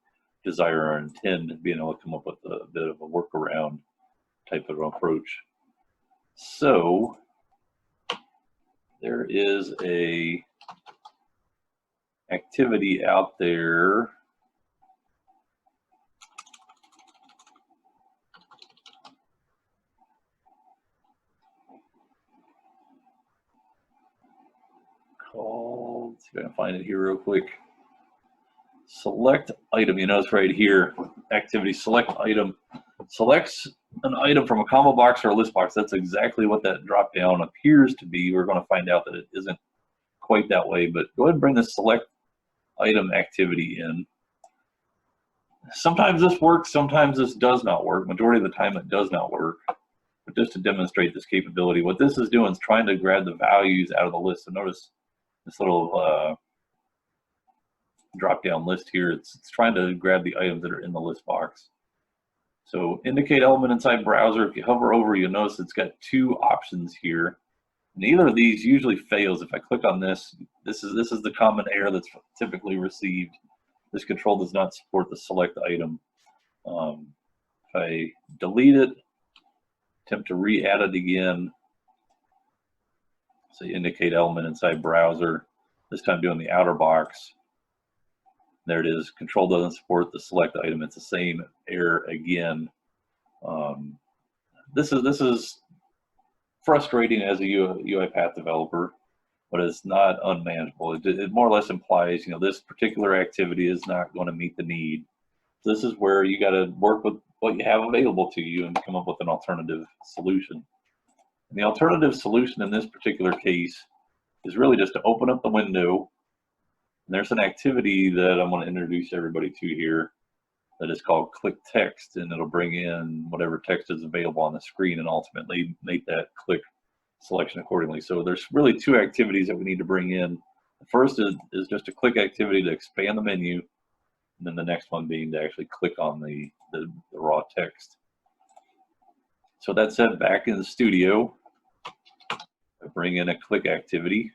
desire or intend, being able to come up with a bit of a workaround type of approach. So there is a activity out there called, let's see if I can find it here real quick. Select item. You notice right here, activity select item selects an item from a combo box or a list box. That's exactly what that drop down appears to be. We're going to find out that it isn't quite that way, but go ahead and bring the select item activity in. Sometimes this works, sometimes this does not work. Majority of the time it does not work. But just to demonstrate this capability, what this is doing is trying to grab the values out of the list. So notice this little drop down list here. It's trying to grab the items that are in the list box. So indicate element inside browser. If you hover over, you'll notice it's got two options here. Neither of these usually fails. If I click on this, this is the common error that's typically received. This control does not support the select item. If I delete it, attempt to re-add it again, say indicate element inside browser, this time doing the outer box. There it is. Control doesn't support the select item. It's the same error again. This is frustrating as a UiPath developer but it's not unmanageable. It more or less implies, this particular activity is not going to meet the need. This is where you got to work with what you have available to you and come up with an alternative solution. And the alternative solution in this particular case is really just to open up the window. And there's an activity that I'm going to introduce everybody to here that is called click text, and it'll bring in whatever text is available on the screen and ultimately make that click selection accordingly. So there's really two activities that we need to bring in. The first is just a click activity to expand the menu, and then the next one being to actually click on the raw text. So that said, back in the studio, I bring in a click activity.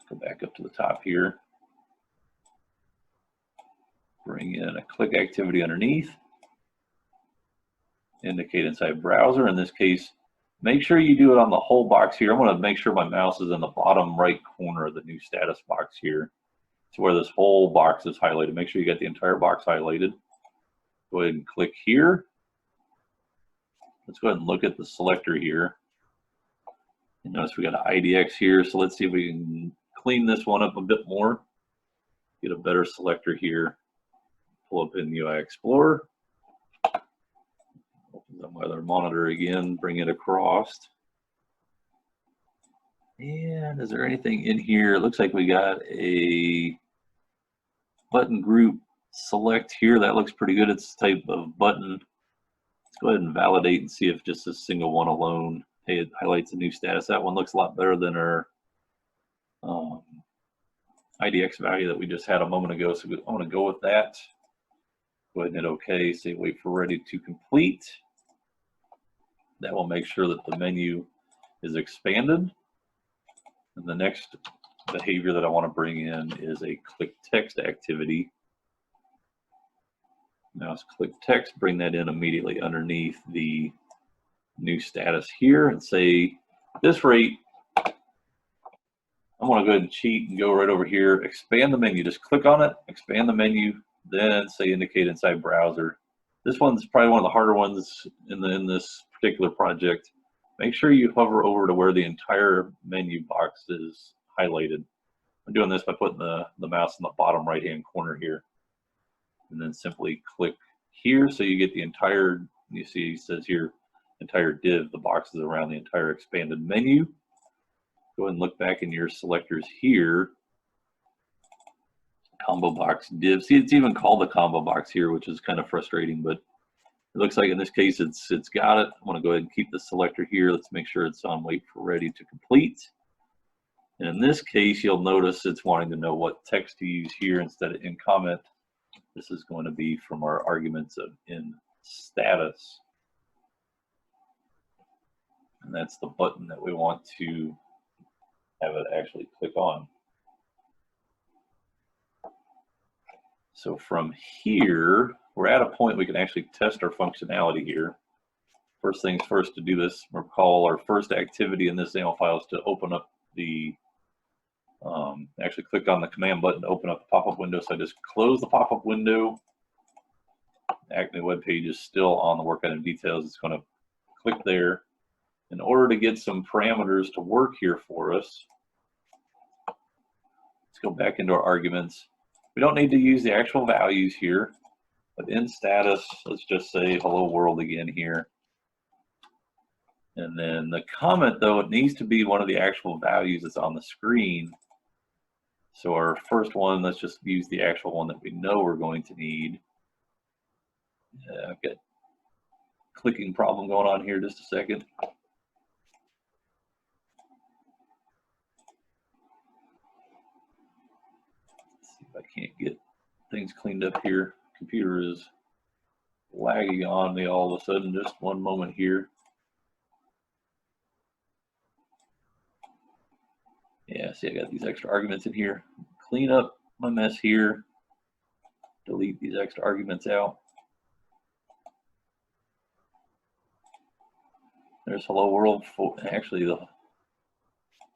Go back up to the top here. Bring in a click activity underneath. Indicate inside browser. In this case, make sure you do it on the whole box here. I'm going to make sure my mouse is in the bottom right corner of the new status box here, to where this whole box is highlighted. Make sure you got the entire box highlighted. Go ahead and click here. Let's go ahead and look at the selector here. And notice we got an IDX here, so let's see if we can clean this one up a bit more. Get a better selector here. Pull up in UI Explorer. Open up my other monitor again, bring it across. And is there anything in here? It looks like we got a button group select here. That looks pretty good. It's the type of button. Let's go ahead and validate and see if just a single one alone, hey, it highlights a new status. That one looks a lot better than our IDX value that we just had a moment ago. So I'm going to go with that. Go ahead and hit OK. Say wait for ready to complete. That will make sure that the menu is expanded. And the next behavior that I want to bring in is a click text activity. Now it's click text, bring that in immediately underneath the new status here and say, at this rate, I'm going to go ahead and cheat and go right over here, expand the menu. Just click on it, expand the menu, then say indicate inside browser. This one's probably one of the harder ones in this particular project. Make sure you hover over to where the entire menu box is highlighted. I'm doing this by putting the mouse in the bottom right hand corner here. And then simply click here so you get the entire, you see it says here, entire div, the boxes around the entire expanded menu. Go ahead and look back in your selectors here. Combo box div. See, it's even called the combo box here, which is kind of frustrating, but it looks like in this case it's got it. I'm going to go ahead and keep the selector here. Let's make sure it's on wait for ready to complete. And in this case, you'll notice it's wanting to know what text to use here instead of in comment. This is going to be from our arguments of in status. And that's the button that we want to have it actually click on. So from here, we're at a point we can actually test our functionality here. First things first, to do this, recall our first activity in this XAML file is to open up the, actually click on the command button to open up the pop-up window. So I just close the pop-up window. Acme web page is still on the work item details. It's going to click there. In order to get some parameters to work here for us, let's go back into our arguments. We don't need to use the actual values here, but in status, let's just say hello world again here. And then the comment, though, it needs to be one of the actual values that's on the screen. So our first one, let's just use the actual one that we know we're going to need. I've got a clicking problem going on here, just a second. Let's see if I can't get things cleaned up here. Computer is lagging on me all of a sudden. Just one moment here. Yeah, see, I got these extra arguments in here. Clean up my mess here. Delete these extra arguments out. There's hello world. Actually,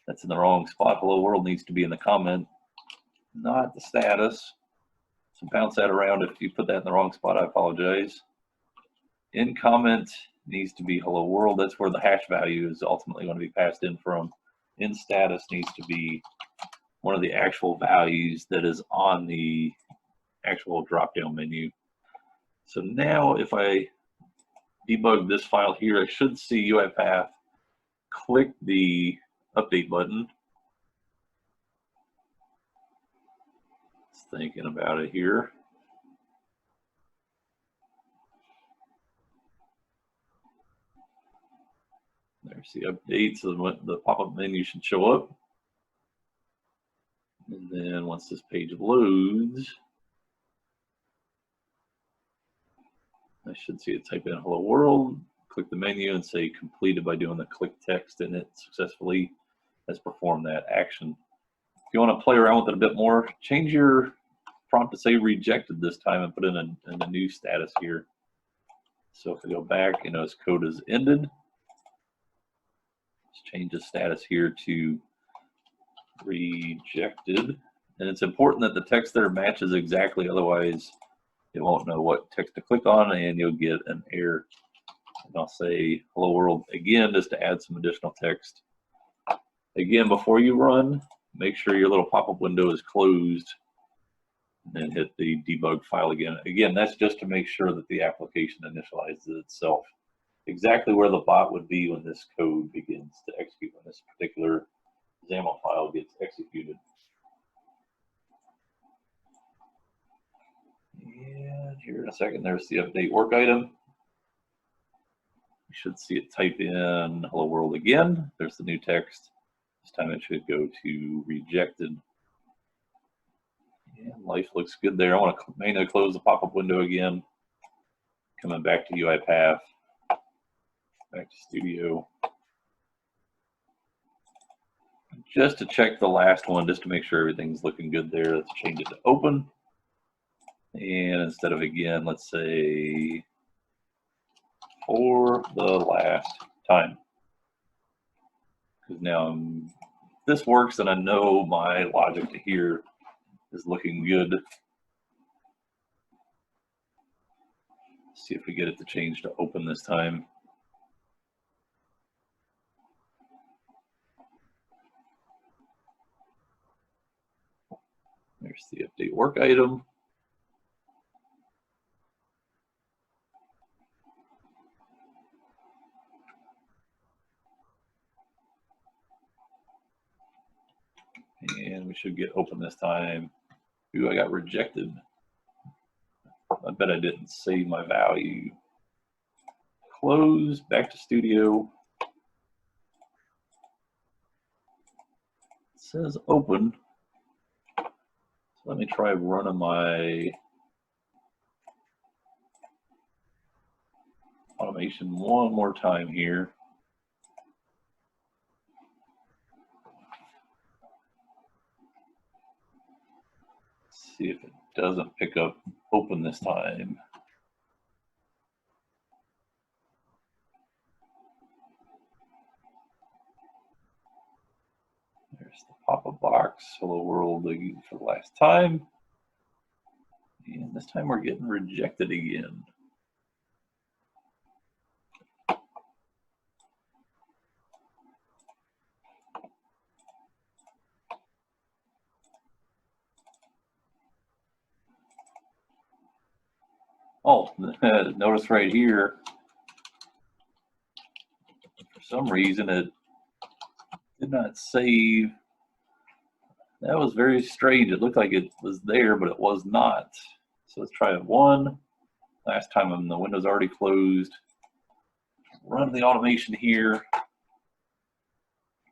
that's in the wrong spot. Hello world needs to be in the comment, not the status. So bounce that around. If you put that in the wrong spot, I apologize. In comment needs to be hello world. That's where the hash value is ultimately going to be passed in from. In status needs to be one of the actual values that is on the actual drop-down menu. So now if I debug this file here, I should see UiPath. Click the update button. Just thinking about it here. There's the update, so the pop-up menu should show up. And then once this page loads, I should see it type in hello world, click the menu and say completed by doing the click text, and it successfully has performed that action. If you want to play around with it a bit more, change your prompt to say rejected this time and put in a new status here. So if I go back, you notice code is ended. Let's change the status here to rejected. And it's important that the text there matches exactly, otherwise it won't know what text to click on and you'll get an error. And I'll say hello world again just to add some additional text. Again, before you run, make sure your little pop-up window is closed and then hit the debug file again. Again, that's just to make sure that the application initializes itself exactly where the bot would be when this code begins to execute, when this particular XAML file gets executed. And here in a second, there's the update work item. You should see it type in hello world again. There's the new text. This time it should go to rejected. Yeah, life looks good there. I want to manually close the pop-up window again. Coming back to UiPath, back to Studio. Just to check the last one, just to make sure everything's looking good there, let's change it to open. And instead of again, let's say for the last time. Because now this works and I know my logic to here is looking good. Let's see if we get it to change to open this time. There's the update work item. And we should get open this time. Ooh, I got rejected. I bet I didn't save my value. Close, back to Studio. It says open. So let me try running my automation one more time here. Let's see if it doesn't pick up open this time. There's the pop-up box, hello world for the last time. And this time we're getting rejected again. Oh, notice right here, for some reason it did not save. That was very strange. It looked like it was there, but it was not. So let's try it one. Last time the window's already closed. Run the automation here.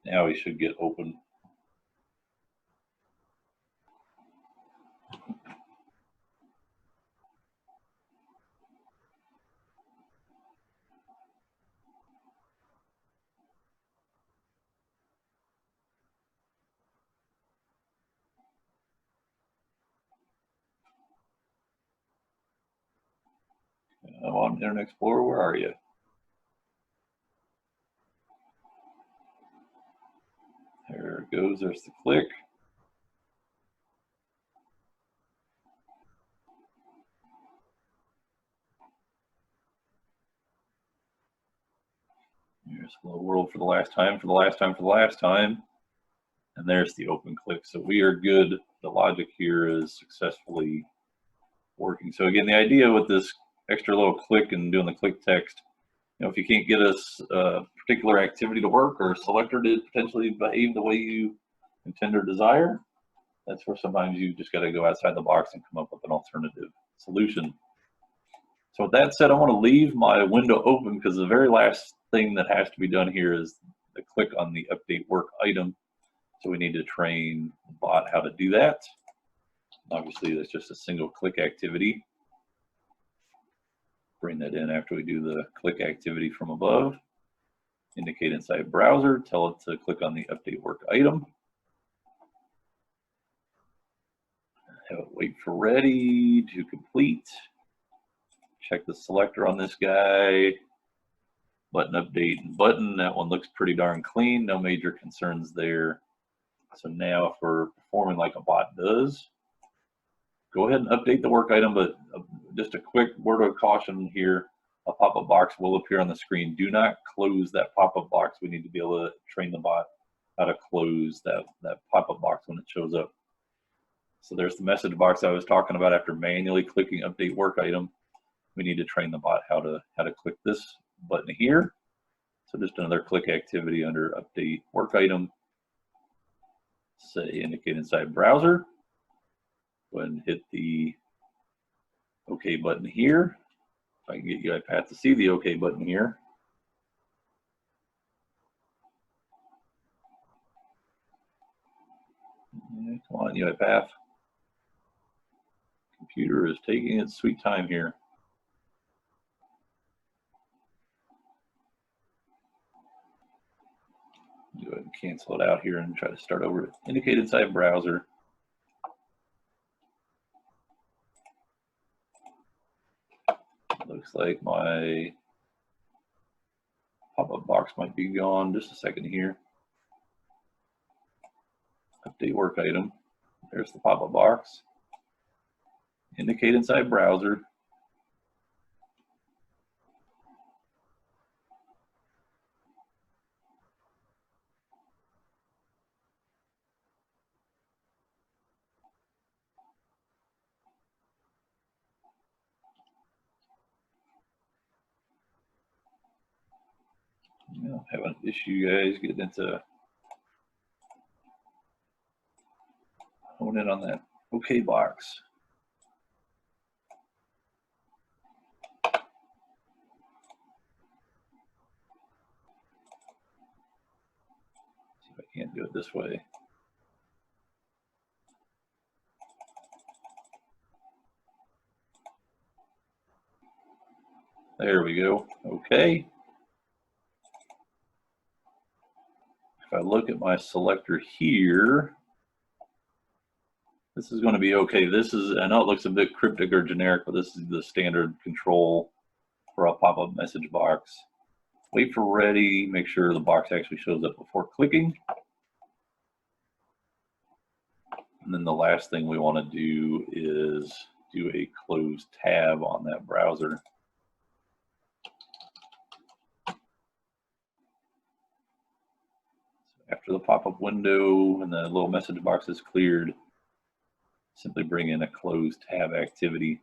Now we should get open. I'm on Internet Explorer. Where are you? There it goes. There's the click. Here's Hello World for the last time, for the last time, for the last time. And there's the open click. So we are good. The logic here is successfully working. So again, the idea with this extra little click and doing the click text, if you can't get a particular activity to work or a selector to potentially behave the way you intend or desire, that's where sometimes you just got to go outside the box and come up with an alternative solution. So with that said, I want to leave my window open because the very last thing that has to be done here is the click on the update work item. So we need to train the bot how to do that. Obviously, that's just a single click activity. Bring that in after we do the click activity from above. Indicate inside browser, tell it to click on the update work item. Have it wait for ready to complete. Check the selector on this guy. Button update and button, that one looks pretty darn clean, no major concerns there. So now if we're performing like a bot does, go ahead and update the work item, but just a quick word of caution here, a pop-up box will appear on the screen. Do not close that pop-up box. We need to be able to train the bot how to close that pop-up box when it shows up. So there's the message box I was talking about after manually clicking update work item. We need to train the bot how to click this button here. So just another click activity under update work item. Say indicate inside browser. Go ahead and hit the OK button here. If I can get UiPath to see the OK button here. Yeah, come on, UiPath. Computer is taking its sweet time here. Go ahead and cancel it out here and try to start over. Indicate inside browser. Looks like my pop-up box might be gone. Just a second here. Update work item. There's the pop-up box. Indicate inside browser. Have an issue, guys, getting into hone in on that OK box. See if I can't do it this way. There we go. Okay. If I look at my selector here, this is going to be okay. This is, I know it looks a bit cryptic or generic, but this is the standard control for a pop-up message box. Wait for ready, make sure the box actually shows up before clicking. And then the last thing we want to do is do a close tab on that browser. After the pop-up window and the little message box is cleared, simply bring in a close tab activity.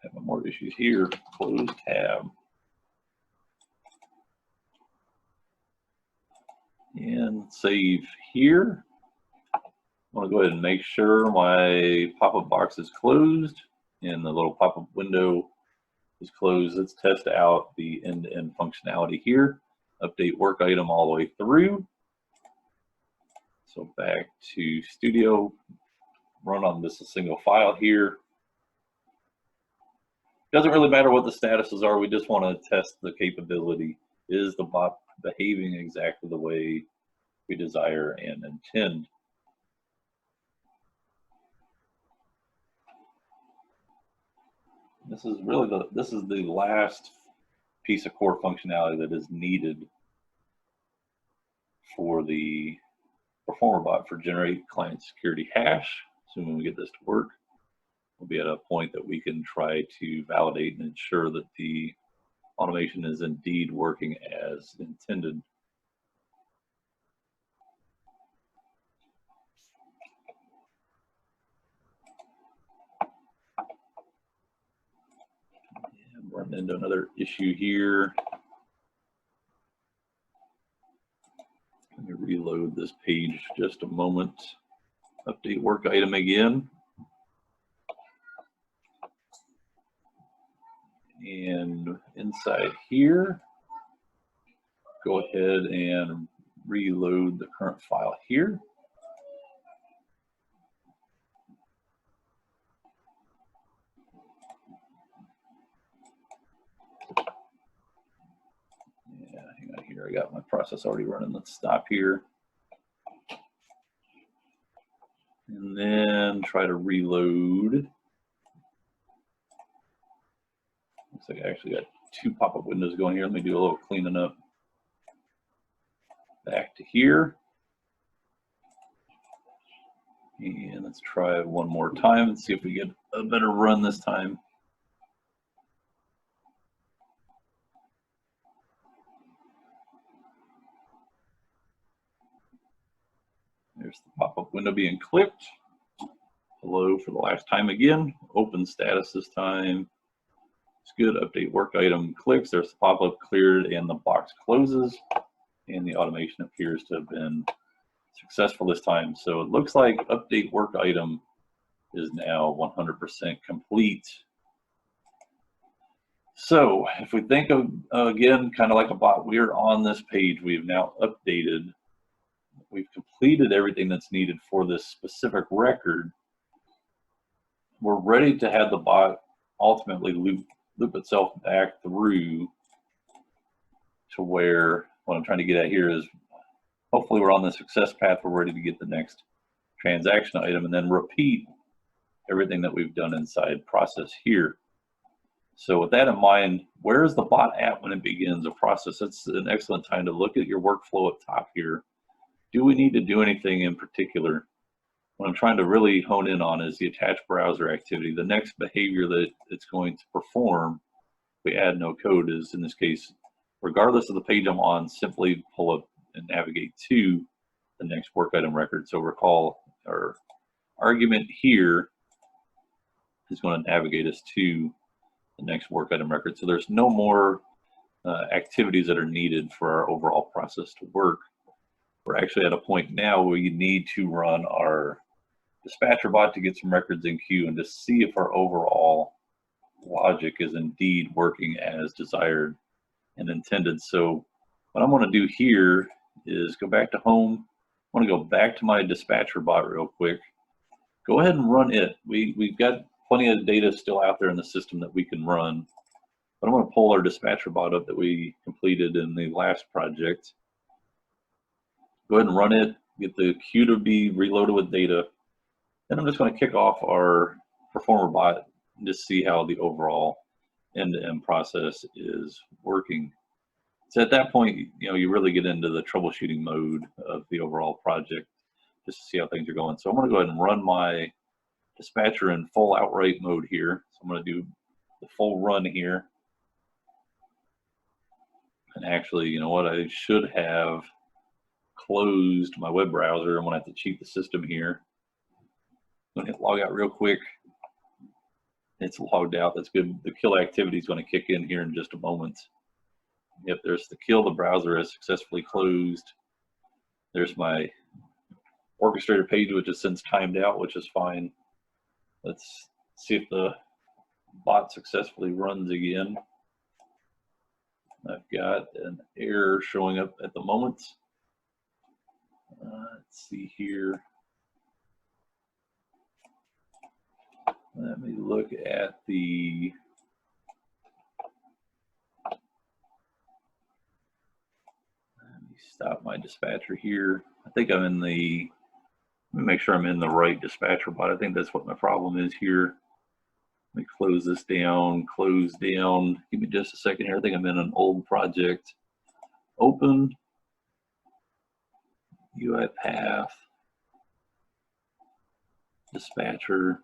Having more issues here. Close tab. And save here. I want to go ahead and make sure my pop-up box is closed and the little pop-up window is closed. Let's test out the end-to-end functionality here. Update work item all the way through. So back to Studio, run on just a single file here. Doesn't really matter what the statuses are. We just want to test the capability. Is the bot behaving exactly the way we desire and intend? This is really the last piece of core functionality that is needed for the Performer bot for generate client security hash. assuming we get this to work, we'll be at a point that we can try to validate and ensure that the automation is indeed working as intended. And run into another issue here. Let me reload this page just a moment. Update work item again. And inside here, go ahead and reload the current file here. Yeah, hang on here. I got my process already running. Let's stop here. And then try to reload. Looks like I actually got two pop-up windows going here. Let me do a little cleaning up. Back to here. And let's try one more time and see if we get a better run this time. There's the pop-up window being clicked. Hello for the last time again. Open status this time. It's good. Update work item clicks. There's the pop-up cleared and the box closes. And the automation appears to have been successful this time. So it looks like update work item is now 100% complete. So if we think of, again, kind of like a bot, we're on this page. We've now updated. We've completed everything that's needed for this specific record. We're ready to have the bot ultimately loop itself back through to where what I'm trying to get at here is hopefully we're on the success path. We're ready to get the next transaction item and then repeat everything that we've done inside process here. So with that in mind, where is the bot at when it begins a process? That's an excellent time to look at your workflow up top here. Do we need to do anything in particular? What I'm trying to really hone in on is the attached browser activity. The next behavior that it's going to perform, if we add no code, is in this case, regardless of the page I'm on, simply pull up and navigate to the next work item record. So recall our argument here is going to navigate us to the next work item record. So there's no more activities that are needed for our overall process to work. We're actually at a point now where you need to run our dispatcher bot to get some records in queue and to see if our overall logic is indeed working as desired and intended. So what I'm going to do here is go back to home. I want to go back to my dispatcher bot real quick. Go ahead and run it. We've got plenty of data still out there in the system that we can run. But I'm going to pull our dispatcher bot up that we completed in the last project. Go ahead and run it, get the queue to be reloaded with data. Then I'm just going to kick off our performer bot and just see how the overall end-to-end process is working. So at that point, you really get into the troubleshooting mode of the overall project just to see how things are going. So I'm going to go ahead and run my dispatcher in full outright mode here. So I'm going to do the full run here. And actually, you know what, I should have closed my web browser. I'm going to have to cheat the system here. I'm going to hit log out real quick. It's logged out. That's good. The kill activity is going to kick in here in just a moment. Yep, there's the kill. The browser is successfully closed. There's my orchestrator page, which is since timed out, which is fine. Let's see if the bot successfully runs again. I've got an error showing up at the moment. Let's see here. Let me look at the stop my dispatcher here. I think I'm in the, let me make sure I'm in the right dispatcher bot. I think that's what my problem is here. Let me close this down, close down. Give me just a second here. I think I'm in an old project. Open, UiPath. dispatcher.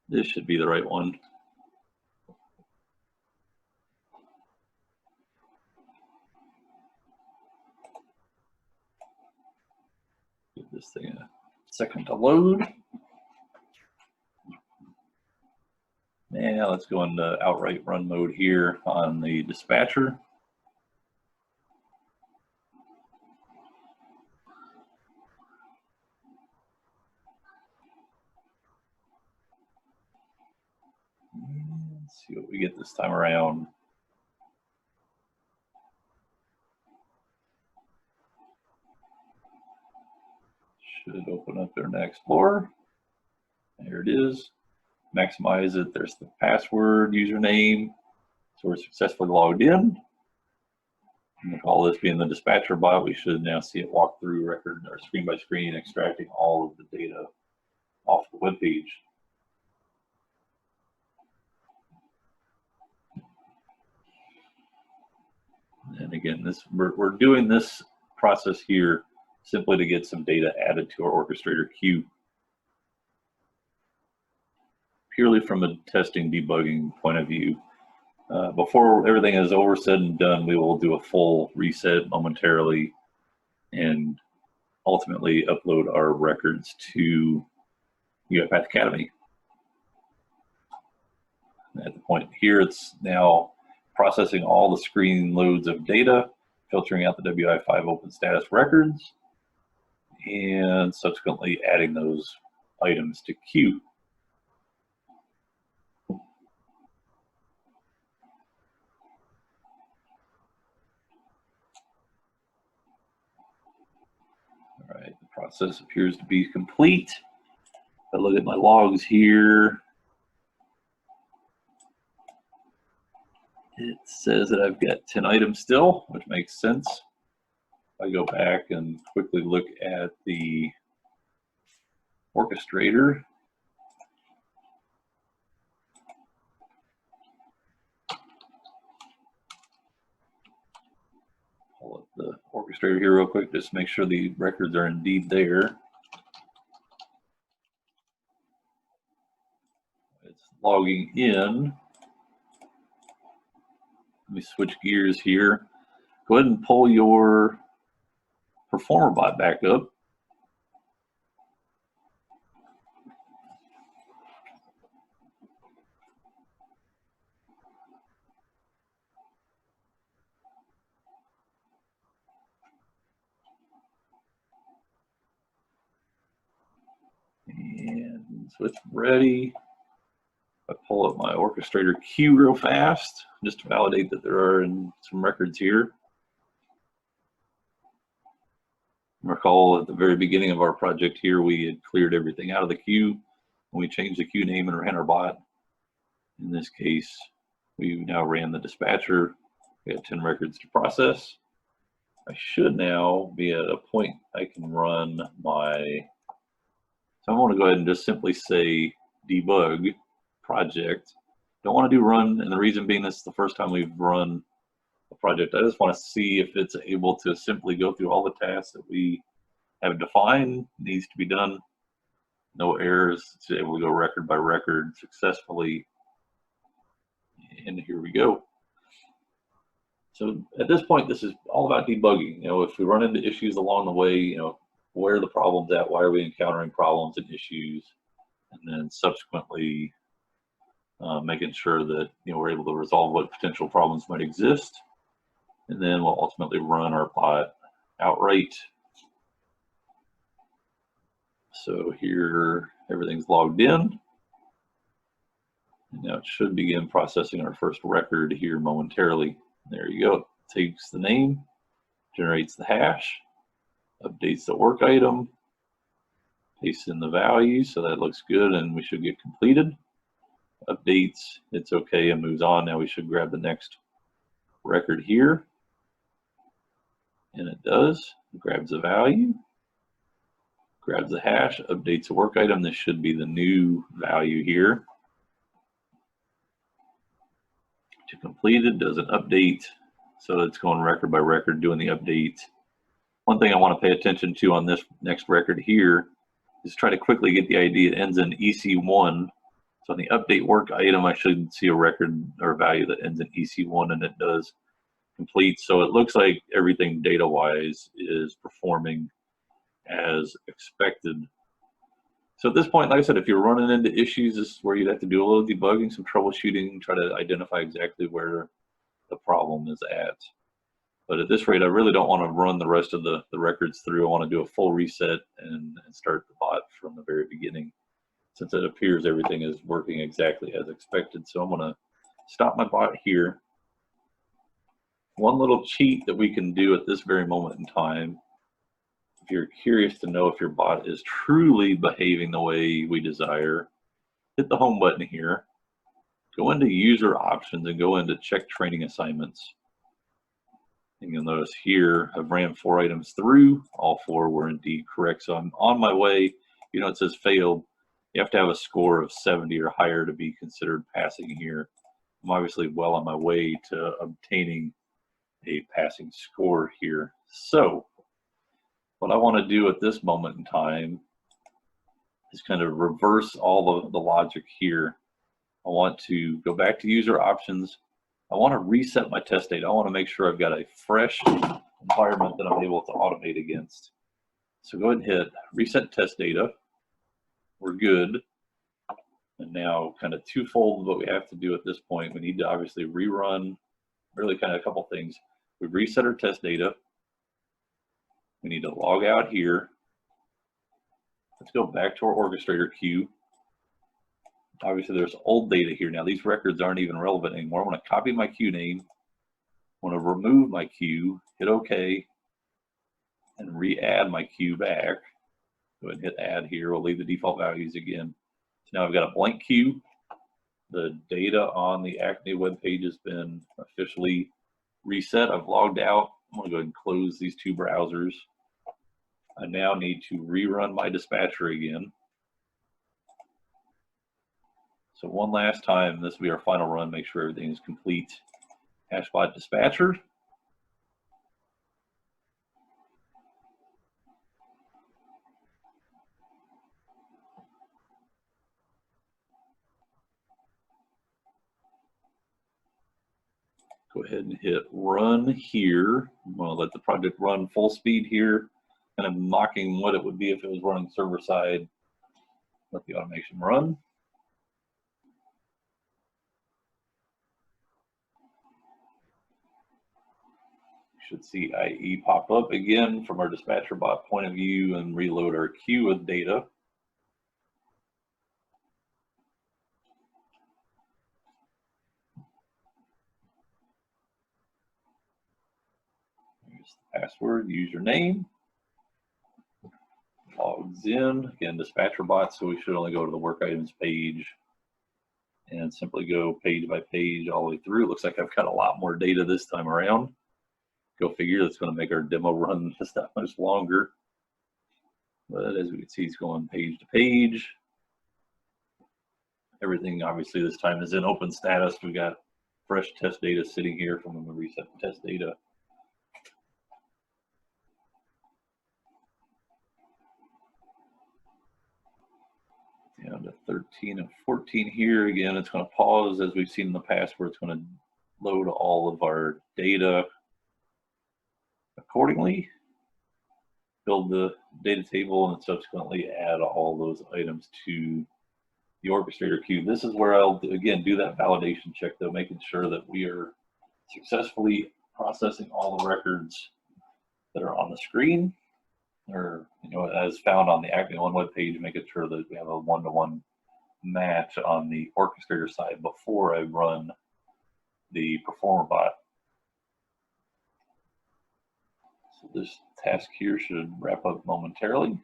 This should be the right one. Give this thing a second to load. Now let's go into outright run mode here on the dispatcher. Let's see what we get this time around. Should open up Internet Explorer. There it is. Maximize it. There's the password, username. So we're successfully logged in. And with all this being the dispatcher bot, we should now see it walk through record or screen by screen, extracting all of the data off the web page. And again, we're doing this process here simply to get some data added to our orchestrator queue, purely from a testing debugging point of view. Before everything is over, said and done, we will do a full reset momentarily and ultimately upload our records to UiPath Academy. At the point here, it's now processing all the screen loads of data, filtering out the WI5 open status records, and subsequently adding those items to queue. All right, the process appears to be complete. If I look at my logs here, it says that I've got 10 items still, which makes sense. If I go back and quickly look at the orchestrator, pull up the orchestrator here real quick, just make sure the records are indeed there. It's logging in. Let me switch gears here. Go ahead and pull your Performer bot back up. And so it's ready. I pull up my orchestrator queue real fast, just to validate that there are some records here. Recall at the very beginning of our project here, we had cleared everything out of the queue, and we changed the queue name and ran our bot. In this case, we now ran the dispatcher. We had 10 records to process. I should now be at a point I can run my, so I want to go ahead and just simply say debug project. Don't want to do run, and the reason being this is the first time we've run a project. I just want to see if it's able to simply go through all the tasks that we have defined, needs to be done, no errors, it's able to go record by record successfully. And here we go. So at this point, this is all about debugging. You know, if we run into issues along the way, you know, where are the problems at? Why are we encountering problems and issues? And then subsequently making sure that, you know, we're able to resolve what potential problems might exist. And then we'll ultimately run our bot outright. So here, everything's logged in. And now it should begin processing our first record here momentarily. There you go. It takes the name, generates the hash, updates the work item, pastes in the value, so that looks good, and we should get completed. Updates, it's okay, and moves on. Now we should grab the next record here. And it does. It grabs the value, grabs the hash, updates the work item. This should be the new value here. To complete it, does an update. So it's going record by record, doing the update. One thing I want to pay attention to on this next record here Just try to quickly get the ID. It ends in EC1. So on the update work item, I should see a record or value that ends in EC1, and it does complete. So it looks like everything data-wise is performing as expected. So at this point, like I said, if you're running into issues, this is where you'd have to do a little debugging, some troubleshooting, try to identify exactly where the problem is at. But at this rate, I really don't want to run the rest of the records through. I want to do a full reset and start the bot from the very beginning, since it appears everything is working exactly as expected. So I'm going to stop my bot here. One little cheat that we can do at this very moment in time, if you're curious to know if your bot is truly behaving the way we desire, hit the home button here, go into user options and go into check training assignments. And you'll notice here I've ran 4 items through. All 4 were indeed correct. So I'm on my way. You know, it says failed. You have to have a score of 70 or higher to be considered passing here. I'm obviously well on my way to obtaining a passing score here. So what I want to do at this moment in time is kind of reverse all the logic here. I want to go back to user options. I want to reset my test data. I want to make sure I've got a fresh environment that I'm able to automate against. So go ahead and hit reset test data. We're good. And now kind of twofold what we have to do at this point. We need to obviously rerun, really kind of a couple things. We've reset our test data. We need to log out here. Let's go back to our orchestrator queue. Obviously there's old data here. Now these records aren't even relevant anymore. I'm going to copy my queue name. I'm going to remove my queue, hit OK, and re-add my queue back. Go ahead and hit add here. We'll leave the default values again. So now I've got a blank queue. The data on the Acme web page has been officially reset. I've logged out. I'm going to go ahead and close these 2 browsers. I now need to rerun my dispatcher again. So one last time, this will be our final run, make sure everything is complete. Hashbot dispatcher. Go ahead and hit run here. I'm going to let the project run full speed here, kind of mocking what it would be if it was running server side. Let the automation run. You should see IE pop up again from our dispatcher bot point of view and reload our queue with data. Here's the password, username. Logs in, again, dispatcher bot, so we should only go to the work items page and simply go page by page all the way through. It looks like I've got a lot more data this time around. Go figure, that's going to make our demo run just that much longer. But as we can see, it's going page to page. Everything obviously this time is in open status. We got fresh test data sitting here from when we reset the test data. Down to 13 and 14 here. Again, it's going to pause as we've seen in the past where it's going to load all of our data accordingly, build the data table, and subsequently add all those items to the orchestrator queue. This is where I'll, again, do that validation check, though, making sure that we are successfully processing all the records that are on the screen, or, you know, as found on the Acme One web page, making sure that we have a one-to-one match on the orchestrator side before I run the performer bot. So this task here should wrap up momentarily.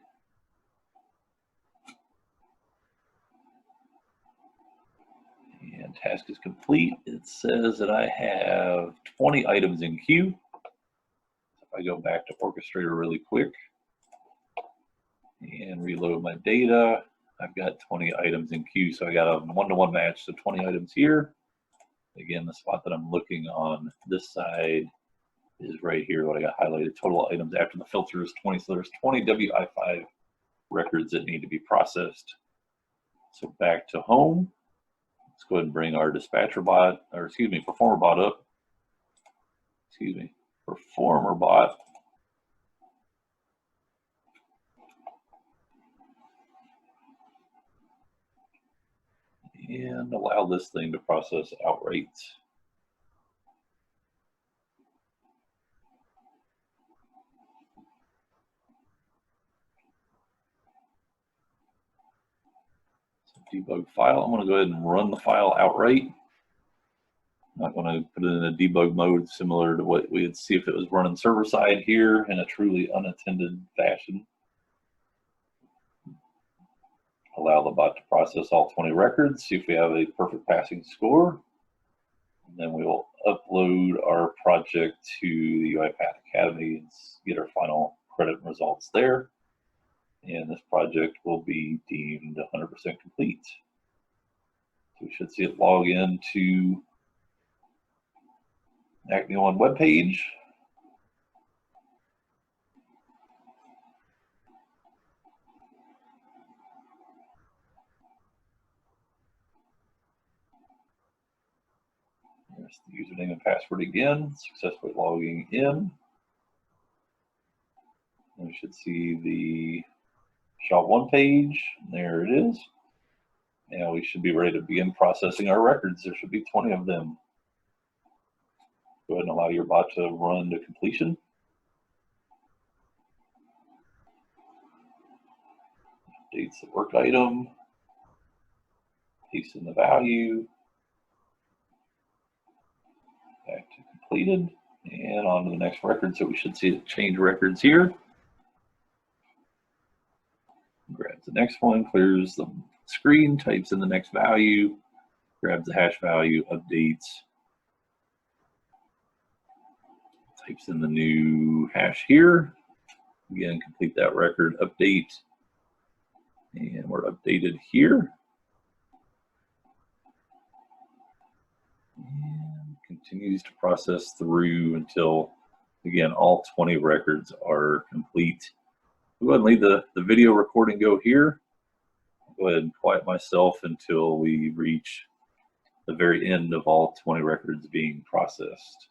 And task is complete. It says that I have 20 items in queue. If I go back to orchestrator really quick and reload my data, I've got 20 items in queue. So I got a one-to-one match, so 20 items here. Again, the spot that I'm looking on this side is right here, what I got highlighted. Total items after the filter is 20, so there's 20 WI5 records that need to be processed. So back to home. Let's go ahead and bring our dispatcher bot, or excuse me, performer bot up. Excuse me, performer bot. And allow this thing to process outrights. So debug file. I'm going to go ahead and run the file outright. I'm not going to put it in a debug mode similar to what we'd see if it was running server side here in a truly unattended fashion. Allow the bot to process all 20 records, see if we have a perfect passing score. And then we will upload our project to the UiPath Academy and get our final credit results there. And this project will be deemed 100% complete. So we should see it log into Acme One webpage. There's the username and password again, successfully logging in. And we should see the SHA-1 page. There it is. Now we should be ready to begin processing our records. There should be 20 of them. Go ahead and allow your bot to run to completion. Updates the work item. Paste in the value. Back to completed. And on to the next record. So we should see it change records here. Grabs the next one, clears the screen, types in the next value, grabs the hash value, updates, types in the new hash here. Again, complete that record update. And we're updated here. And continues to process through until, again, all 20 records are complete. I'll go ahead and leave the video recording go here. I'll go ahead and quiet myself until we reach the very end of all 20 records being processed.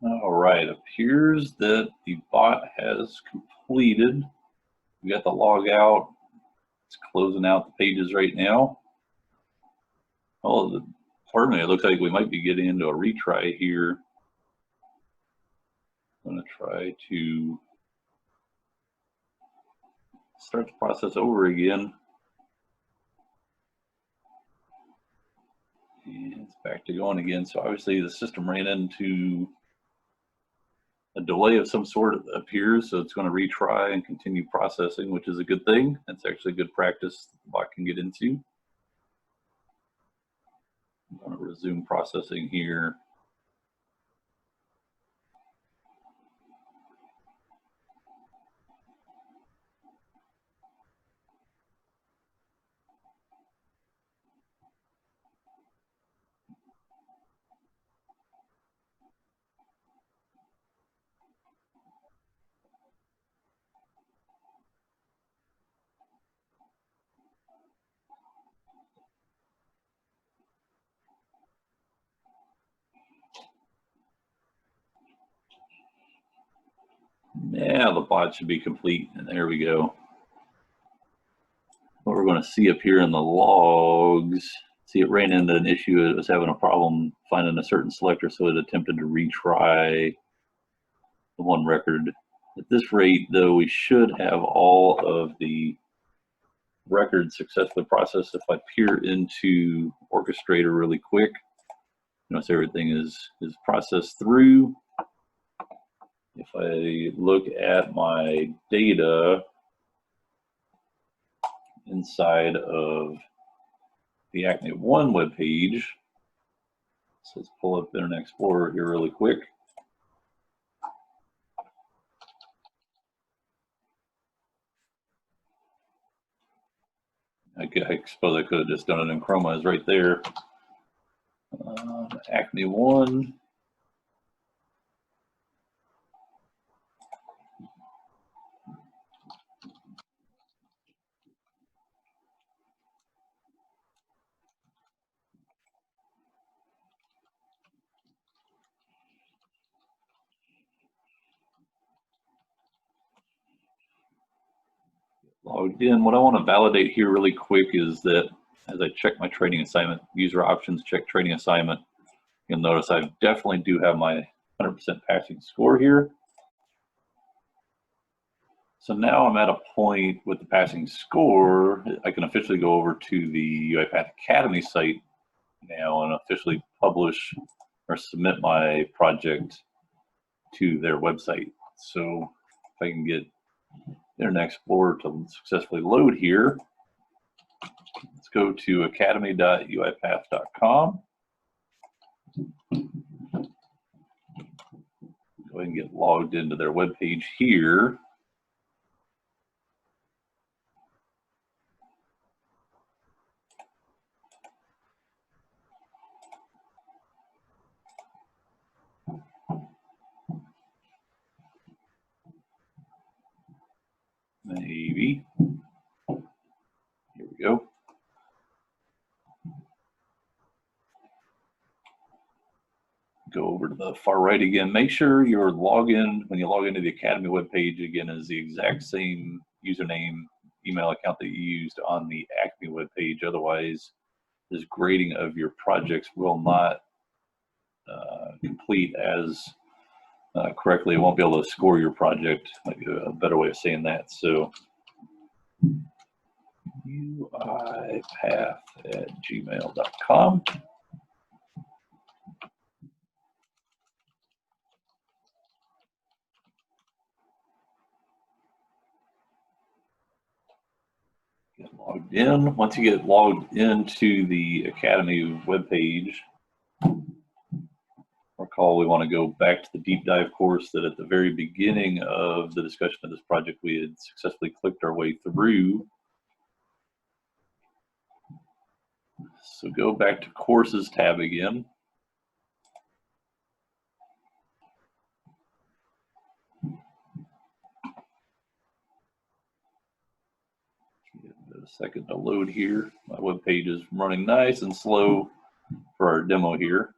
All right, appears that the bot has completed. We got the log out. It's closing out the pages right now. Oh, pardon me, it looks like we might be getting into a retry here. I'm going to try to start the process over again. And it's back to going again. So obviously the system ran into a delay of some sort up here, so it's going to retry and continue processing, which is a good thing. That's actually good practice the bot can get into. I'm going to resume processing here. Yeah, the bot should be complete, and there we go. What we're going to see up here in the logs, see it ran into an issue. It was having a problem finding a certain selector, so it attempted to retry the one record. At this rate, though, we should have all of the records successfully processed. If I peer into Orchestrator really quick, notice everything is processed through. If I look at my data inside of the Acme One web page, so let's pull up Internet Explorer here really quick. I suppose I could have just done it in Chroma. Is right there. Acme One. Logged in. What I want to validate here really quick is that as I check my training assignment, user options, check training assignment, you'll notice I definitely do have my 100% passing score here. So now I'm at a point with the passing score, I can officially go over to the UiPath Academy site now and officially publish or submit my project to their website. So if I can get Internet Explorer to successfully load here, let's go to academy.uipath.com. Go ahead and get logged into their webpage here. Maybe. Here we go. Go over to the far right again. Make sure your login, when you log into the Academy webpage, again, is the exact same username, email account that you used on the Acme webpage. Otherwise, this grading of your projects will not complete as correctly. It won't be able to score your project. Might be a better way of saying that. So uipath@gmail.com. Get logged in. Once you get logged into the Academy webpage, recall we want to go back to the deep dive course that at the very beginning of the discussion of this project we had successfully clicked our way through. So go back to Courses tab again. Give it a second to load here. My web page is running nice and slow for our demo here.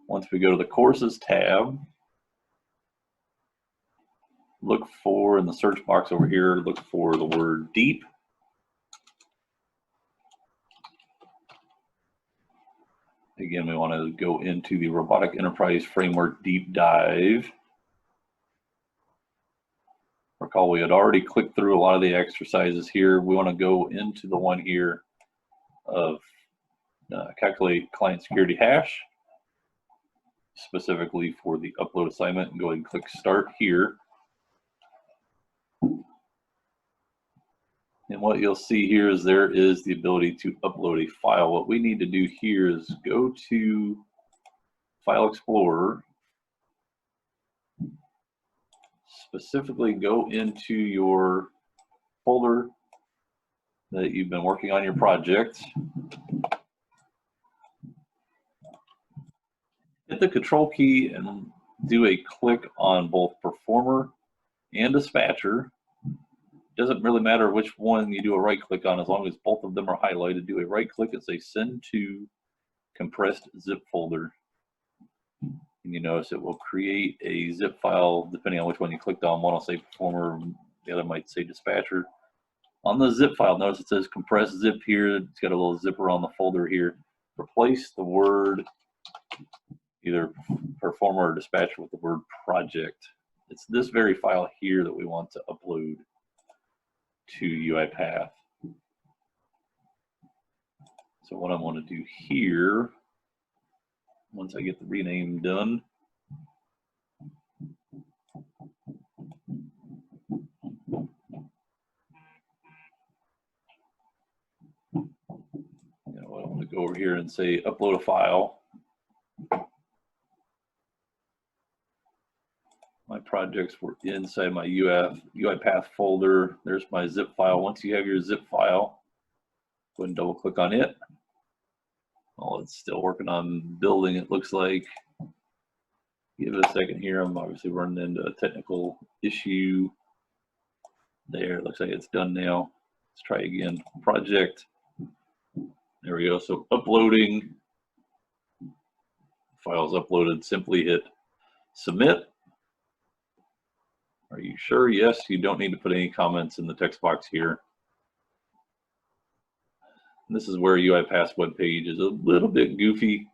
Once we go to the courses tab, look for, in the search box over here, look for the word deep. Again, we want to go into the Robotic Enterprise Framework Deep Dive. Recall we had already clicked through a lot of the exercises here. We want to go into the one here of calculate client security hash, specifically for the upload assignment, and go ahead and click start here. And what you'll see here is there is the ability to upload a file. What we need to do here is go to File Explorer, specifically go into your folder that you've been working on your project. Hit the control key and do a click on both Performer and Dispatcher. Doesn't really matter which one you do a right click on, as long as both of them are highlighted. Do a right click and say send to compressed zip folder. And you notice it will create a zip file depending on which one you clicked on. One will say Performer, the other might say Dispatcher. On the zip file, notice it says compressed zip here. It's got a little zipper on the folder here. Replace the word either Performer or Dispatcher with the word project. It's this very file here that we want to upload to UiPath. So what I'm going to do here, once I get the rename done, I want to go over here and say upload a file. My projects were inside my UiPath folder. There's my zip file. Once you have your zip file, go ahead and double click on it. Well, it's still working on building, it looks like. Give it a second here. I'm obviously running into a technical issue there. It looks like it's done now. Let's try again. Project. There we go. So uploading. Files uploaded. Simply hit submit. Are you sure? Yes, you don't need to put any comments in the text box here. And this is where UiPath's web page is a little bit goofy.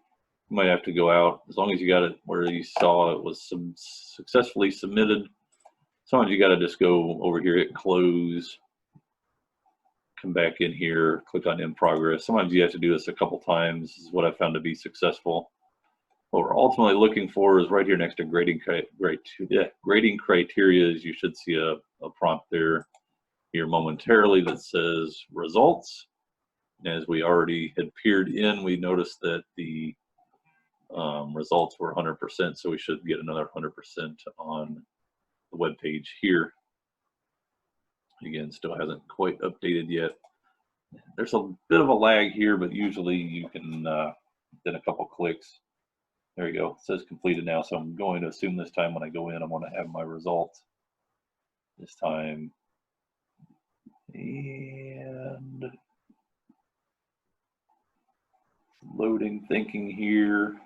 You might have to go out. As long as you got it where you saw it was successfully submitted, sometimes you got to just go over here, hit close, come back in here, click on in progress. Sometimes you have to do this a couple times. This is what I found to be successful. What we're ultimately looking for is right here next to grading criteria. You should see a prompt there here momentarily that says results. As we already had peered in, we noticed that the results were 100%, so we should get another 100% on the web page here. Again, still hasn't quite updated yet. There's a bit of a lag here, but usually you can, within a couple clicks. There you go. It says completed now, so I'm going to assume this time when I go in, I'm going to have my results this time. And loading, thinking here.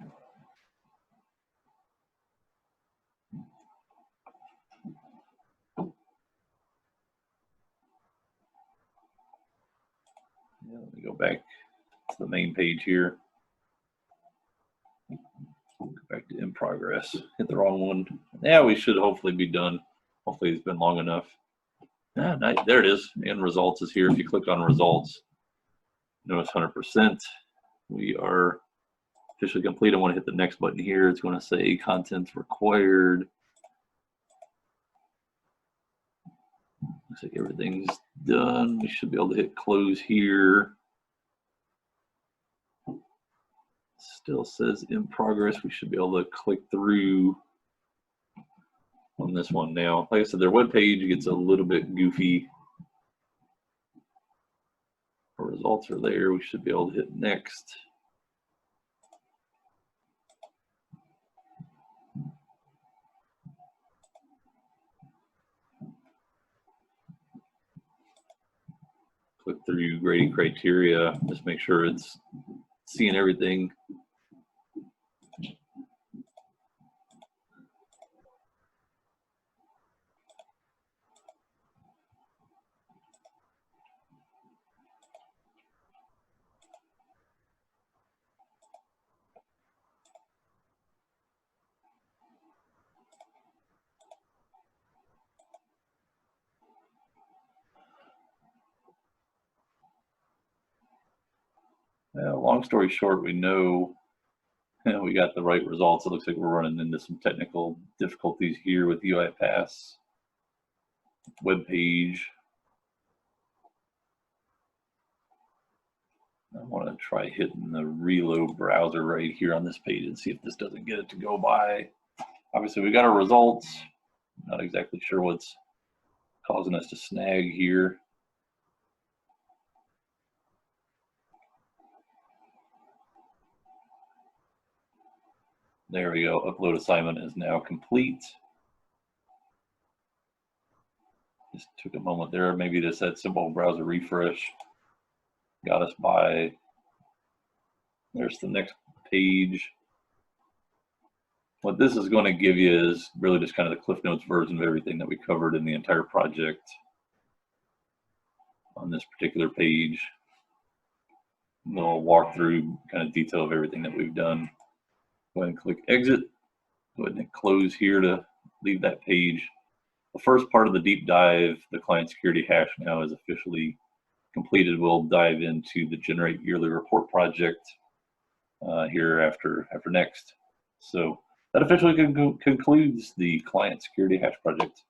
Yeah, let me go back to the main page here. Go back to in progress. Hit the wrong one. Yeah, we should hopefully be done. Hopefully it's been long enough. Ah, nice. There it is. And results is here. If you click on results, notice 100%. We are officially complete. I want to hit the next button here. It's going to say contents required. Looks like everything's done. We should be able to hit close here. Still says in progress. We should be able to click through on this one now. Like I said, their web page gets a little bit goofy. Our results are there. We should be able to hit next. Click through grading criteria. Just make sure it's seeing everything. Well, long story short, we know we got the right results. It looks like we're running into some technical difficulties here with UiPath web page. I want to try hitting the reload browser right here on this page and see if this doesn't get it to go by. Obviously, we got our results. Not exactly sure what's causing us to snag here. There we go. Upload assignment is now complete. Just took a moment there. Maybe just that simple browser refresh got us by. There's the next page. What this is going to give you is really just kind of the Cliff Notes version of everything that we covered in the entire project on this particular page. A little walkthrough kind of detail of everything that we've done. Go ahead and click exit. Go ahead and close here to leave that page. The first part of the deep dive, the client security hash, now is officially completed. We'll dive into the generate yearly report project here after next. So that officially concludes the client security hash project.